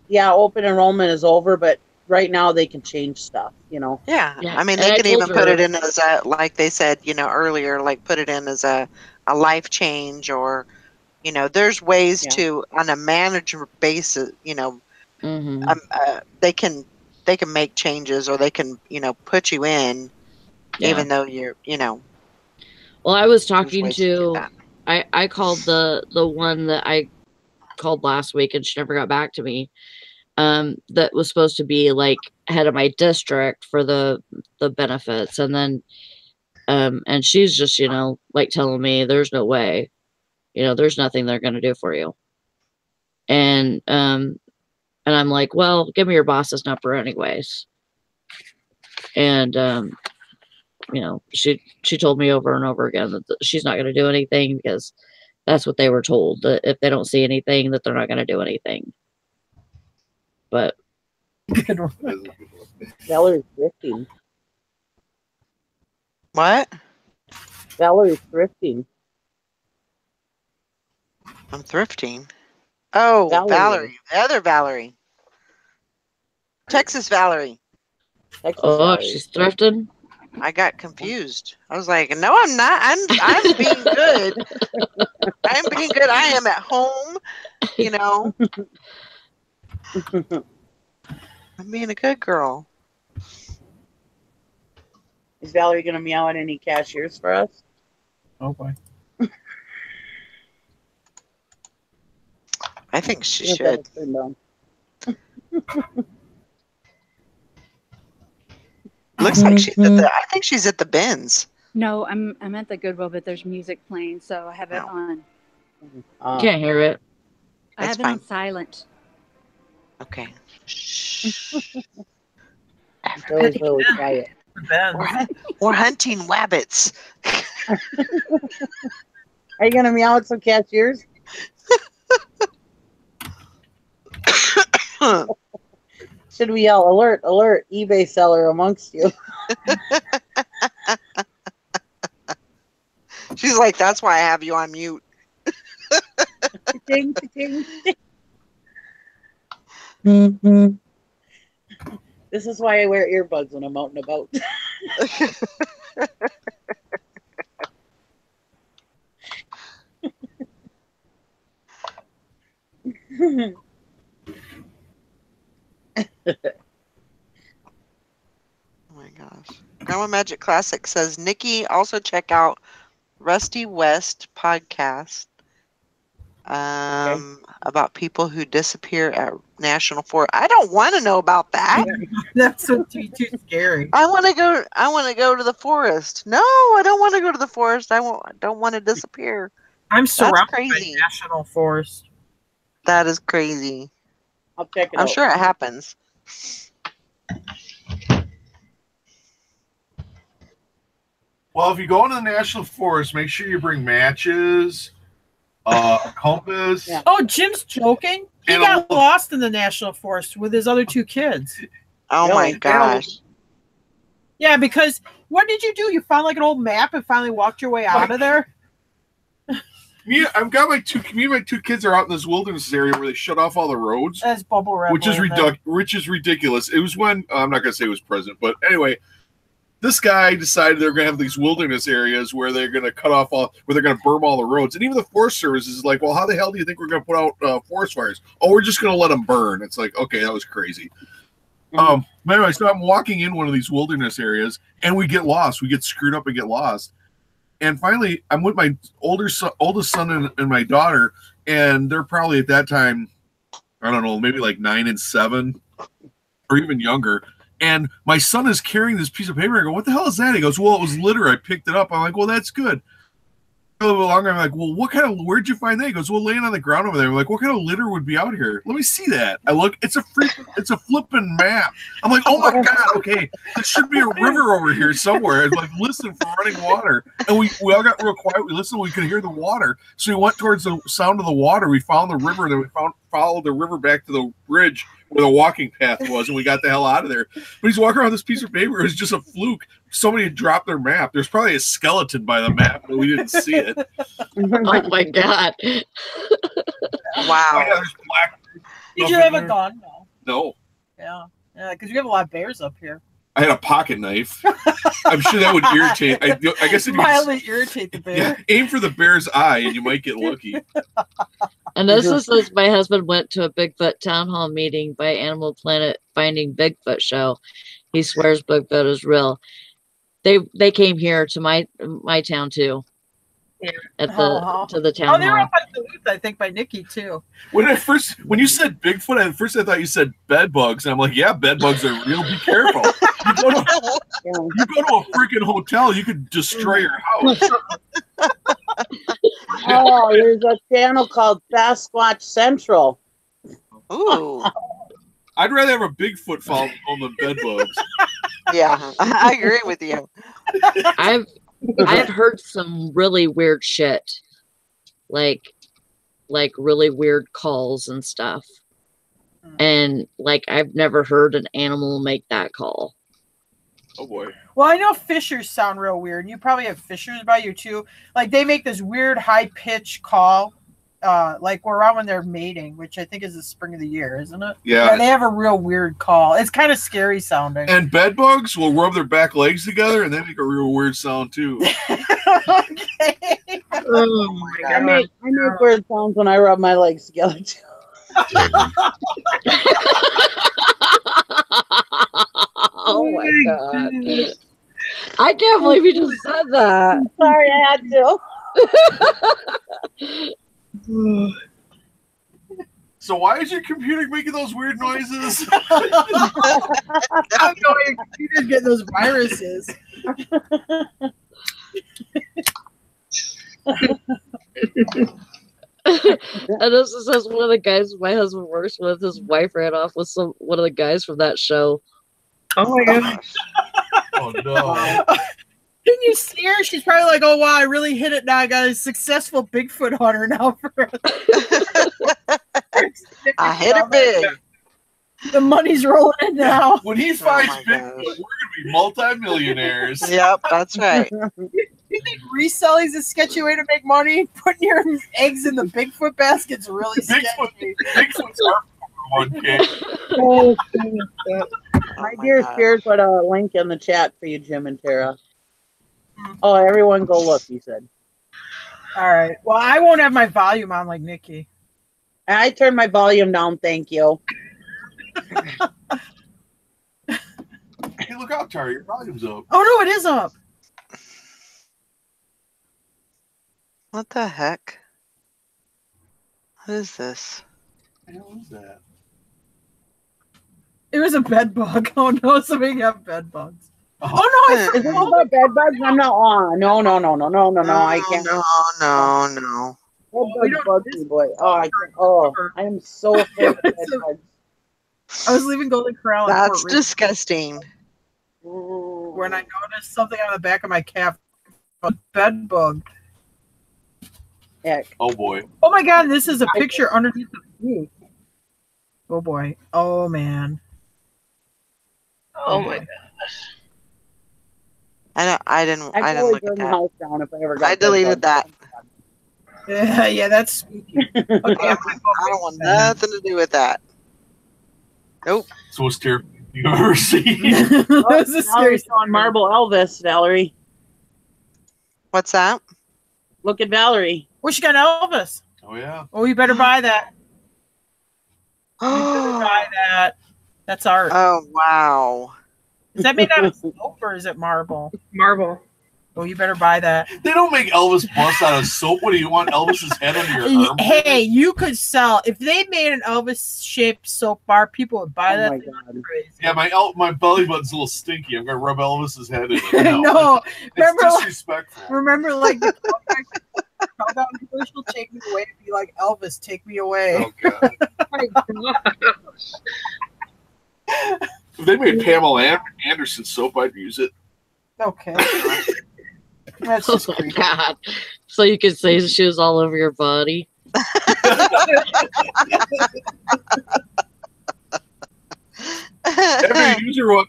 Yeah, open enrollment is over, but right now they can change stuff. You know. yeah. Yeah. I mean, And they I can told even put it her, in as a, like they said, you know, earlier, like put it in as a life change, or you know, there's ways Yeah. to on a manager basis, you know, mm-hmm. they can make changes, or they can, you know, put you in Yeah. even though you're, you know, Well, I was there's talking ways to do to, that. I called the one that I called last week and she never got back to me. That was supposed to be like head of my district for the benefits, and then and she's just, you know, like telling me there's no way, you know, there's nothing they're gonna do for you. And I'm like, well, give me your boss's number anyways. And you know, she told me over and over again that she's not gonna do anything because that's what they were told, that if they don't see anything that they're not gonna do anything. But Valerie's thrifting. What? Valerie's thrifting. I'm thrifting. Oh, Valerie, the other Valerie, Texas Valerie. Texas oh, Valerie. she's thrifting. I got confused. I was like, no, I'm not. I'm being good. I'm being good. I am at home. You know, I'm being a good girl. Is Valerie gonna meow at any cashiers for us? Oh boy. I think she Yes, that should. was turned on. Looks like she's at the. I think she's at the bins. No, I'm at the Goodwill, but there's music playing, so I have it No. on. Can't hear it. I That's have it on fine. silent. Okay. Shh. Always really quiet. We're hunting wabbits. Are you gonna meow at some cashiers? Should we yell, alert, alert, eBay seller amongst you? She's like, that's why I have you on mute. Ding, ding, ding. Mm-hmm. This is why I wear earbuds when I'm out and about. Oh my gosh. Grandma Magic Classic says, Nikki, also check out Rusty West podcast. About people who disappear at national forest. I don't want to know about that. That's so too scary. I want to go. I want to go to the forest. No, I don't want to go to the forest. Don't want to disappear. I'm That's surrounded crazy. by national forest. That is crazy. I'll check it I'm out. sure it happens. Well, if you go into the national forest, make sure you bring matches, a compass. Yeah. Oh, Jim's joking. He And got lost in the national forest with his other 2 kids. Oh my Really? gosh. Yeah, because what did you do? You found like an old map and finally walked your way out of there? Me and my two kids are out in this wilderness area where they shut off all the roads. That's bubble wrap. Which is ridiculous. It was when I'm not gonna say it was president, but anyway, this guy decided they're gonna have these wilderness areas where they're gonna where they're gonna burn all the roads, and even the Forest Service is like, well, how the hell do you think we're gonna put out forest fires? Oh, we're just gonna let them burn. It's like, okay, that was crazy. But anyway, so I'm walking in one of these wilderness areas, and we get lost. We get screwed up and get lost. And finally, I'm with my oldest son and my daughter, and they're probably at that time, I don't know, maybe like 9 and 7, or even younger. And my son is carrying this piece of paper. I go, what the hell is that? He goes, well, it was litter. I picked it up. I'm like, well, that's good. A little bit longer. I'm like, well, where'd you find that? He goes, well, laying on the ground over there. I'm like, what kind of litter would be out here? Let me see that. I look, it's a flipping map. I'm like, oh my God, okay, there should be a river over here somewhere. It's like, listen for running water. And we all got real quiet. We listened, we could hear the water. So we went towards the sound of the water. We found the river, then we followed the river back to the bridge where the walking path was, and we got the hell out of there. But he's walking around with this piece of paper. It was just a fluke. Somebody had dropped their map. There's probably a skeleton by the map, but we didn't see it. Oh my God. Wow. Oh, yeah, there's black. Did you have a gun? No. No. Yeah, because we have a lot of bears up here. I had a pocket knife. I'm sure that would irritate. I guess if Mildly irritate the bear. Yeah, aim for the bear's eye, and you might get lucky. And this is as my husband went to a Bigfoot town hall meeting by Animal Planet Finding Bigfoot show. He swears Bigfoot is real. They came here to my town too. Yeah. To the town they were hall. up at Duluth, I think, by Nikki too. When you said Bigfoot, at first I thought you said bed bugs, and I'm like, yeah, bed bugs are real. Be careful. You go to a freaking hotel, you could destroy your house. Oh, there's a channel called Sasquatch Central. Ooh. I'd rather have a Bigfoot follow home than bed bugs. Yeah, I agree with you. I've heard some really weird shit, like really weird calls and stuff, and like I've never heard an animal make that call. Oh boy. Well, I know fishers sound real weird, and you probably have fishers by you too. Like they make this weird high pitched call, like we're around when they're mating, which I think is the spring of the year, isn't it? Yeah. They have a real weird call. It's kind of scary sounding. And bed bugs will rub their back legs together, and they make a real weird sound too. Okay. Oh my God. I make weird sounds when I rub my legs together too. Oh my God. I can't believe you just said that. Sorry, I had to. So why is your computer making those weird noises? I don't know where your computer's getting those viruses. And this is one of the guys my husband works with. His wife ran off with one of the guys from that show. Oh my God. Oh no. Can you see her? She's probably like, oh wow, I really hit it now. I got a successful Bigfoot hunter now. I hit it big. The money's rolling in now. When he finds my Bigfoot, gosh. we're gonna be multimillionaires. Yep, that's right. You think reselling's a sketchy way to make money? Putting your eggs in the Bigfoot basket's really sketchy. Bigfoot's our 401k. Oh, Oh my my dear God. Spears put a link in the chat for you, Jim and Tara. Oh, everyone go look, he said. All right. Well, I won't have my volume on like Nikki. I turned my volume down, thank you. Hey, look out, Tara, your volume's up. Oh no, it is up. What the heck? What is this? What the hell is that? It was a bed bug. Oh no, somebody got bed bugs. Oh, Oh no, I Is this forgot. about bed bugs? I'm not on. No, I can't. No. Bed we bugs don't- bug me, boy. Oh, I can't. Oh, I am so afraid of bed bugs. I was leaving Golden Corral. in That's Fort Ridge disgusting. when I noticed something on the back of my calf. A bed bug. Heck. Oh boy. Oh my god, this is a picture underneath the roof. Oh boy. Oh man. Oh my god. I didn't I'd look burn at the that. house down if I ever got I deleted bed that. Yeah, that's spooky. Okay, I don't want nothing to do with that. Nope. It's the most terrifying you've ever seen. This bugs. is Valerie's scary. on Marble Elvis, Valerie. What's that? Look at Valerie. Well, she got Elvis. Oh yeah. Oh, you better buy that. You better buy that. That's art. Oh wow. Is that made out of soap or is it marble? Marble. Oh, you better buy that. They don't make Elvis bust out of soap. What do you want? Elvis's head under your arm? Hey, you could sell if they made an Elvis-shaped soap bar. People would buy Oh that. my thing God. like crazy. Yeah, my belly button's a little stinky. I'm gonna rub Elvis's head in it. No, It's remember, disrespectful. remember, like the countdown commercial, "Take Me Away" to be like Elvis, "Take Me Away." Oh god. My gosh. If they made Pamela Anderson soap, I'd use it. Okay, that's Oh just my creepy. god. So you could say she was all over your body. Every user one.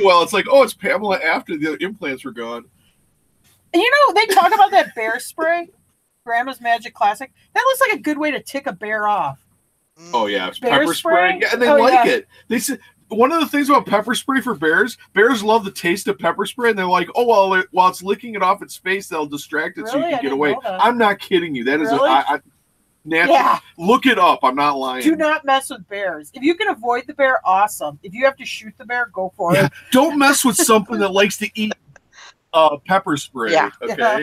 Well, it's like, oh, it's Pamela after the implants were gone. And you know, they talk about that bear spray, Grandma's Magic Classic. That looks like a good way to tick a bear off. Oh yeah, it's Bear pepper spray? spray. Yeah, and they Oh, like yeah. it. They said one of the things about pepper spray for bears love the taste of pepper spray, and they're like, oh well, while it's licking it off its face, they'll distract it so you Really? can I get didn't away. know that. I'm not kidding you. That is Really? natural. Yeah. Look it up. I'm not lying. Do not mess with bears. If you can avoid the bear, awesome. If you have to shoot the bear, go for Yeah. it. Don't mess with something that likes to eat pepper spray. Yeah. Okay. Yeah.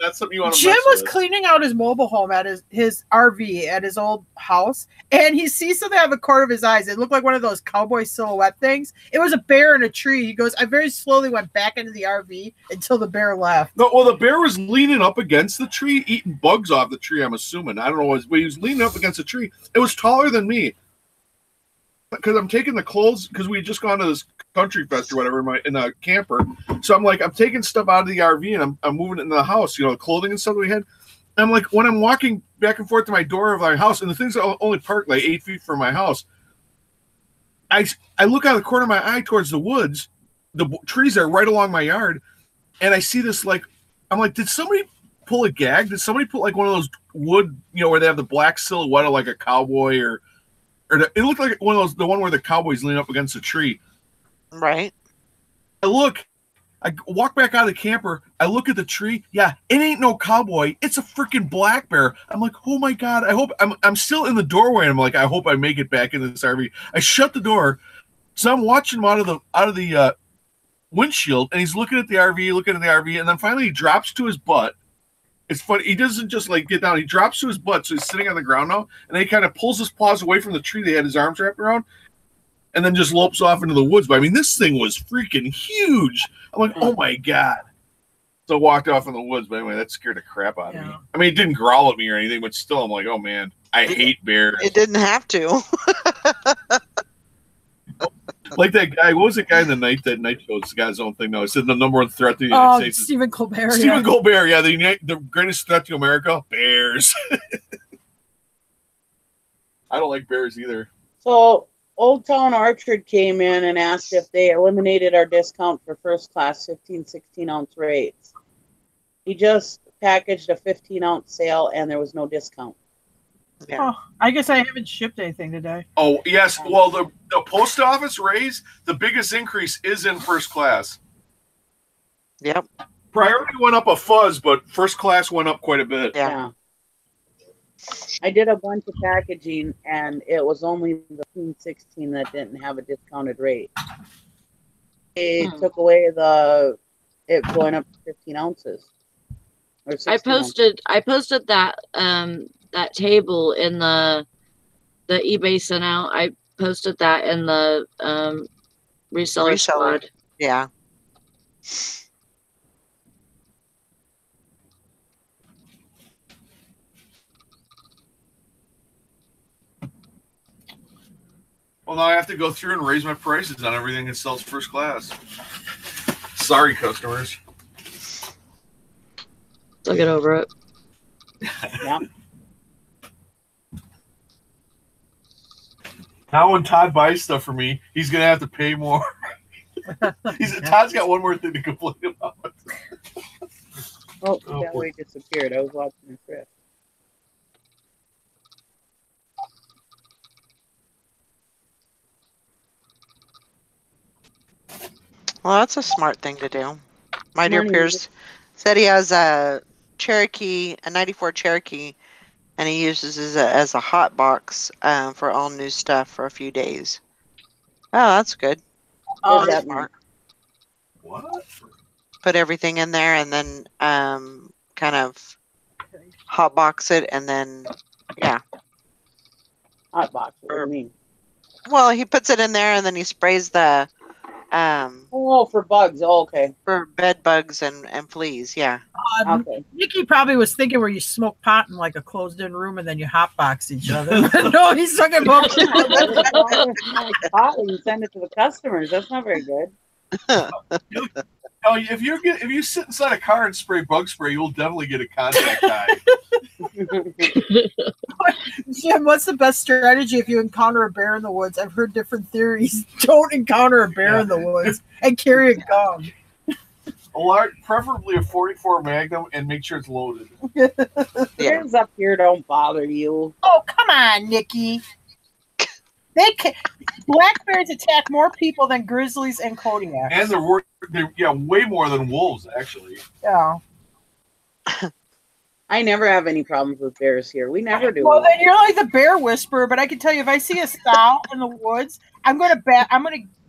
That's something you want to Jim mess was with. cleaning out his mobile home at his RV at his old house, and he sees something out of the corner of his eyes. It looked like one of those cowboy silhouette things. It was a bear in a tree. He goes, I very slowly went back into the RV until the bear left. No, well, the bear was leaning up against the tree, eating bugs off the tree. I'm assuming. I don't know. But he was leaning up against the tree. It was taller than me. Because I'm taking the clothes, because we had just gone to this country fest or whatever in a camper. So I'm like, I'm taking stuff out of the RV and I'm moving it into the house, the clothing and stuff that we had. And I'm like, when I'm walking back and forth to my door of my house, and the things are only parked like 8 feet from my house, I look out of the corner of my eye towards the woods. The trees are right along my yard. And I see this, I'm like, did somebody pull a gag? Did somebody put like one of those wood, where they have the black silhouette of like a cowboy or it looked like one of those, the one where the cowboy's leaning up against a tree. Right. I walk back out of the camper. I look at the tree. Yeah, it ain't no cowboy. It's a freaking black bear. I'm like, oh my god. I hope I'm still in the doorway. And I'm like, I hope I make it back into this RV. I shut the door, so I'm watching him out of the windshield, and he's looking at the RV, and then finally he drops to his butt. It's funny. He doesn't just get down. He drops to his butt, so he's sitting on the ground now, and then he kind of pulls his paws away from the tree they had his arms wrapped around, and then just lopes off into the woods. But I mean, this thing was freaking huge. I'm like, oh my god. So I walked off in the woods, but anyway, that scared the crap out of me. I mean, it didn't growl at me or anything, but still, I'm like, oh man, I hate bears. It didn't have to. Like that guy, what was the guy in that night show? This guy's own thing now. He said the number one threat to the United States is Stephen Colbert. Stephen Colbert, yeah, the greatest threat to America, bears. I don't like bears either. So Old Town Orchard came in and asked if they eliminated our discount for first class 15, 16 ounce rates. He just packaged a 15-ounce sale and there was no discount. Yeah. Oh, I guess I haven't shipped anything today. Oh, yes. Well, the post office raise, the biggest increase is in first class. Yep. Priority went up a fuzz, but first class went up quite a bit. Yeah. I did a bunch of packaging and it was only the 15, 16 that didn't have a discounted rate. They took away it going up to 15 ounces. Or I 61. posted that that table in the eBay sent out. I posted that in the reseller Reseller. squad. Yeah. Well, now I have to go through and raise my prices on everything that sells first class. Sorry, customers. I'll get over it. Yeah. Now when Todd buys stuff for me, he's gonna have to pay more. Todd's got one more thing to complain about. Oh, that way disappeared. I was watching the trip. Well, that's a smart thing to do. My dear Money. Pierce said he has a Cherokee, a 94 Cherokee, and he uses it as a hot box for all new stuff for a few days. Oh, that's good. What does That's that mean? smart. What? Put everything in there and then kind of hot box it and then, yeah. Hot box. What do you mean? Well, he puts it in there and then he sprays the Oh, for bugs. Oh, okay. for bed bugs and fleas. Yeah. Okay. Nikki probably was thinking where you smoke pot in like a closed-in room and then you hotbox each other. No, he's talking about Pot and you send it to the customers. That's not very good. Oh, if you sit inside a car and spray bug spray, you'll definitely get a contact eye. Jim, what's the best strategy if you encounter a bear in the woods? I've heard different theories. Don't encounter a bear in the woods and carry a gun. Preferably a 44 Magnum, and make sure it's loaded. Bears up here don't bother you. Oh, come on, Nikki. Black bears attack more people than grizzlies and Kodiaks. And they're way more than wolves, actually. Yeah. I never have any problems with bears here. We never do. Well, then you're like the bear whisperer, but I can tell you if I see a sow in the woods, I'm gonna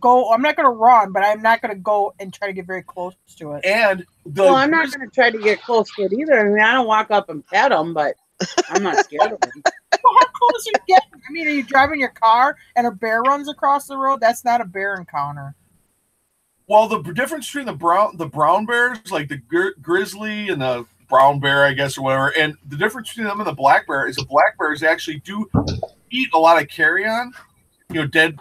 go. I'm not gonna run, but I'm not gonna go and try to get very close to it. And I'm not gonna try to get close to it either. I mean, I don't walk up and pet them, but I'm not scared of them. Well, how close are you getting? I mean, are you driving your car and a bear runs across the road? That's not a bear encounter. Well, the difference between the brown bears, like the grizzly and the brown bear, I guess, or whatever, and the difference between them and the black bear is the black bears actually do eat a lot of carrion, dead.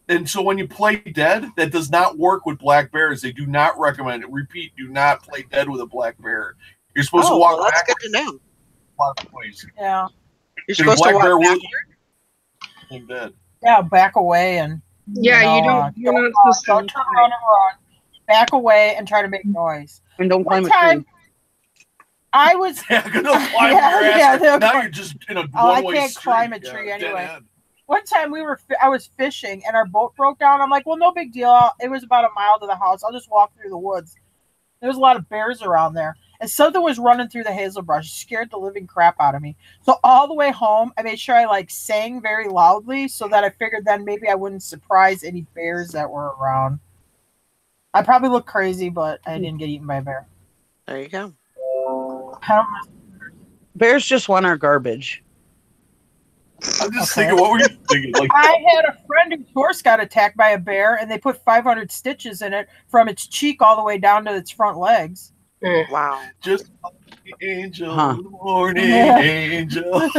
And so when you play dead, that does not work with black bears. They do not recommend it. Repeat, do not play dead with a black bear. You're supposed to walk that's back. good to know. A lot of ways. Yeah. You're supposed to walk backward? Dead. Yeah, back away and Yeah, you're not supposed don't to turn around and run. Back away and try to make noise. And don't climb One a time, tree. I was Yeah, gonna climb your ass. they'll Now climb- you're just in a I one-way can't street. climb a tree dead anyway. end. One time I was fishing and our boat broke down. I'm like, well, no big deal. It was about a mile to the house. I'll just walk through the woods. There was a lot of bears around there. And something was running through the hazel brush. It scared the living crap out of me. So all the way home, I made sure I sang very loudly so that I figured then maybe I wouldn't surprise any bears that were around. I probably looked crazy, but I didn't get eaten by a bear. There you go. Bears just want our garbage. I'm just thinking, what were you thinking? Like, I had a friend whose horse got attacked by a bear, and they put 500 stitches in it from its cheek all the way down to its front legs. Wow. just angel, Huh. morning Yeah. angel.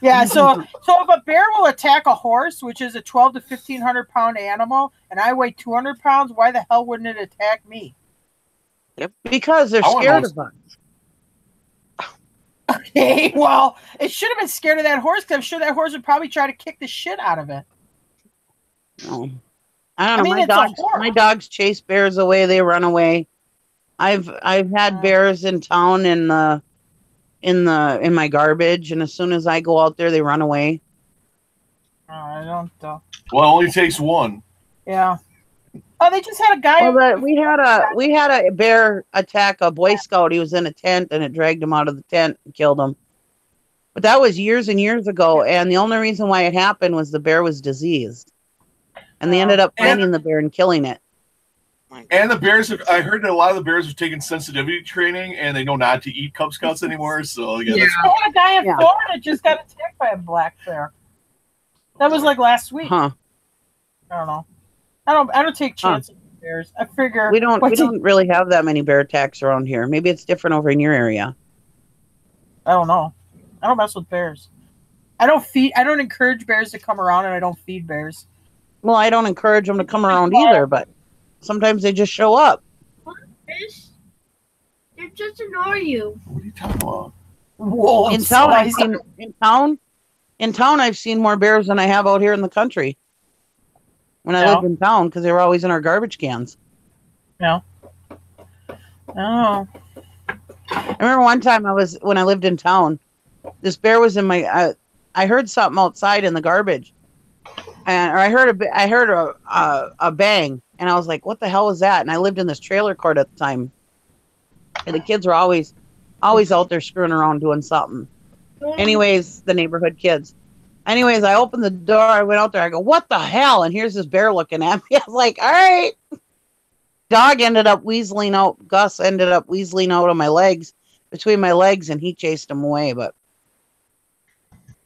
Yeah, so if a bear will attack a horse, which is a 12 to 1,500 pound animal, and I weigh 200 pounds, why the hell wouldn't it attack me? Because they're I wanna scared know- of us. Okay, well, it should have been scared of that horse because I'm sure that horse would probably try to kick the shit out of it. No. I don't know. I mean, it's a horse. My dogs chase bears away. They run away. I've had bears in town in my garbage, and as soon as I go out there, they run away. I don't know. Well, it only takes one. Yeah. Oh, they just had a guy. Well, we had a bear attack a Boy Scout. He was in a tent, and it dragged him out of the tent and killed him. But that was years and years ago, and the only reason why it happened was the bear was diseased, and they ended up finding the bear and killing it. And the bears I heard that a lot of the bears have taken sensitivity training and they know not to eat Cub Scouts anymore. So yeah, I had a guy in Florida just got attacked by a black bear. That was like last week. Huh. I don't know. I don't take chances with bears. I figure we don't really have that many bear attacks around here. Maybe it's different over in your area. I don't know. I don't mess with bears. I don't encourage bears to come around, and I don't feed bears. Well, I don't encourage them to come around either, but sometimes they just show up. Fish? They just ignore you. What are you talking about? Whoa, In town, I've seen more bears than I have out here in the country. When I lived in town, because they were always in our garbage cans. No. Oh. I remember one time when I lived in town, this bear was in my. I heard something outside in the garbage, or I heard a bang, and I was like, "What the hell was that?" And I lived in this trailer court at the time, and the kids were always out there screwing around doing something. Anyways, the neighborhood kids. Anyways, I opened the door. I went out there. I go, "What the hell?" And here's this bear looking at me. I was like, "All right." Dog ended up weaseling out. Gus ended up weaseling out of my legs, between my legs, and he chased him away. But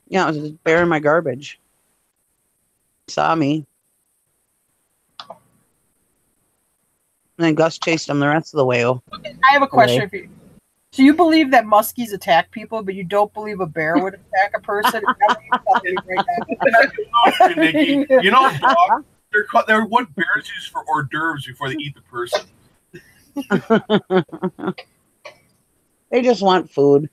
yeah, it was just bear in my garbage. He saw me. And then Gus chased him the rest of the way. I have a question for you. So you believe that muskies attack people, but you don't believe a bear would attack a person? Nikki, you know, dogs, they're what bears use for hors d'oeuvres before they eat the person. They just want food.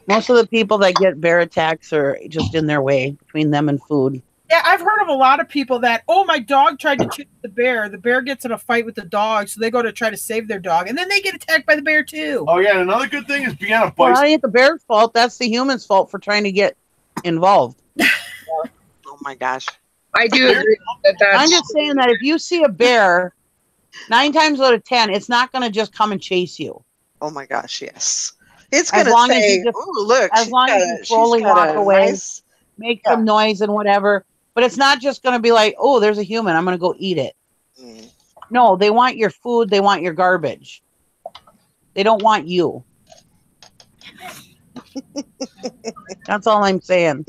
Most of the people that get bear attacks are just in their way, between them and food. Yeah, I've heard of a lot of people that, my dog tried to chase the bear. The bear gets in a fight with the dog, so they go to try to save their dog, and then they get attacked by the bear too. Oh yeah, and another good thing is being on a bicycle. Well, it ain't the bear's fault. That's the human's fault for trying to get involved. Oh my gosh. I do agree that that's... I'm just saying that if you see a bear, 9 times out of 10, it's not going to just come and chase you. Oh my gosh, yes. It's going to say, "Ooh, look." As long as you slowly walk away, make some noise and whatever. But it's not just going to be like, "Oh, there's a human. I'm going to go eat it." Mm. No, they want your food. They want your garbage. They don't want you. That's all I'm saying.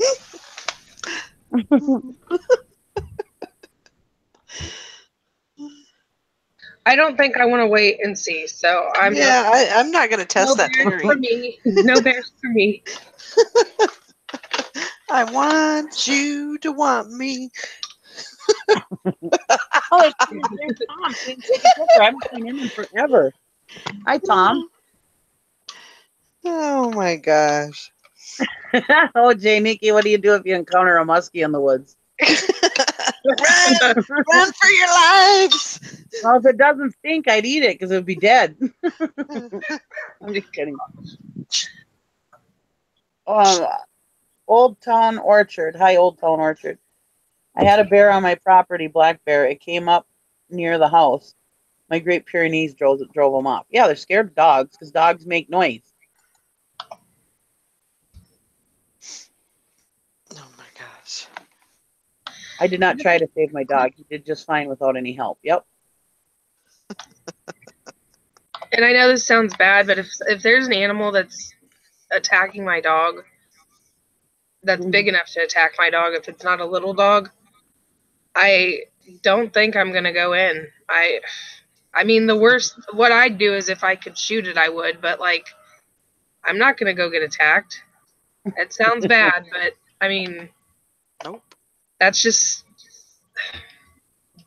I don't think I want to wait and see. So I'm I'm not going to test that theory. For me. No bears for me. I want you to want me. Oh, it's Tom. I haven't seen him in forever. Hi, Tom. Oh my gosh. Oh, Jay, Nikki, what do you do if you encounter a muskie in the woods? Run for your lives. Well, if it doesn't stink, I'd eat it because it would be dead. I'm just kidding. Old Town Orchard. Hi, Old Town Orchard. I had a bear on my property, black bear. It came up near the house. My Great Pyrenees drove them off. Yeah, they're scared of dogs because dogs make noise. Oh my gosh. I did not try to save my dog. He did just fine without any help. Yep. And I know this sounds bad, but if there's an animal that's attacking my dog, that's big enough to attack my dog, if it's not a little dog, I don't think I'm going to go in. I mean, the worst, what I'd do is if I could shoot it, I would, but like, I'm not going to go get attacked. It sounds bad, but I mean, nope. That's just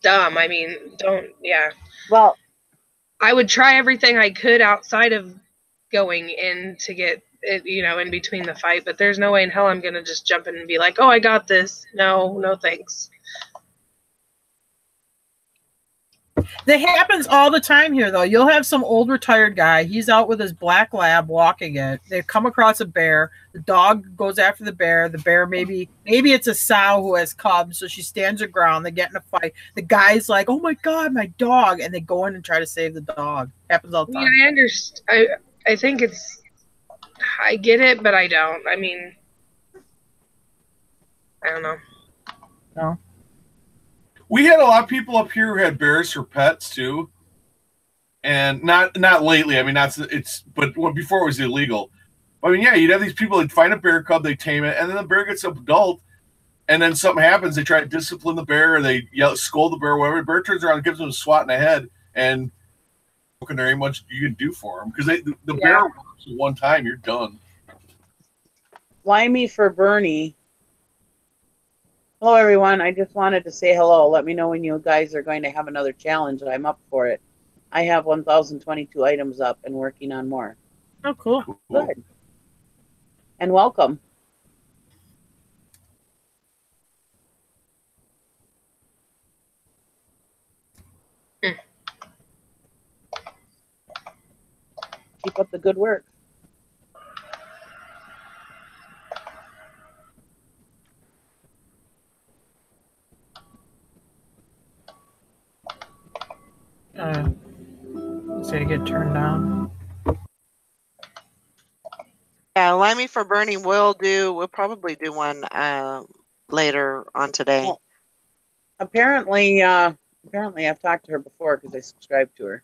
dumb. I mean, Well, I would try everything I could outside of going in to get it, in between the fight, but there's no way in hell I'm going to just jump in and be like, "Oh, I got this." No thanks. That happens all the time here, though. You'll have some old retired guy. He's out with his black lab walking it. They come across a bear. The dog goes after the bear. The bear maybe it's a sow who has cubs, so she stands her ground. They get in a fight. The guy's like, "Oh my God, my dog!" And they go in and try to save the dog. Happens all the time. Yeah, I understand. I think I get it, but I don't. I mean, I don't know. No. We had a lot of people up here who had bears for pets too, and not lately. I mean, but before it was illegal. I mean, yeah, you'd have these people that find a bear cub, they tame it, and then the bear gets up adult, and then something happens. They try to discipline the bear, or they scold the bear, or whatever. The bear turns around and gives them a swat in the head, and there ain't much you can do for them because the bear works at one time, you're done. Limey for Bernie. Hello, everyone. I just wanted to say hello. Let me know when you guys are going to have another challenge. I'm up for it. I have 1,022 items up and working on more. Oh, cool. Good. And welcome. Keep up the good work. Say get turned down. Yeah, Limey for Bernie we'll probably do one later on today. Well, apparently I've talked to her before because I subscribed to her.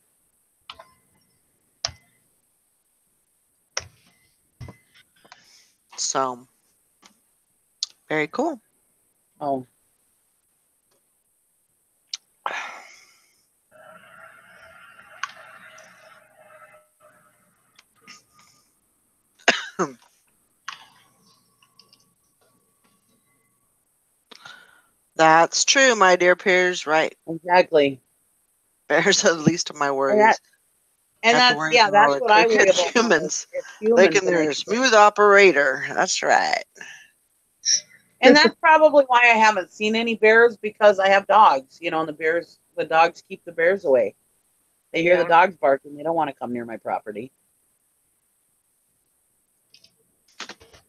So very cool. Oh. That's true, my dear peers. Right. Exactly. Bears are the least of my worries. That's what I worry about. Humans. Like they're a smooth operator. That's right. And that's probably why I haven't seen any bears, because I have dogs, and the dogs keep the bears away. They hear the dogs barking. They don't want to come near my property.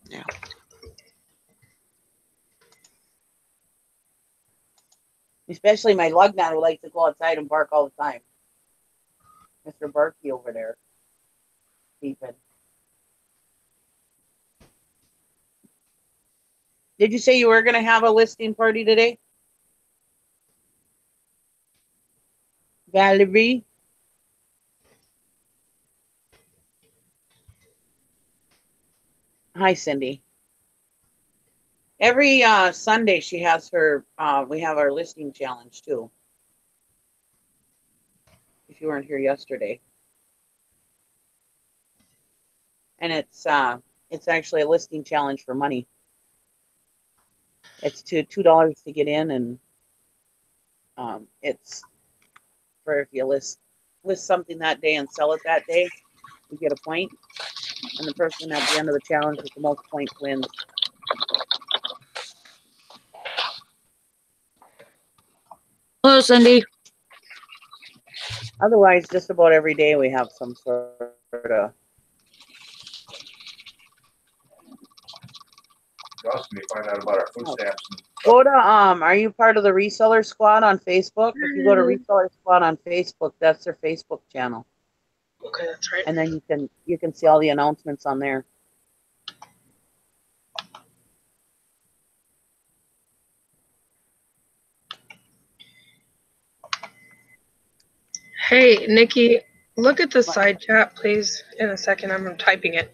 Yeah. Especially my Lugnan, who likes to go outside and bark all the time. Mr. Barky over there. Stephen. Did you say you were going to have a listing party today? Valerie? Hi, Cindy. Every Sunday she has her, we have our listing challenge too. If you weren't here yesterday. And it's actually a listing challenge for money. It's $2 to get in, and it's for if you list something that day and sell it that day, you get a point. And the person at the end of the challenge with the most points wins. Hello, Cindy. Otherwise, just about every day we have some sort of. Me find out about our food stamps. Go to are you part of the Reseller Squad on Facebook? If you go to Reseller Squad on Facebook, that's their Facebook channel. Okay, that's right. And then you can see all the announcements on there. Hey, Nikki, look at the side chat, please. In a second, I'm typing it.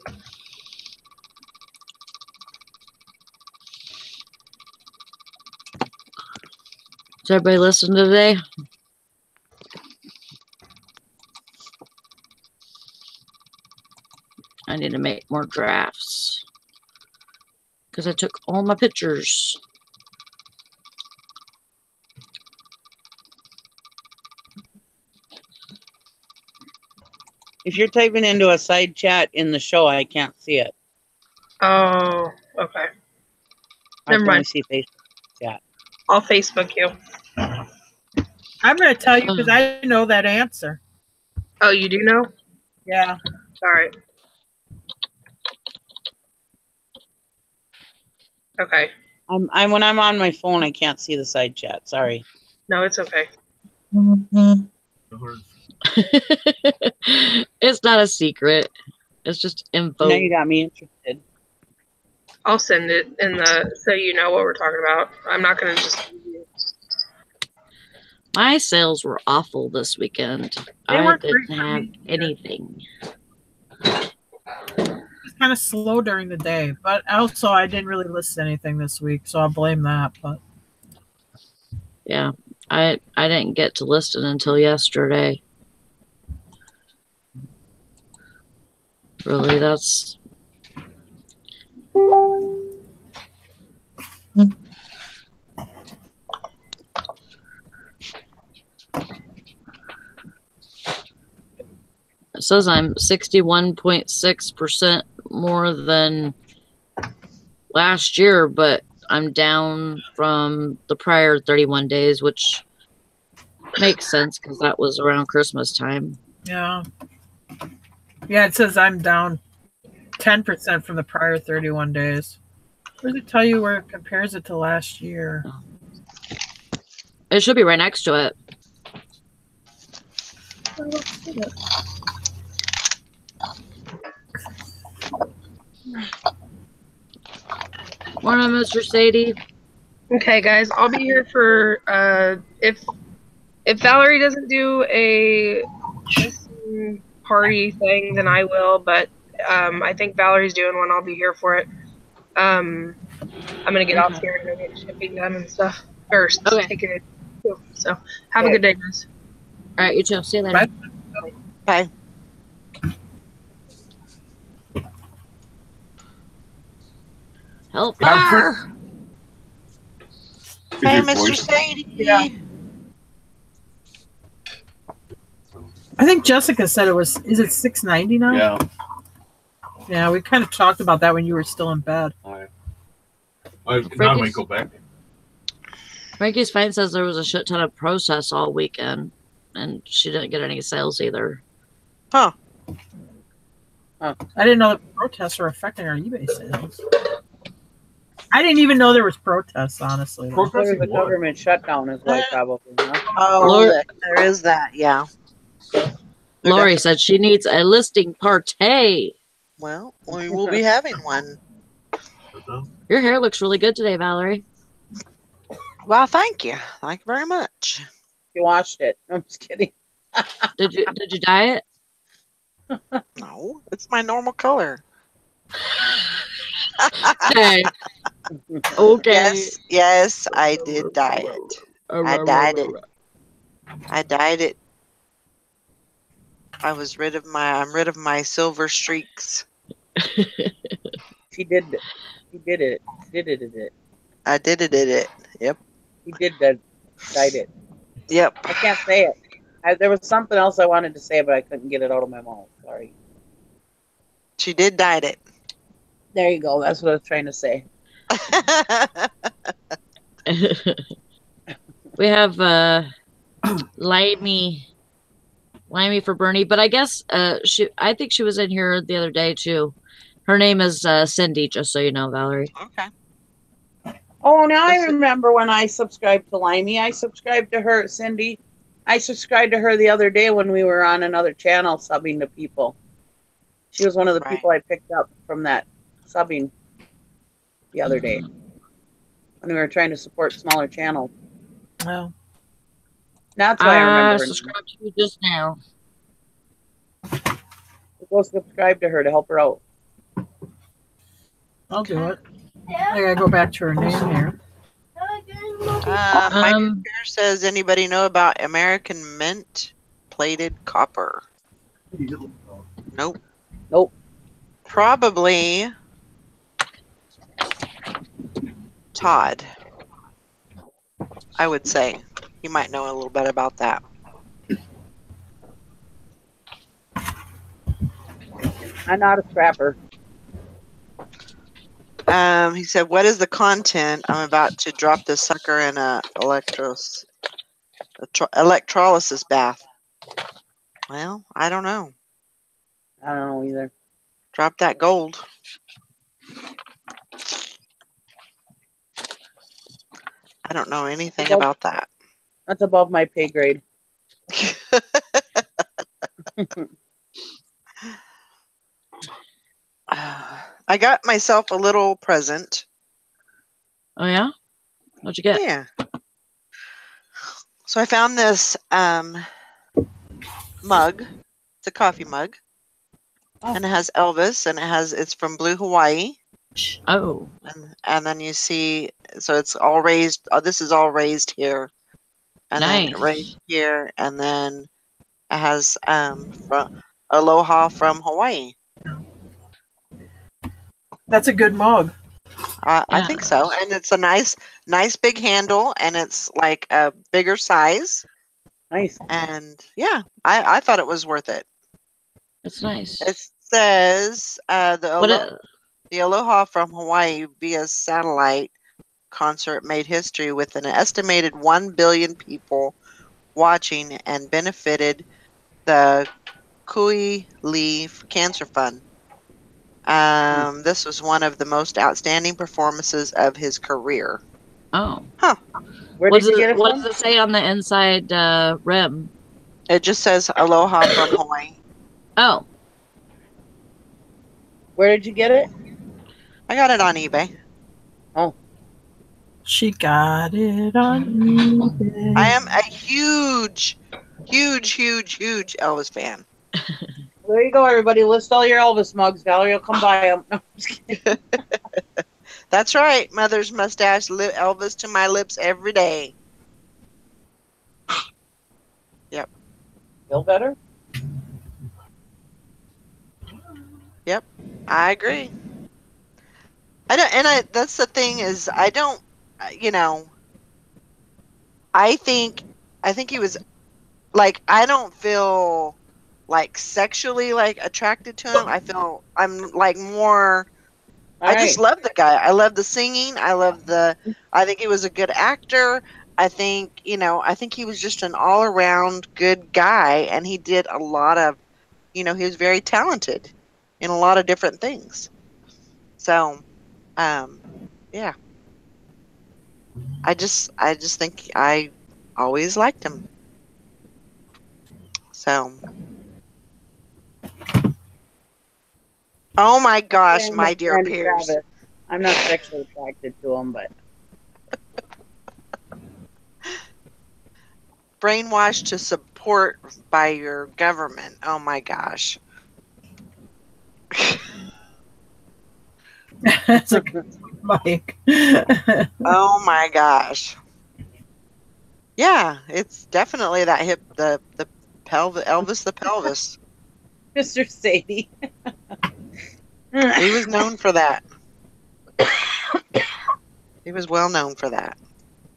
Does everybody listen today? I need to make more drafts because I took all my pictures. If you're typing into a side chat in the show, I can't see it. Oh, okay. Never mind. I see Facebook chat. I'll Facebook you. I'm going to tell you because I know that answer. Oh, you do know? Yeah. All right. Okay. I'm when I'm on my phone, I can't see the side chat. Sorry. No, it's okay. It's not a secret. It's just info. Now you got me interested. I'll send it in the so you know what we're talking about. I'm not going to just. My sales were awful this weekend. They I weren't didn't great for have me either. anything. It's kind of slow during the day, but also I didn't really list anything this week, so I'll blame that. But Yeah, I didn't get to list it until yesterday. Really, that's it says I'm 61.6% more than last year, but I'm down from the prior 31 days, which makes sense because that was around Christmas time. yeah, it says I'm down 10% from the prior 31 days. Where does it tell you where it compares it to last year? It should be right next to it. I don't see it. Morning, Mr. Sadie. Okay, guys, I'll be here for if Valerie doesn't do a party thing, then I will. But I think Valerie's doing one. I'll be here for it. I'm gonna get off here and go get shipping done and stuff first. Okay. Taking it. So have a good day, guys. All right, you too. See you later. Bye. Help Yeah, her. Hey, Your Mr. voice. Sadie. Yeah. I think Jessica said it was. Is it $6.90 now? Yeah. Yeah, we kind of talked about that when you were still in bed. I might go back. Frankie's Fine says there was a shit ton of protests all weekend, and she didn't get any sales either. Huh. I didn't know that protests are affecting our eBay sales. I didn't even know there was protests, honestly. There was a government shutdown as well, probably. Huh? Oh, Lord- there is that. Yeah. Lori said she needs a listing party. Well, we will be having one. Your hair looks really good today, Valerie. Well, thank you. Thank you very much. You watched it. I'm just kidding. Did you dye it? No, it's my normal color. Okay. Okay. Yes, I did dye it. I dyed it. I dyed it. I'm rid of my silver streaks. She did it. She did it. I did it. Yep. He did that. Dyed it. Yep. I can't say it. There was something else I wanted to say, but I couldn't get it out of my mouth. Sorry. She did dyed it. There you go. That's what I was trying to say. We have Limey for Bernie, but I guess I think she was in here the other day too. Her name is Cindy, just so you know, Valerie. Okay. Oh, now I remember when I subscribed to Limey. I subscribed to her, Cindy. I subscribed to her the other day when we were on another channel subbing to people. She was one of the people I picked up from that subbing the other day when we were trying to support smaller channels. Well, that's why I remember. I subscribed to you just now. Go subscribe to her to help her out. I'll do it. I gotta go back to her name here. My computer says, anybody know about American Mint plated copper? Nope. Nope. Probably Todd, I would say. He might know a little bit about that. I'm not a scrapper. He said, what is the content? I'm about to drop this sucker in a electrolysis bath. Well, I don't know. I don't know either. Drop that gold. I don't know anything about that. That's above my pay grade. I got myself a little present. Oh, yeah? What'd you get? Yeah. So I found this mug. It's a coffee mug. And it has Elvis, and it's from Blue Hawaii. Oh. And then you see, so it's all raised. This is all raised here. And then Nice. raised here, and then it has Aloha from Hawaii. That's a good mug. I think so, and it's a nice big handle, and it's like a bigger size. Nice. And yeah, I thought it was worth it. It's nice. It says the Aloha from Hawaii via satellite concert made history with an estimated 1 billion people watching and benefited the Kui Leaf Cancer Fund. This was one of the most outstanding performances of his career. Oh. Huh. Where did you get it What from? does it say on the inside rim? It just says Aloha from Hawaii. Oh. Where did you get it? I got it on eBay. Oh. She got it on eBay. I am a huge Elvis fan. There you go, everybody. List all your Elvis mugs. Valerie will come buy them. No, I'm just kidding. That's right. Mother's mustache, Elvis to my lips every day. Yep. Feel better? Yep. I agree. That's the thing is, I don't, I think he was, like, I don't feel like sexually like attracted to him. I feel I'm like more. I just love the guy. I love the singing. I think he was a good actor. I think he was just an all around good guy, and he did a lot of, he was very talented in a lot of different things. So, yeah. I just think I always liked him. So. Oh my gosh, my dear peers. Travis. I'm not sexually attracted to him, but brainwashed to support by your government. Oh my gosh. That's a good Mike. Oh my gosh. Yeah, it's definitely that the Elvis the pelvis. Mr. Sadie. He was known for that. He was well known for that.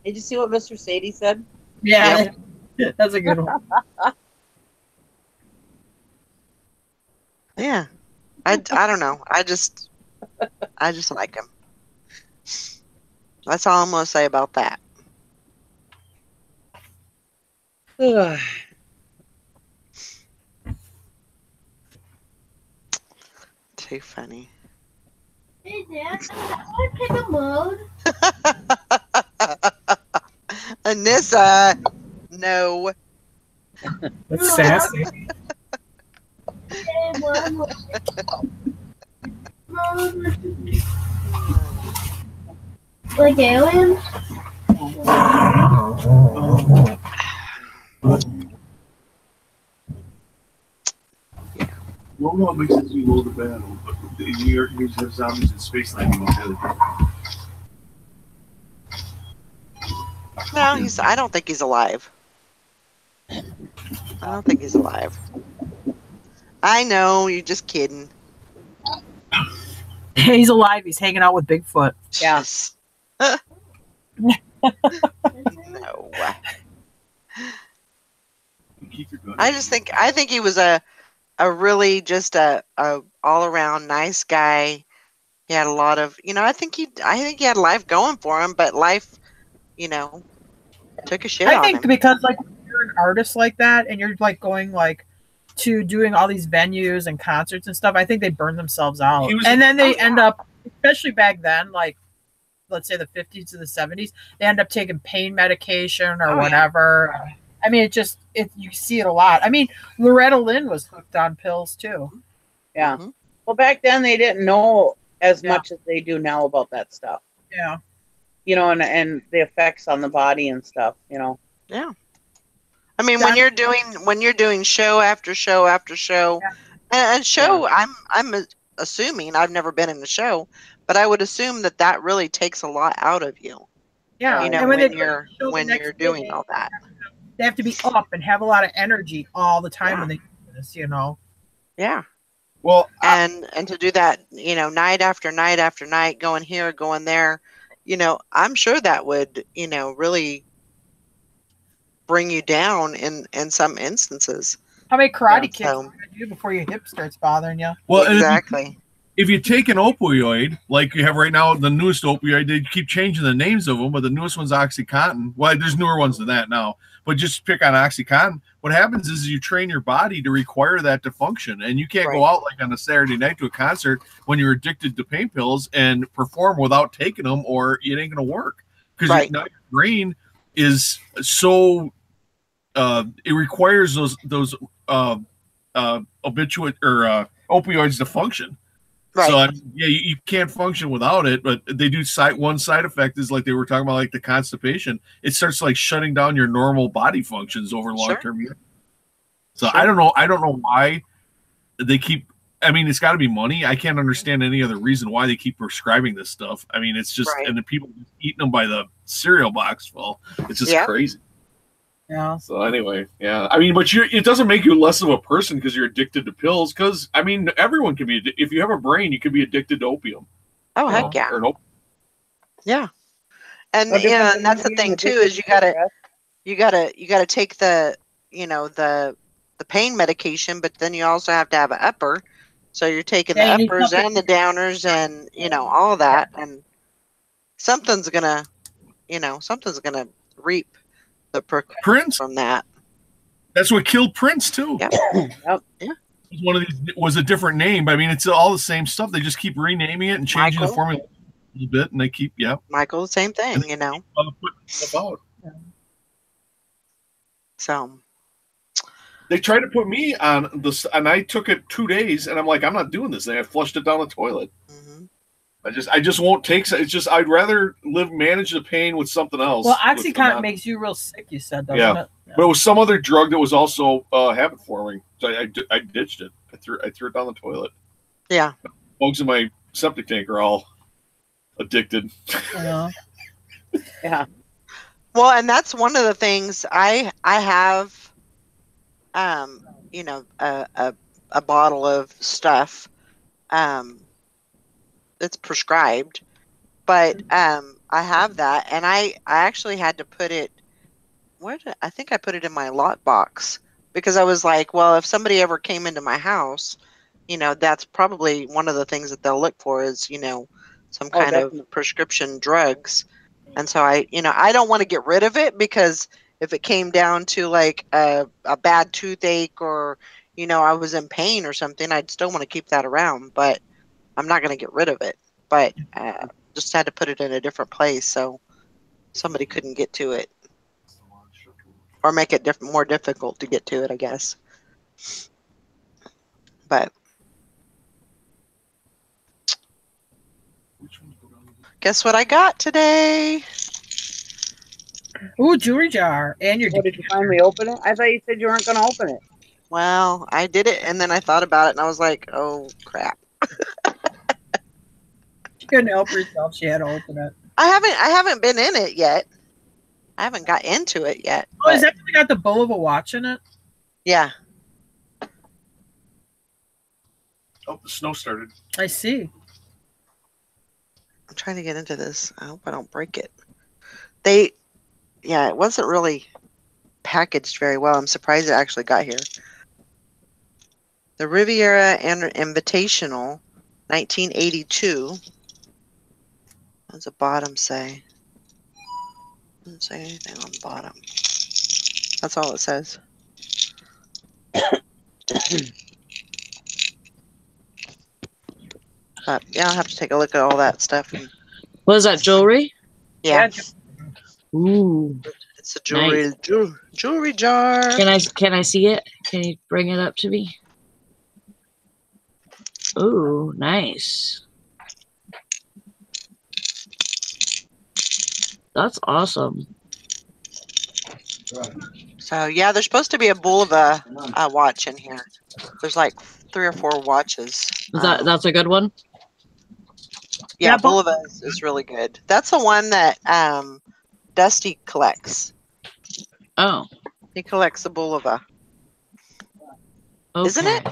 Did you see what Mr. Sadie said? Yeah, yep. That's a good one. Yeah, I don't know. I just like him. That's all I'm gonna say about that. Too funny. Hey, Dad, I pick a mode. Anissa, no. That's sassy. Like aliens? Well, makes it you low the battle, but in New York, you have zombies in space landing on No, I don't think he's alive. I don't think he's alive. I know, you're just kidding. He's alive. He's hanging out with Bigfoot. Yes. No. I think he was a really just a all around nice guy. He had a lot of, I think he had life going for him, but life, took a shit on him. I think because like you're an artist like that and you're like going like to doing all these venues and concerts and stuff, I think they burn themselves out. And then they end up, especially back then, like let's say the 50s to the 70s, they end up taking pain medication or whatever. Yeah. I mean, you see it a lot. I mean, Loretta Lynn was hooked on pills too. Yeah. Mm-hmm. Well, back then they didn't know as much as they do now about that stuff. Yeah. And the effects on the body and stuff, Yeah. I mean, when you're doing show after show after show, and show, I'm assuming, I've never been in the show, but I would assume that really takes a lot out of you. Yeah, you know, and when you're doing all that, they have to be up and have a lot of energy all the time when they do this. Yeah. Well, and to do that, night after night after night, going here, going there, I'm sure that would, really bring you down in some instances. How many karate kicks you do before your hip starts bothering you? Well, exactly. If you take an opioid, like you have right now, the newest opioid, they keep changing the names of them, but the newest one's OxyContin. Well, there's newer ones than that now, but just pick on OxyContin. What happens is you train your body to require that to function, and you can't go out like on a Saturday night to a concert when you're addicted to pain pills and perform without taking them, or it ain't going to work because now your brain is so it requires those opioids to function. Right. So you can't function without it, but they do one side effect is like they were talking about, like the constipation. It starts like shutting down your normal body functions over long-term use. So I don't know why they keep. I mean, it's got to be money. I can't understand any other reason why they keep prescribing this stuff. I mean, it's just and the people eating them by the cereal box full. It's just crazy. Yeah. So anyway, I mean, but it doesn't make you less of a person because you're addicted to pills. Because I mean, everyone can be. If you have a brain, you can be addicted to opium. Oh heck yeah. Yeah. And and that's the thing too, is you gotta take the the pain medication, but then you also have to have an upper. So you're taking the uppers and the downers and all of that, and something's gonna reap the Prince from that. That's what killed Prince too. Yeah. One of these was a different name, but I mean it's all the same stuff. They just keep renaming it and changing the formula a little bit, and they keep Michael, the same thing, putting stuff out. So they tried to put me on this, and I took it 2 days, and I'm like, I'm not doing this thing. I flushed it down the toilet. I just won't take. It's just I'd rather manage the pain with something else. Well, OxyContin makes you real sick. You said, doesn't it? Yeah. But it was some other drug that was also habit forming. So I ditched it. I threw it down the toilet. Yeah. Bugs in my septic tank are all addicted. Yeah. Well, and that's one of the things I have. A bottle of stuff. It's prescribed, but I have that, and I actually had to put it. I think I put it in my lot box because I was like, well, if somebody ever came into my house, that's probably one of the things that they'll look for is some kind of prescription drugs, and so I don't want to get rid of it because if it came down to like a bad toothache or I was in pain or something, I'd still want to keep that around, but I'm not going to get rid of it, but just had to put it in a different place so somebody couldn't get to it or make it more difficult to get to it, I guess. But guess what I got today? Ooh, jewelry jar. And did you finally open it? I thought you said you weren't going to open it. Well, I did it, and then I thought about it, and I was like, oh, crap. She couldn't help herself. She had to open it. I haven't been in it yet. I haven't got into it yet. Oh, is that got the bow of a watch in it? Yeah. Oh, the snow started. I see. I'm trying to get into this. I hope I don't break it. It wasn't really packaged very well. I'm surprised it actually got here. The Riviera Invitational, 1982. What does the bottom say? Doesn't say anything on the bottom. That's all it says. But yeah, I'll have to take a look at all that stuff. Was that jewelry? Yeah. Ooh. It's a jewelry jewelry jar. Can I see it? Can you bring it up to me? Ooh, nice. That's awesome. So yeah, there's supposed to be a Bulova watch in here. There's like 3 or 4 watches. That's a good one. Yeah, Yeah, Bulova is really good. That's the one that Dusty collects. Oh, He collects the Bulova. okay. Isn't it?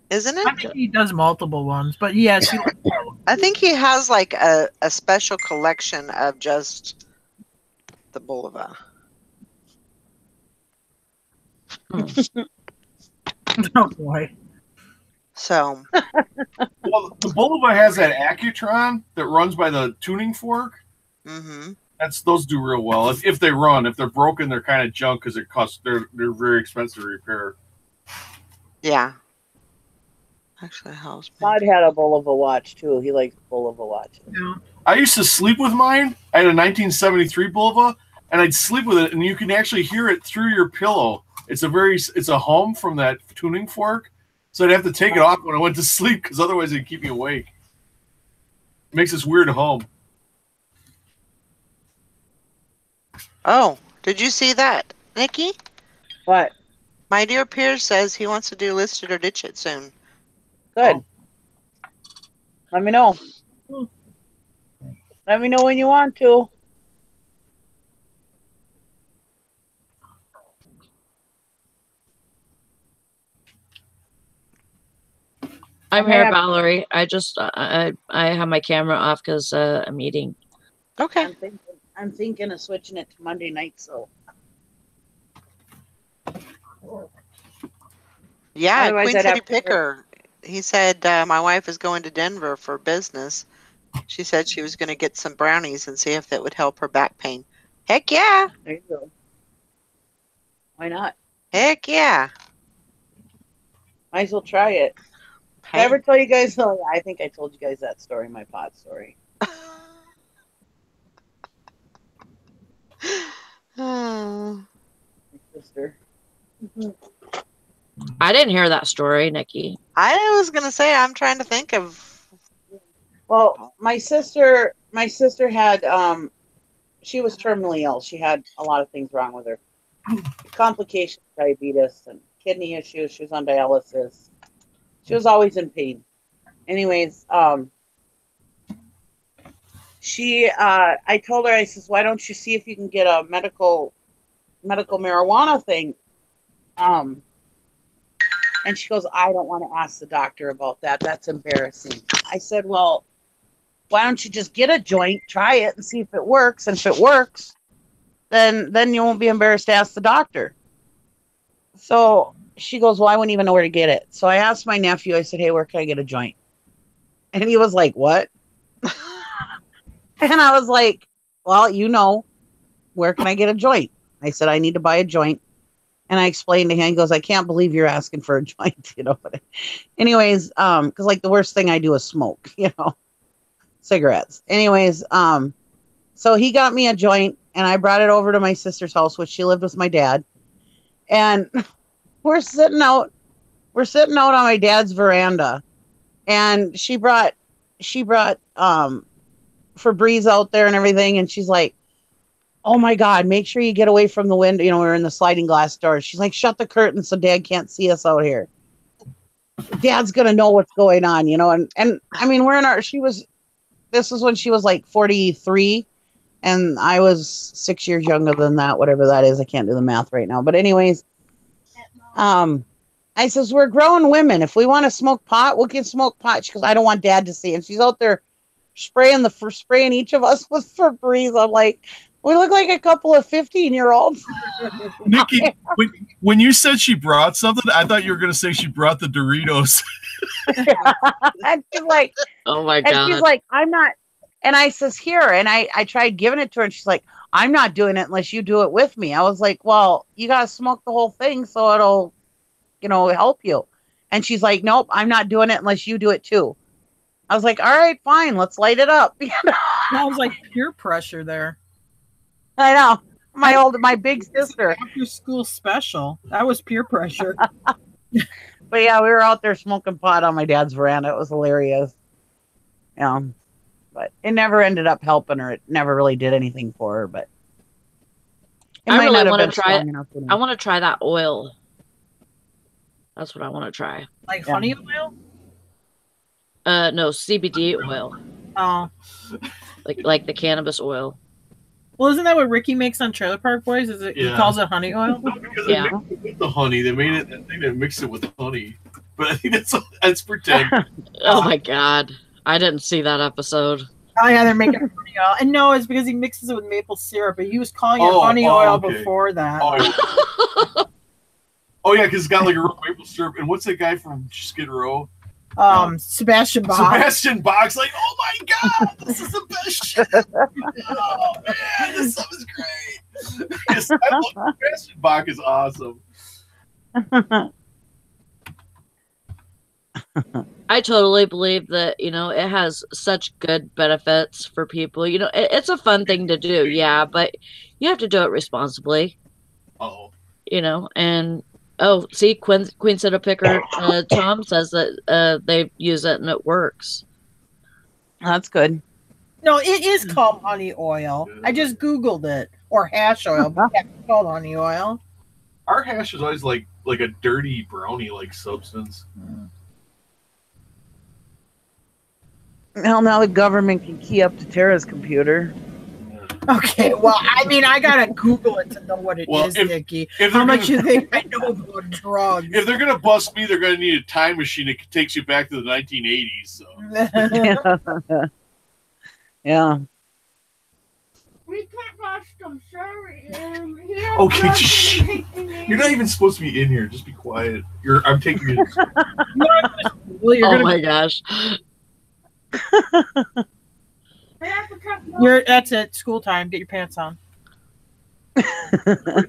Isn't I it? think he does multiple ones, but yes, he, I think he has like a special collection of just the Bulova. oh boy. So Well, the Bulova has that Accutron that runs by the tuning fork. mm-hmm. Those do real well if they run. If they're broken, they're kind of junk because they're very expensive to repair. Yeah. Actually, helps me. Todd had a Bulova watch too. He likes Bulova watches. Yeah. I used to sleep with mine. I had a 1973 Bulova, and I'd sleep with it, and you can actually hear it through your pillow. It's a hum from that tuning fork, so I'd have to take it off when I went to sleep because otherwise it'd keep me awake. It makes this weird hum. Oh, did you see that, Nikki? What? My dear Pierce says he wants to do List It or Ditch It soon. Good. Oh. Let me know. Let me know when you want to. I'm here, Valerie. I just I have my camera off because I'm eating. Okay. I'm thinking of switching it to Monday night. So Yeah, Otherwise, Queen I'd City have to- Picker. He said my wife is going to Denver for business. She said she was going to get some brownies and see if that would help her back pain. Heck yeah. there you go. Why not? Heck yeah. Might as well try it. Did I ever tell you guys? Oh, I think I told you guys that story, my pot story. Oh. My sister. I didn't hear that story, Nikki. I was going to say, I'm trying to think of. Well, my sister had she was terminally ill. She had a lot of things wrong with her. Complications, diabetes, and kidney issues. She was on dialysis. She was always in pain. Anyways, I told her, I says, why don't you see if you can get a medical marijuana thing? And she goes, I don't want to ask the doctor about that. That's embarrassing. I said, well, why don't you just get a joint, try it, and see if it works? And if it works, then you won't be embarrassed to ask the doctor. So she goes, well, I wouldn't even know where to get it. So I asked my nephew, I said, hey, where can I get a joint? And he was like, what? And I was like, well, where can I get a joint? I said, I need to buy a joint. And I explained to him, he goes, I can't believe you're asking for a joint, But anyways, because like the worst thing I do is smoke, cigarettes. Anyways, so he got me a joint and I brought it over to my sister's house, which she lived with my dad. And we're sitting out on my dad's veranda. And she brought Febreze out there and everything. And she's like, oh my God, make sure you get away from the window. We're in the sliding glass doors. She's like, shut the curtain so Dad can't see us out here. Dad's going to know what's going on, And I mean, this was when she was like 43 and I was 6 years younger than that, whatever that is. I can't do the math right now. But anyways, I says, we're grown women. If we want to smoke pot, we can smoke pot. She goes, I don't want Dad to see. And she's out there spraying each of us with Febreze. I'm like, we look like a couple of 15-year-olds. Nikki, when you said she brought something, I thought you were going to say she brought the Doritos. And she's like, oh my God. And she's like, I'm not. And I says, here. And I tried giving it to her. And she's like, I'm not doing it unless you do it with me. I was like, well, you got to smoke the whole thing so it'll, help you. And she's like, nope, I'm not doing it unless you do it too. I was like, all right, fine. Let's light it up. Sounds like peer pressure there. I know. My big sister. After school special. That was peer pressure. But yeah, we were out there smoking pot on my dad's veranda. It was hilarious. But it never ended up helping her. It never really did anything for her. But It I might really not have want to been try it. strong enough for me. I want to try that oil. That's what I want to try. Like Yeah. honey oil? No, CBD oil, Oh. like the cannabis oil. Well, isn't that what Ricky makes on Trailer Park Boys? Is it? He Yeah. calls it honey oil. No, because they Yeah. mixed it with the honey. They made it. I think they mixed it with honey. But I think that's pretend. Oh my god, I didn't see that episode. Oh yeah, they're making honey oil, and no, it's because he mixes it with maple syrup. But he was calling it Oh, honey oh, oil okay. before that. Oh yeah, because it's got like a real maple syrup. And what's that guy from Skid Row? Sebastian Bach. Sebastian Bach's like, oh my god, this is the best shit. Oh man, this stuff is great. Yes, I love Sebastian Bach is awesome. I totally believe that, it has such good benefits for people. It's a fun thing to do, yeah, but you have to do it responsibly. Oh. And see, Queen City Picker, Tom says that they use it and it works. That's good. No, it is called honey oil. I just Googled it. Or hash oil, but yeah, it's called honey oil. Our hash is always like a dirty brownie like substance. Well, now the government can key up to Tara's computer. Okay, well, I mean, I gotta Google it to know what it is, Nikki. How much you think I know about drugs? If they're gonna bust me, they're gonna need a time machine that takes you back to the 1980s. So. Yeah. We can't watch them, sorry. Okay, shh. You're not even supposed to be in here. Just be quiet. I'm taking you. Oh my gosh. That's it. School time. Get your pants on. We're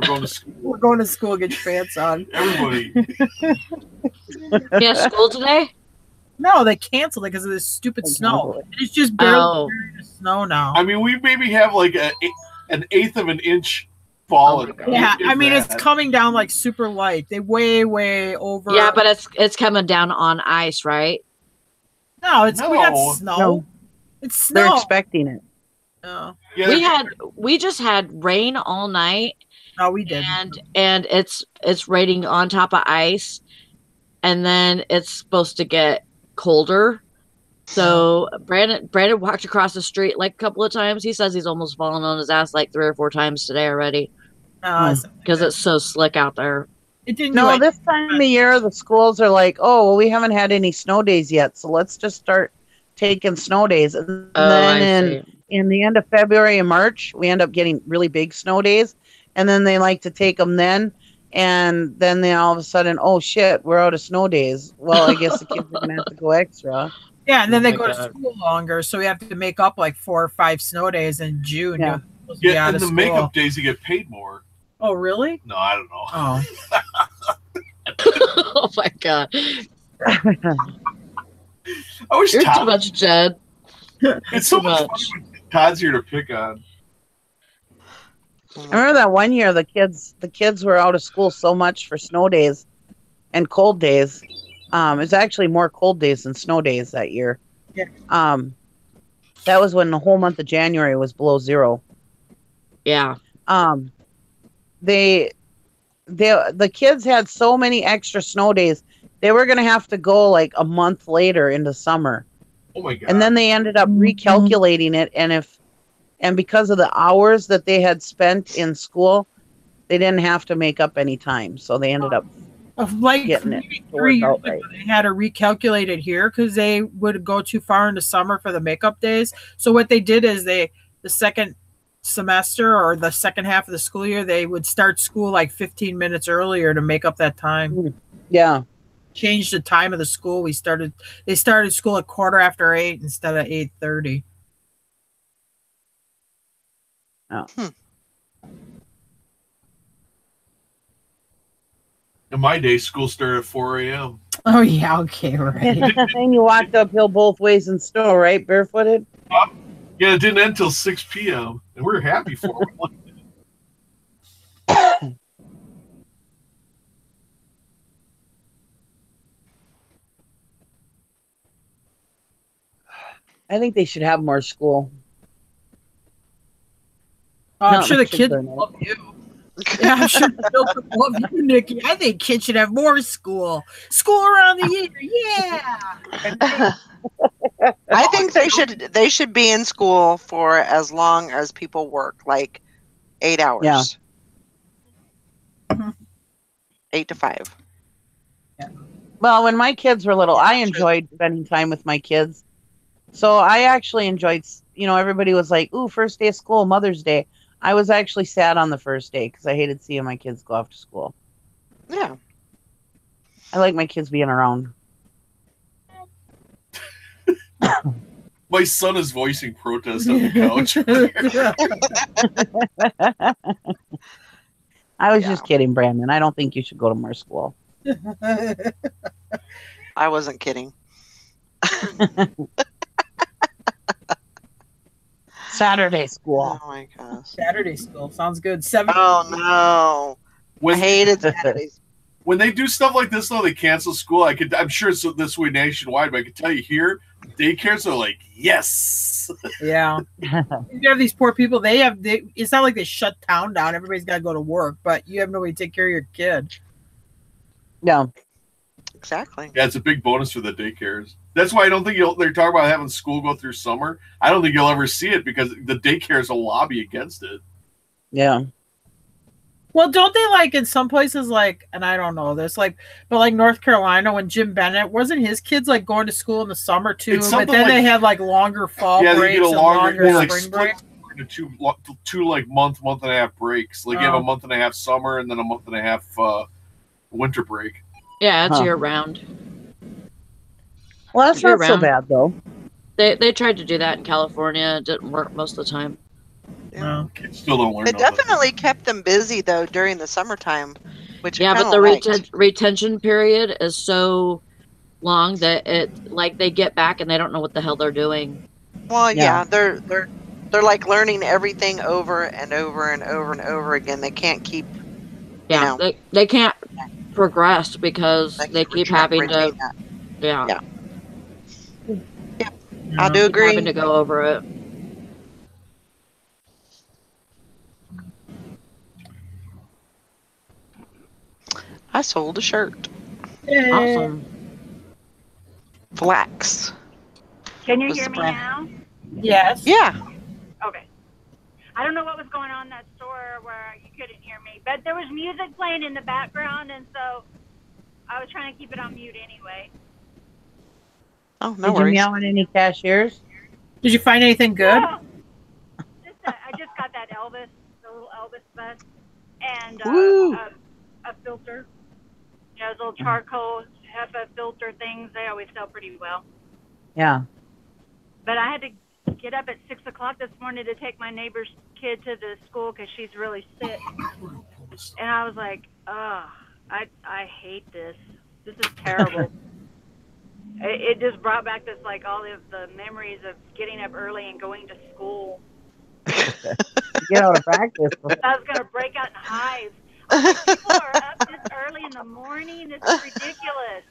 going to school. We're going to school. Get your pants on. Everybody. Yeah, school today? No, they canceled it because of this stupid snow. It's just barely snow now. I mean, we maybe have like an eighth of an inch falling. Yeah, I mean, it's coming down like super light. They way over. Yeah, but it's coming down on ice, right? No, we got snow. No. It's snow. They're expecting it. Oh. Yeah, we just had rain all night. No, we did. And it's raining on top of ice, and then it's supposed to get colder. So Brandon walked across the street like a couple of times. He says he's almost fallen on his ass like 3 or 4 times today already. Because it's so slick out there. It didn't. No, this time of year the schools are like, oh, well, we haven't had any snow days yet, so let's just start taking snow days. And then in the end of February and March, we end up getting really big snow days, and then they like to take them then. And then they all of a sudden, oh shit, we're out of snow days. Well, I guess the kids are gonna have to go extra. Yeah, and then they go to school longer, so we have to make up like 4 or 5 snow days in June. Yeah, and the makeup days you get paid more. Oh, really? No, I don't know. Oh. Oh my god. I wish You're Todd, too much, Jed. It's so much fun when Todd's here to pick on. I remember that one year the kids were out of school so much for snow days and cold days. It was actually more cold days than snow days that year. Yeah. That was when the whole month of January was below 0. Yeah. The kids had so many extra snow days, they were going to have to go like a month later into summer. Oh my god. And then they ended up recalculating it, and because of the hours that they had spent in school, they didn't have to make up any time. So they ended up like getting it 3 years out ago, right. they had to recalculate it here because they would go too far into summer for the makeup days. So what they did is the second semester or the second half of the school year, they would start school like 15 minutes earlier to make up that time. Yeah. Changed the time of the school. They started school at 8:15 instead of 8:30. Oh. In my day, school started at 4 a.m. Oh yeah, okay, right. And you walked uphill both ways in snow, right? Barefooted? Yeah, it didn't end until 6 p.m. And we were happy for it. I think they should have more school. Oh, I'm No, sure they the should kids burn it. love you. Yeah, I'm sure the children love you, Nikki. I think kids should have more school. School around the year. Yeah. I think they should be in school for as long as people work, like 8 hours. Mhm. 8 to 5. Well, when my kids were little, I enjoyed spending time with my kids. So I actually enjoyed, everybody was like, ooh, first day of school, Mother's Day. I was actually sad on the first day because I hated seeing my kids go off to school. Yeah. I like my kids being around. My son is voicing protest on the couch. I was just kidding, Brandon. I don't think you should go to more school. I wasn't kidding. Saturday school. Oh my gosh. Saturday school sounds good. 7. Oh no. I hated Saturdays. When they do stuff like this, though, they cancel school. I'm sure it's this way nationwide, but I can tell you here, daycares are like, yes. Yeah. You have these poor people. It's not like they shut town down. Everybody's got to go to work, but you have nobody to take care of your kid. No. Exactly. Yeah, it's a big bonus for the daycares. That's why I don't think they're talking about having school go through summer. I don't think you'll ever see it because the daycares will lobby against it. Yeah. Well, don't they like in some places like, and I don't know this, like, but like North Carolina when Jim Bennett, wasn't his kids like going to school in the summer too? But then they had like longer fall breaks they get a longer and like spring break. Into two like month and a half breaks. Like you have a month and a half summer and then a month and a half winter break. Yeah, it's year round. Well, that's not so bad though. They tried to do that in California. It didn't work most of the time. Yeah. Kids still don't learn. It definitely kept them busy though during the summertime, which yeah, I but the liked. retention period is so long that they get back and they don't know what the hell they're doing. Well, yeah, they're like learning everything over and over and over and over again. They can't keep. Yeah, they can't progress because they keep having to. Yeah. I do agree. Having to go over it. I sold a shirt. Awesome. Flax. Can you was hear the me brand. now? Yes. Yeah. Okay. I don't know what was going on in that store where you couldn't hear me, but there was music playing in the background, and so I was trying to keep it on mute anyway. Oh, no Did worries. you meow at any cashiers? Did you find anything good? No. I just got that the little Elvis vest, and a filter. You know, those little charcoal HEPA filter things. They always sell pretty well. Yeah. But I had to get up at 6 o'clock this morning to take my neighbor's kid to the school because she's really sick. And I was like, I hate this. This is terrible. It just brought back all of the memories of getting up early and going to school. Get out of practice. I was going to break out in hives. I was like, people are up this early in the morning. This is ridiculous.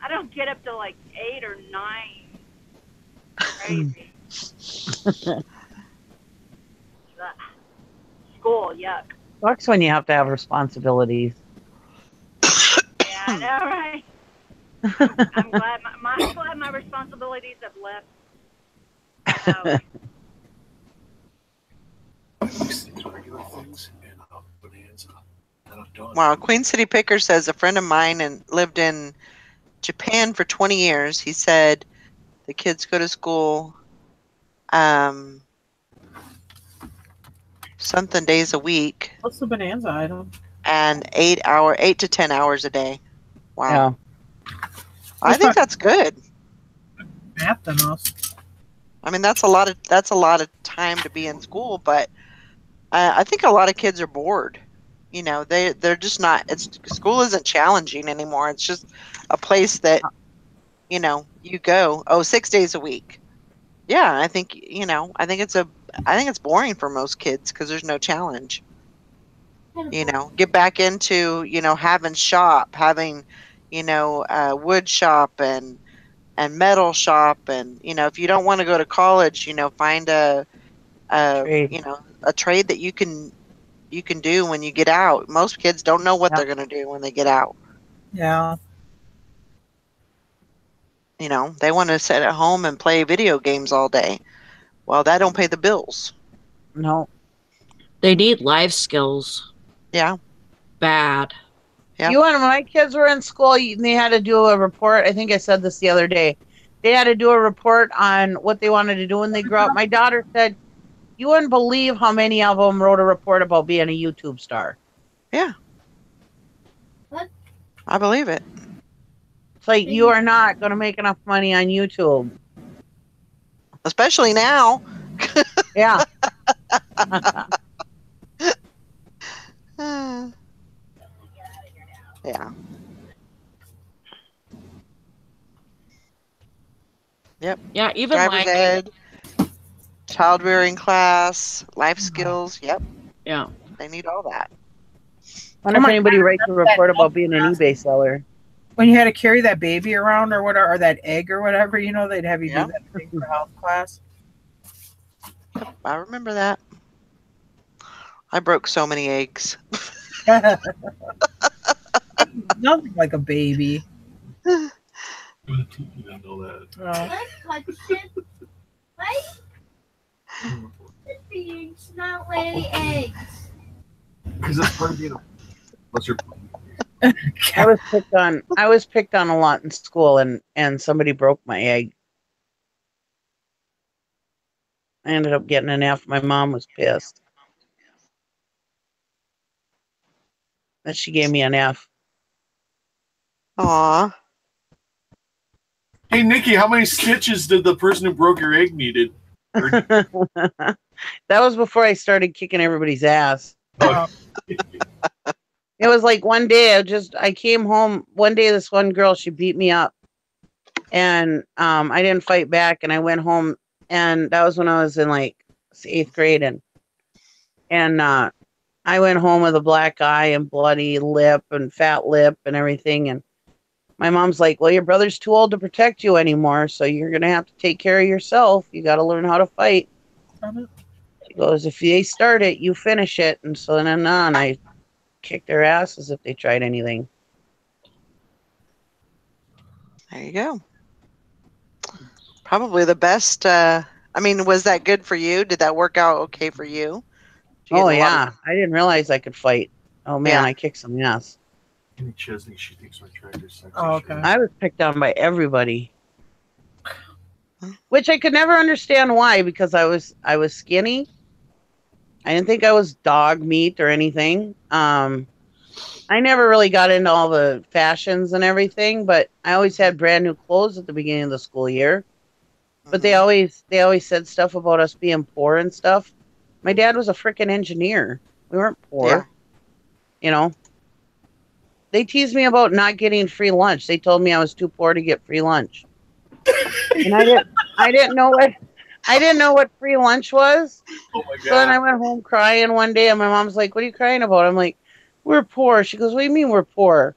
I don't get up till 8 or 9. Crazy. School, yuck. Sucks when you have to have responsibilities. Yeah, I know, right? I'm glad my responsibilities have left. Wow, Queen City Picker says a friend of mine lived in Japan for 20 years. He said the kids go to school something days a week. What's the bonanza item? And 8 to 10 hours a day. Wow. Yeah. I think that's good. Math than us. I mean, that's a lot of time to be in school, but I think a lot of kids are bored. You know, they're just not. School isn't challenging anymore. It's just a place that, you know, you go. 6 days a week. Yeah, I think it's boring for most kids because there's no challenge. You know, get back into having wood shop and and metal shop, and if you don't want to go to college, find a Trade. a trade that you can do when you get out. Most kids don't know what they're going to do when they get out. Yeah. They want to sit at home and play video games all day. Well, that don't pay the bills. No. They need life skills. Yeah. Bad. Yeah. When my kids were in school, they had to do a report. I think I said this the other day. They had to do a report on what they wanted to do when they grew up. My daughter said, you wouldn't believe how many of them wrote a report about being a YouTube star. Yeah. What? I believe it. It's like, you are not going to make enough money on YouTube. Especially now. Yeah. Yeah. Yep. Yeah, even driver's ed, child rearing class, life skills. Yep. Yeah. They need all that. I wonder if anybody writes a report about being an eBay seller. When you had to carry that baby around or whatever, or that egg or whatever, they'd have you do that thing for health class. I remember that. I broke so many eggs. Nothing like a baby. You don't know that. It's not laying eggs. Because that's part of being what's your I was picked on a lot in school, and somebody broke my egg. I ended up getting an F. My mom was pissed that she gave me an F. Aw. Hey, Nikki, how many stitches did the person who broke your egg needed? That was before I started kicking everybody's ass. It was like one day I came home one day, this one girl, she beat me up, and I didn't fight back, and I went home, and that was when I was in like 8th grade, and I went home with a black eye and bloody lip and fat lip and everything, and my mom's like, well, your brother's too old to protect you anymore, so you're gonna have to take care of yourself. You got to learn how to fight. She goes, if they start it, you finish it. And so then on, I kicked their asses if they tried anything. There you go. Probably the best. Was that good for you? Did that work out okay for you? Oh, yeah. I didn't realize I could fight. Oh, man, Yeah. I kicked some ass. Kenny Chesney, she thinks my tractor's sexy. Oh, okay. I was picked on by everybody. Which I could never understand why, because I was skinny. I didn't think I was dog meat or anything. I never really got into all the fashions and everything, but I always had brand new clothes at the beginning of the school year. But they always said stuff about us being poor and stuff. My dad was a freaking engineer. We weren't poor. Yeah. They teased me about not getting free lunch. They told me I was too poor to get free lunch. And I didn't know what free lunch was. Oh my God. So then I went home crying one day, and my mom's like, what are you crying about? I'm like, we're poor. She goes, what do you mean we're poor?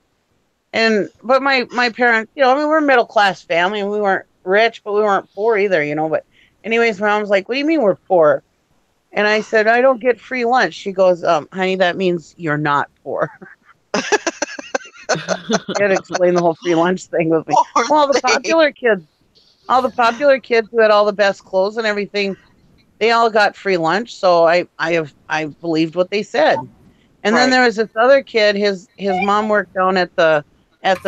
But my parents, we're a middle class family, and we weren't rich, but we weren't poor either, But anyways, my mom's like, what do you mean we're poor? And I said, I don't get free lunch. She goes, honey, that means you're not poor. You had to explain the whole free lunch thing with me. Well, the popular kids who had all the best clothes and everything, they all got free lunch. So I believed what they said. And then there was this other kid. His mom worked down at the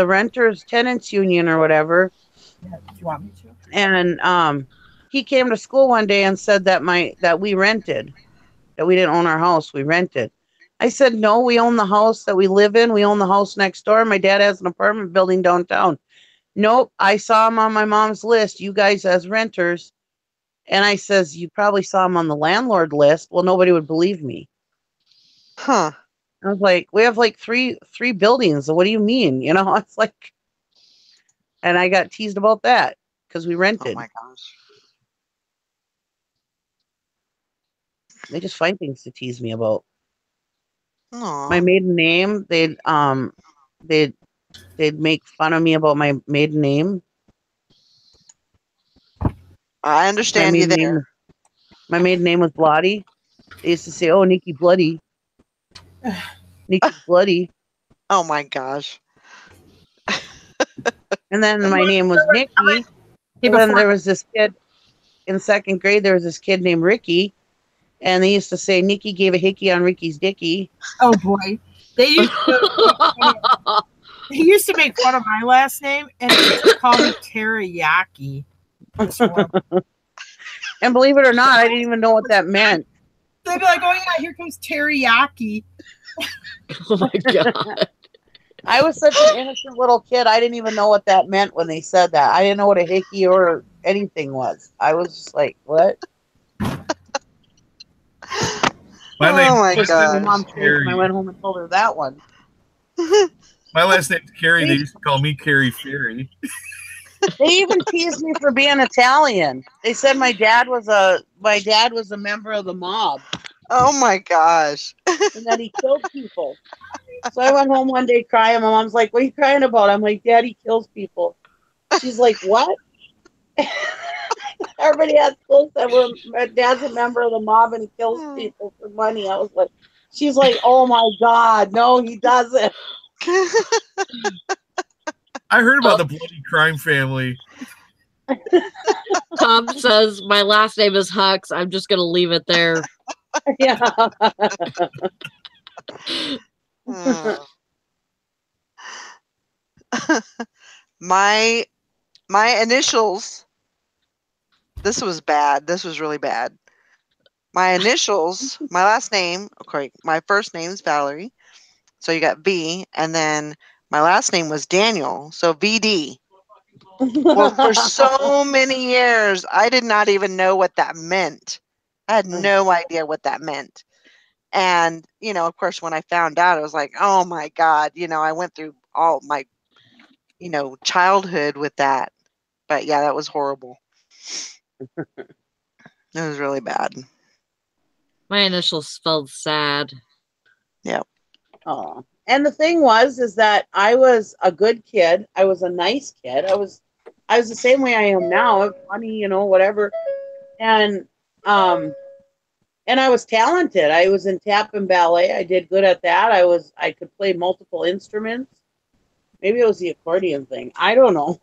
renters tenants union or whatever. Yeah, do you want me to? And he came to school one day and said that we rented, that we didn't own our house, we rented. I said, no, we own the house that we live in. We own the house next door. My dad has an apartment building downtown. Nope, I saw him on my mom's list, you guys as renters. And I says, you probably saw him on the landlord list. Well, nobody would believe me. Huh. I was like, we have like three buildings. What do you mean? It's like, and I got teased about that because we rented. Oh my gosh. They just find things to tease me about. Aww. My maiden name, they'd make fun of me about my maiden name. I understand you there. My maiden name was Bloody. They used to say, "Oh, Nikki Bloody." Nikki Bloody. Oh my gosh. And then my name was Nikki. And then there was this kid in second grade. There was this kid named Ricky, and they used to say Nikki gave a hickey on Ricky's dicky. Oh boy, they used to make fun of my last name, and they used to call me teriyaki. And believe it or not, I didn't even know what that meant. They'd be like, "Oh yeah, here comes teriyaki." Oh my god. I was such an innocent little kid. I didn't even know what that meant when they said that. I didn't know what a hickey or anything was. I was just like, what? My my name's god. Mom Carrie. I went home and told her that one. My last name's Carrie. They used to call me Carrie Ferry. They even teased me for being Italian. They said my dad was a member of the mob. Oh my gosh. And that he killed people. So I went home one day crying. My mom's like, "What are you crying about?" I'm like, "Daddy kills people." She's like, "What?" Everybody at school said, my dad's a member of the mob and he kills people for money. I was like, she's like, "Oh my God, no, he doesn't." I heard about the bloody crime family. Tom says my last name is Hux. I'm just gonna leave it there. Yeah. my initials. This was bad. This was really bad. My initials, my last name, okay, my first name is Valerie. So you got V, and then my last name was Daniel. So VD. Well, for so many years, I did not even know what that meant. I had no idea what that meant. And, of course, when I found out, I was like, oh my God, I went through all my, childhood with that. But yeah, that was horrible. It was really bad. My initials spelled sad. Yep. Oh. And the thing is that I was a good kid. I was a nice kid. I was the same way I am now. I'm funny, whatever. And I was talented. I was in tap and ballet. I did good at that. I could play multiple instruments. Maybe it was the accordion thing. I don't know.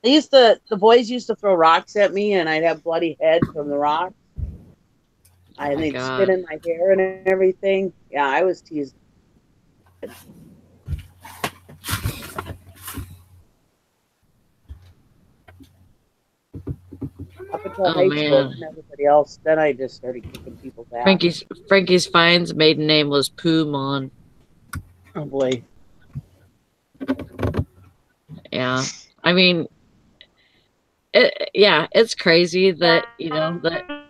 The boys used to throw rocks at me, and I'd have bloody head from the rocks. And they'd spit in my hair and everything. Yeah, I was teased. Up until high school, and everybody else, then I just started kicking people's ass. Frankie's Fine's maiden name was Poomon. Oh boy. Yeah. I mean, it's crazy that, that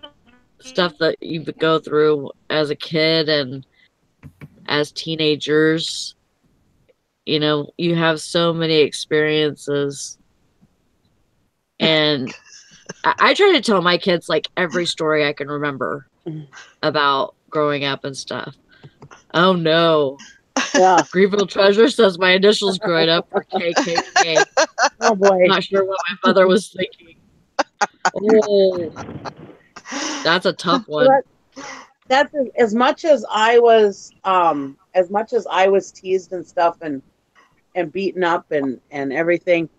stuff that you go through as a kid and as teenagers, you have so many experiences. And I try to tell my kids like every story I can remember about growing up and stuff. Oh no. Yeah. Greenville Treasure says my initials growing up were KKK. Oh boy. I'm not sure what my mother was thinking. Oh, that's a tough one. That's as much as I was teased and stuff and beaten up and everything.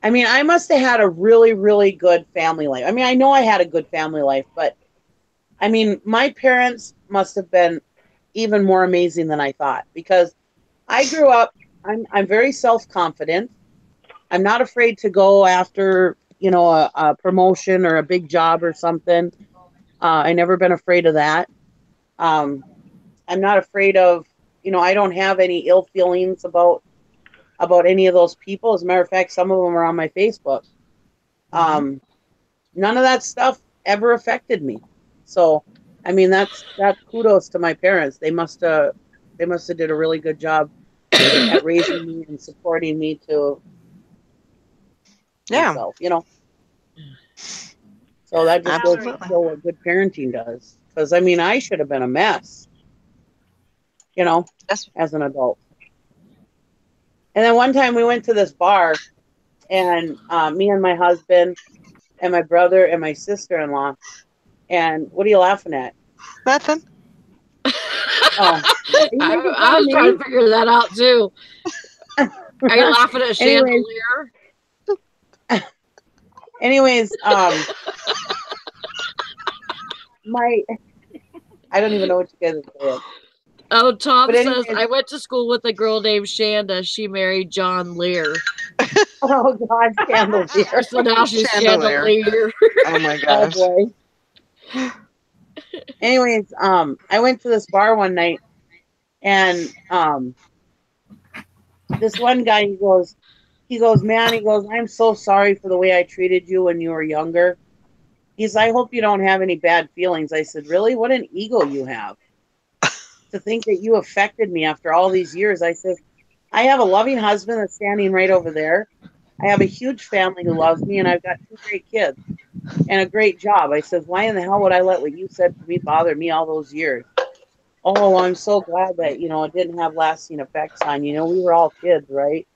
I mean, I must have had a really, really good family life. I mean, I know I had a good family life, but I mean, my parents must have been even more amazing than I thought, because I grew up, I'm very self-confident. I'm not afraid to go after, a promotion or a big job or something. I never been afraid of that. I'm not afraid of, I don't have any ill feelings about any of those people. As a matter of fact, some of them are on my Facebook. None of that stuff ever affected me. So, I mean, that's kudos to my parents. They must have did a really good job at raising me and supporting me to myself, So that just goes to show what good parenting does. Because I mean, I should have been a mess, as an adult. And then one time we went to this bar, and me and my husband and my brother and my sister-in-law. And what are you laughing at? Nothing. Oh, are you making fun I of was me? trying to figure that out too. Are you laughing at Anyways, chandelier? anyways, I don't even know what you guys are saying. Oh, Tom But says anyways, I went to school with a girl named Shanda. She married John Lear. oh God, chandelier. So now she's Chandelier. Chandelier. Oh my Oh gosh. boy. Anyways, I went to this bar one night, and this one guy, he goes, man, he goes, I'm so sorry for the way I treated you when you were younger. He's, I hope you don't have any bad feelings. I said, really? What an ego you have to think that you affected me after all these years. I said, I have a loving husband that's standing right over there. I have a huge family who loves me, and I've got 2 great kids and a great job. I said, why in the hell would I let what you said to me bother me all those years? Oh, well, I'm so glad that, it didn't have lasting effects on you. We were all kids, right?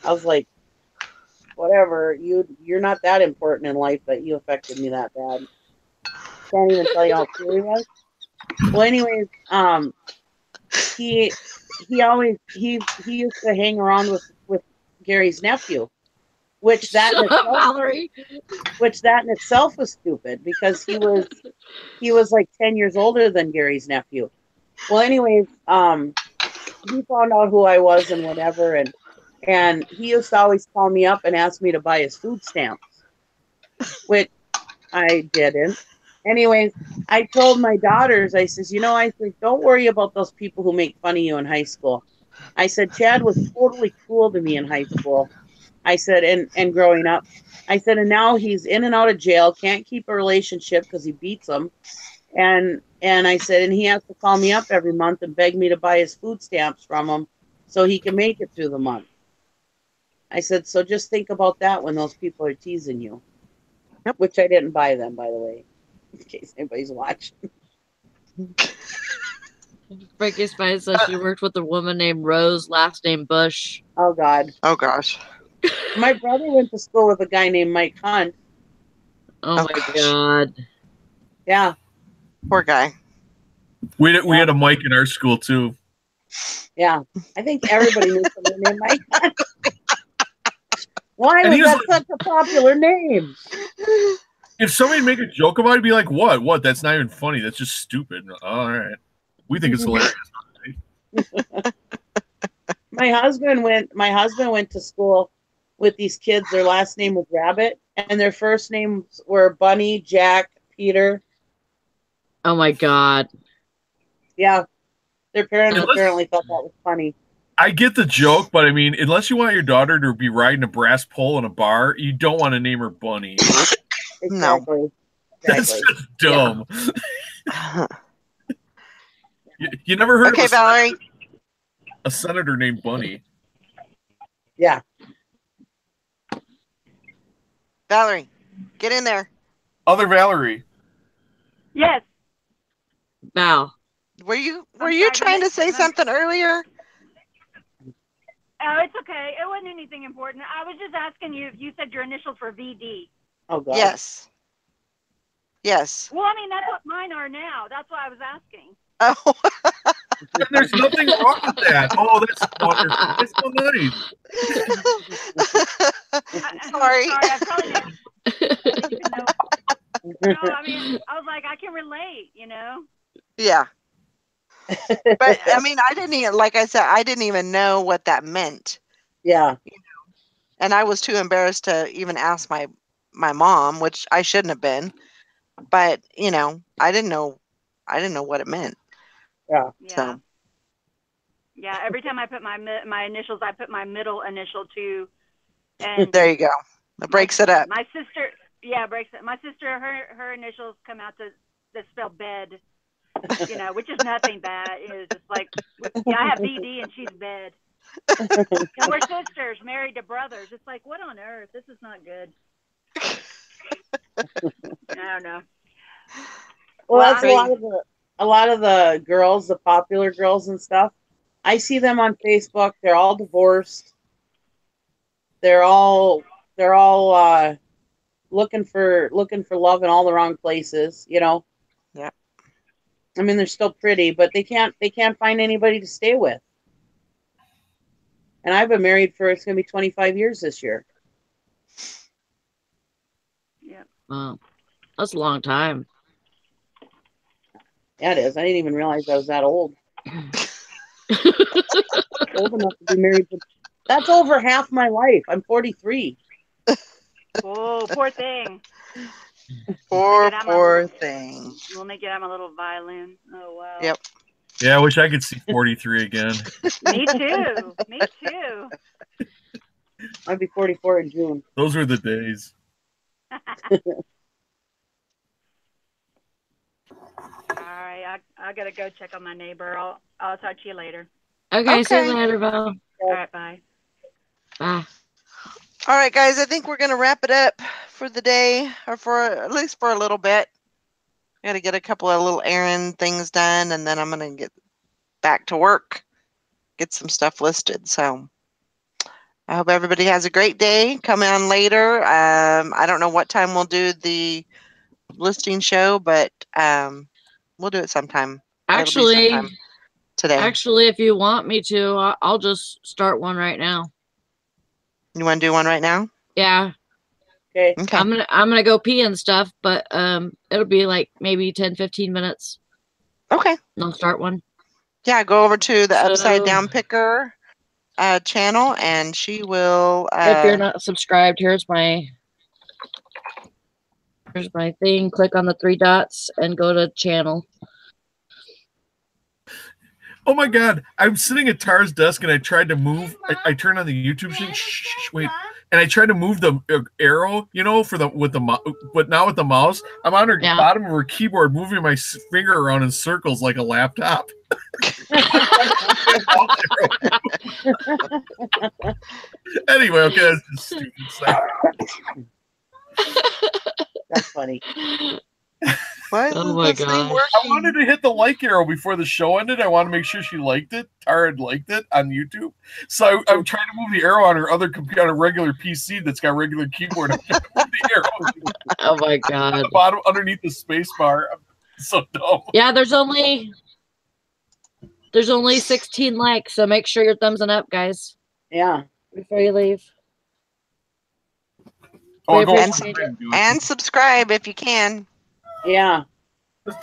I was like, whatever. You're not that important in life that you affected me that bad. Can't even tell you how cool he was. Well, anyways, he used to hang around with Gary's nephew, which that in Shut up, itself, Valerie. was stupid because he was like 10 years older than Gary's nephew. Well, anyways, he found out who I was and whatever, and he used to always call me up and ask me to buy his food stamps, which I didn't. Anyways, I told my daughters, I says, I said, don't worry about those people who make fun of you in high school. I said, Chad was totally cool to me in high school. I said, and growing up, I said, and now he's in and out of jail, can't keep a relationship because he beats them. And I said, and he has to call me up every month and beg me to buy his food stamps from him so he can make it through the month. I said, so just think about that when those people are teasing you. Yep. Which I didn't buy them, by the way, in case anybody's watching. Frankie Spice says she worked with a woman named Rose, last name Bush. Oh, God. Oh gosh. My brother went to school with a guy named Mike Hunt. Oh my gosh. God. Yeah. Poor guy. We had a Mike in our school too. Yeah. I think everybody knew somebody named Mike Hunt. Why was that such a popular name? If somebody make a joke about it, be like, "What? What? That's not even funny. That's just stupid." All right, we think it's hilarious. My husband went to school with these kids. Their last name was Rabbit, and their first names were Bunny, Jack, Peter. Oh my God. Yeah, their parents apparently thought that was funny. I get the joke, but I mean, unless you want your daughter to be riding a brass pole in a bar, you don't want to name her Bunny. Exactly. No. That's just dumb. Yeah. You never heard of Valerie? A senator named Bunny. Yeah. Valerie, get in there. Other Valerie. Yes. Val. Were you trying to say something earlier? Oh, it's okay. It wasn't anything important. I was just asking you if you said your initials for VD. Oh, God. Yes. Yes. Well, I mean, that's what mine are now. That's why I was asking. Oh. There's nothing wrong with that. Oh, that's wonderful. It's so nice. Sorry, I probably didn't even know. No, I mean, I was like, I can relate, Yeah. But I mean, I didn't even, like I said, I didn't even know what that meant. Yeah. And I was too embarrassed to even ask my mom, which I shouldn't have been. But I didn't know what it meant. Yeah. So. Yeah. Every time I put my initials, I put my middle initial too. And there you go. It breaks it up. My sister, breaks it. My sister, her initials come out to spell bed. Which is nothing bad. It's just like, I have BD and she's bed. And we're sisters married to brothers. It's like, what on earth? This is not good. I don't know. Well, that's a lot of the girls, the popular girls and stuff. I see them on Facebook. They're all divorced. They're all looking for love in all the wrong places, you know. Yeah. I mean, they're still pretty, but they can't find anybody to stay with. And I've been married for, it's going to be 25 years this year. Yeah. Wow. That's a long time. Yeah, it is. I didn't even realize I was that old. Old enough to be married. That's over half my life. I'm 43. Oh, poor thing. Poor thing. Let me get him a little violin. Oh, wow. Yep. Yeah, I wish I could see 43 again. Me too. Me too. I'll be 44 in June. Those were the days. All right, I gotta go check on my neighbor. I'll talk to you later. Okay, see you later, Val. All right, bye. Bye. All right, guys, I think we're going to wrap it up for the day, or for at least for a little bit. I got to get a couple of little errand things done, and then I'm going to get back to work, get some stuff listed. So I hope everybody has a great day. Come on later. I don't know what time we'll do the listing show, but we'll do it sometime. It'll be sometime today. Actually, if you want me to, I'll just start one right now. You want to do one right now? Yeah. Okay. I'm gonna go pee and stuff, but it'll be like maybe 10-15 minutes. Okay. And I'll start one. Yeah, go over to the Upside Down Picker channel, and she will. If you're not subscribed, here's my thing. Click on the 3 dots and go to channel. Oh my God! I'm sitting at Tara's desk and I tried to move. I turned on the YouTube thing. Wait, and I tried to move the arrow, you know, but now with the mouse, I'm on her bottom of her keyboard, moving my finger around in circles like a laptop. Anyway, okay, that's just stupid. That's funny. Why isn't this thing working? I wanted to hit the like arrow before the show ended. I wanted to make sure she liked it. Tara had liked it on YouTube. So I'm trying to move the arrow on her other computer, on a regular PC that's got regular keyboard. I'm trying to move the arrow. Oh my God. At the bottom, underneath the space bar. I'm so dumb. Yeah, there's only 16 likes, so make sure you're thumbsing up, guys. Yeah. Before you leave. And subscribe if you can. Yeah.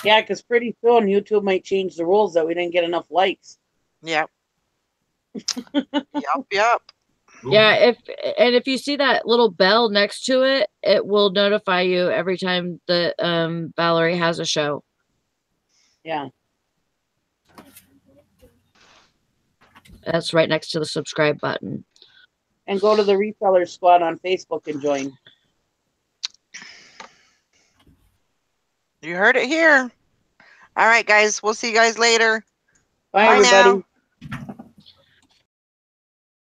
Yeah, because pretty soon YouTube might change the rules that we didn't get enough likes. Yep. Yep. Yeah, if you see that little bell next to it, it will notify you every time that Valerie has a show. Yeah. That's right next to the subscribe button. And go to the Reseller Squad on Facebook and join. You heard it here. All right, guys. We'll see you guys later. Bye everybody. Now.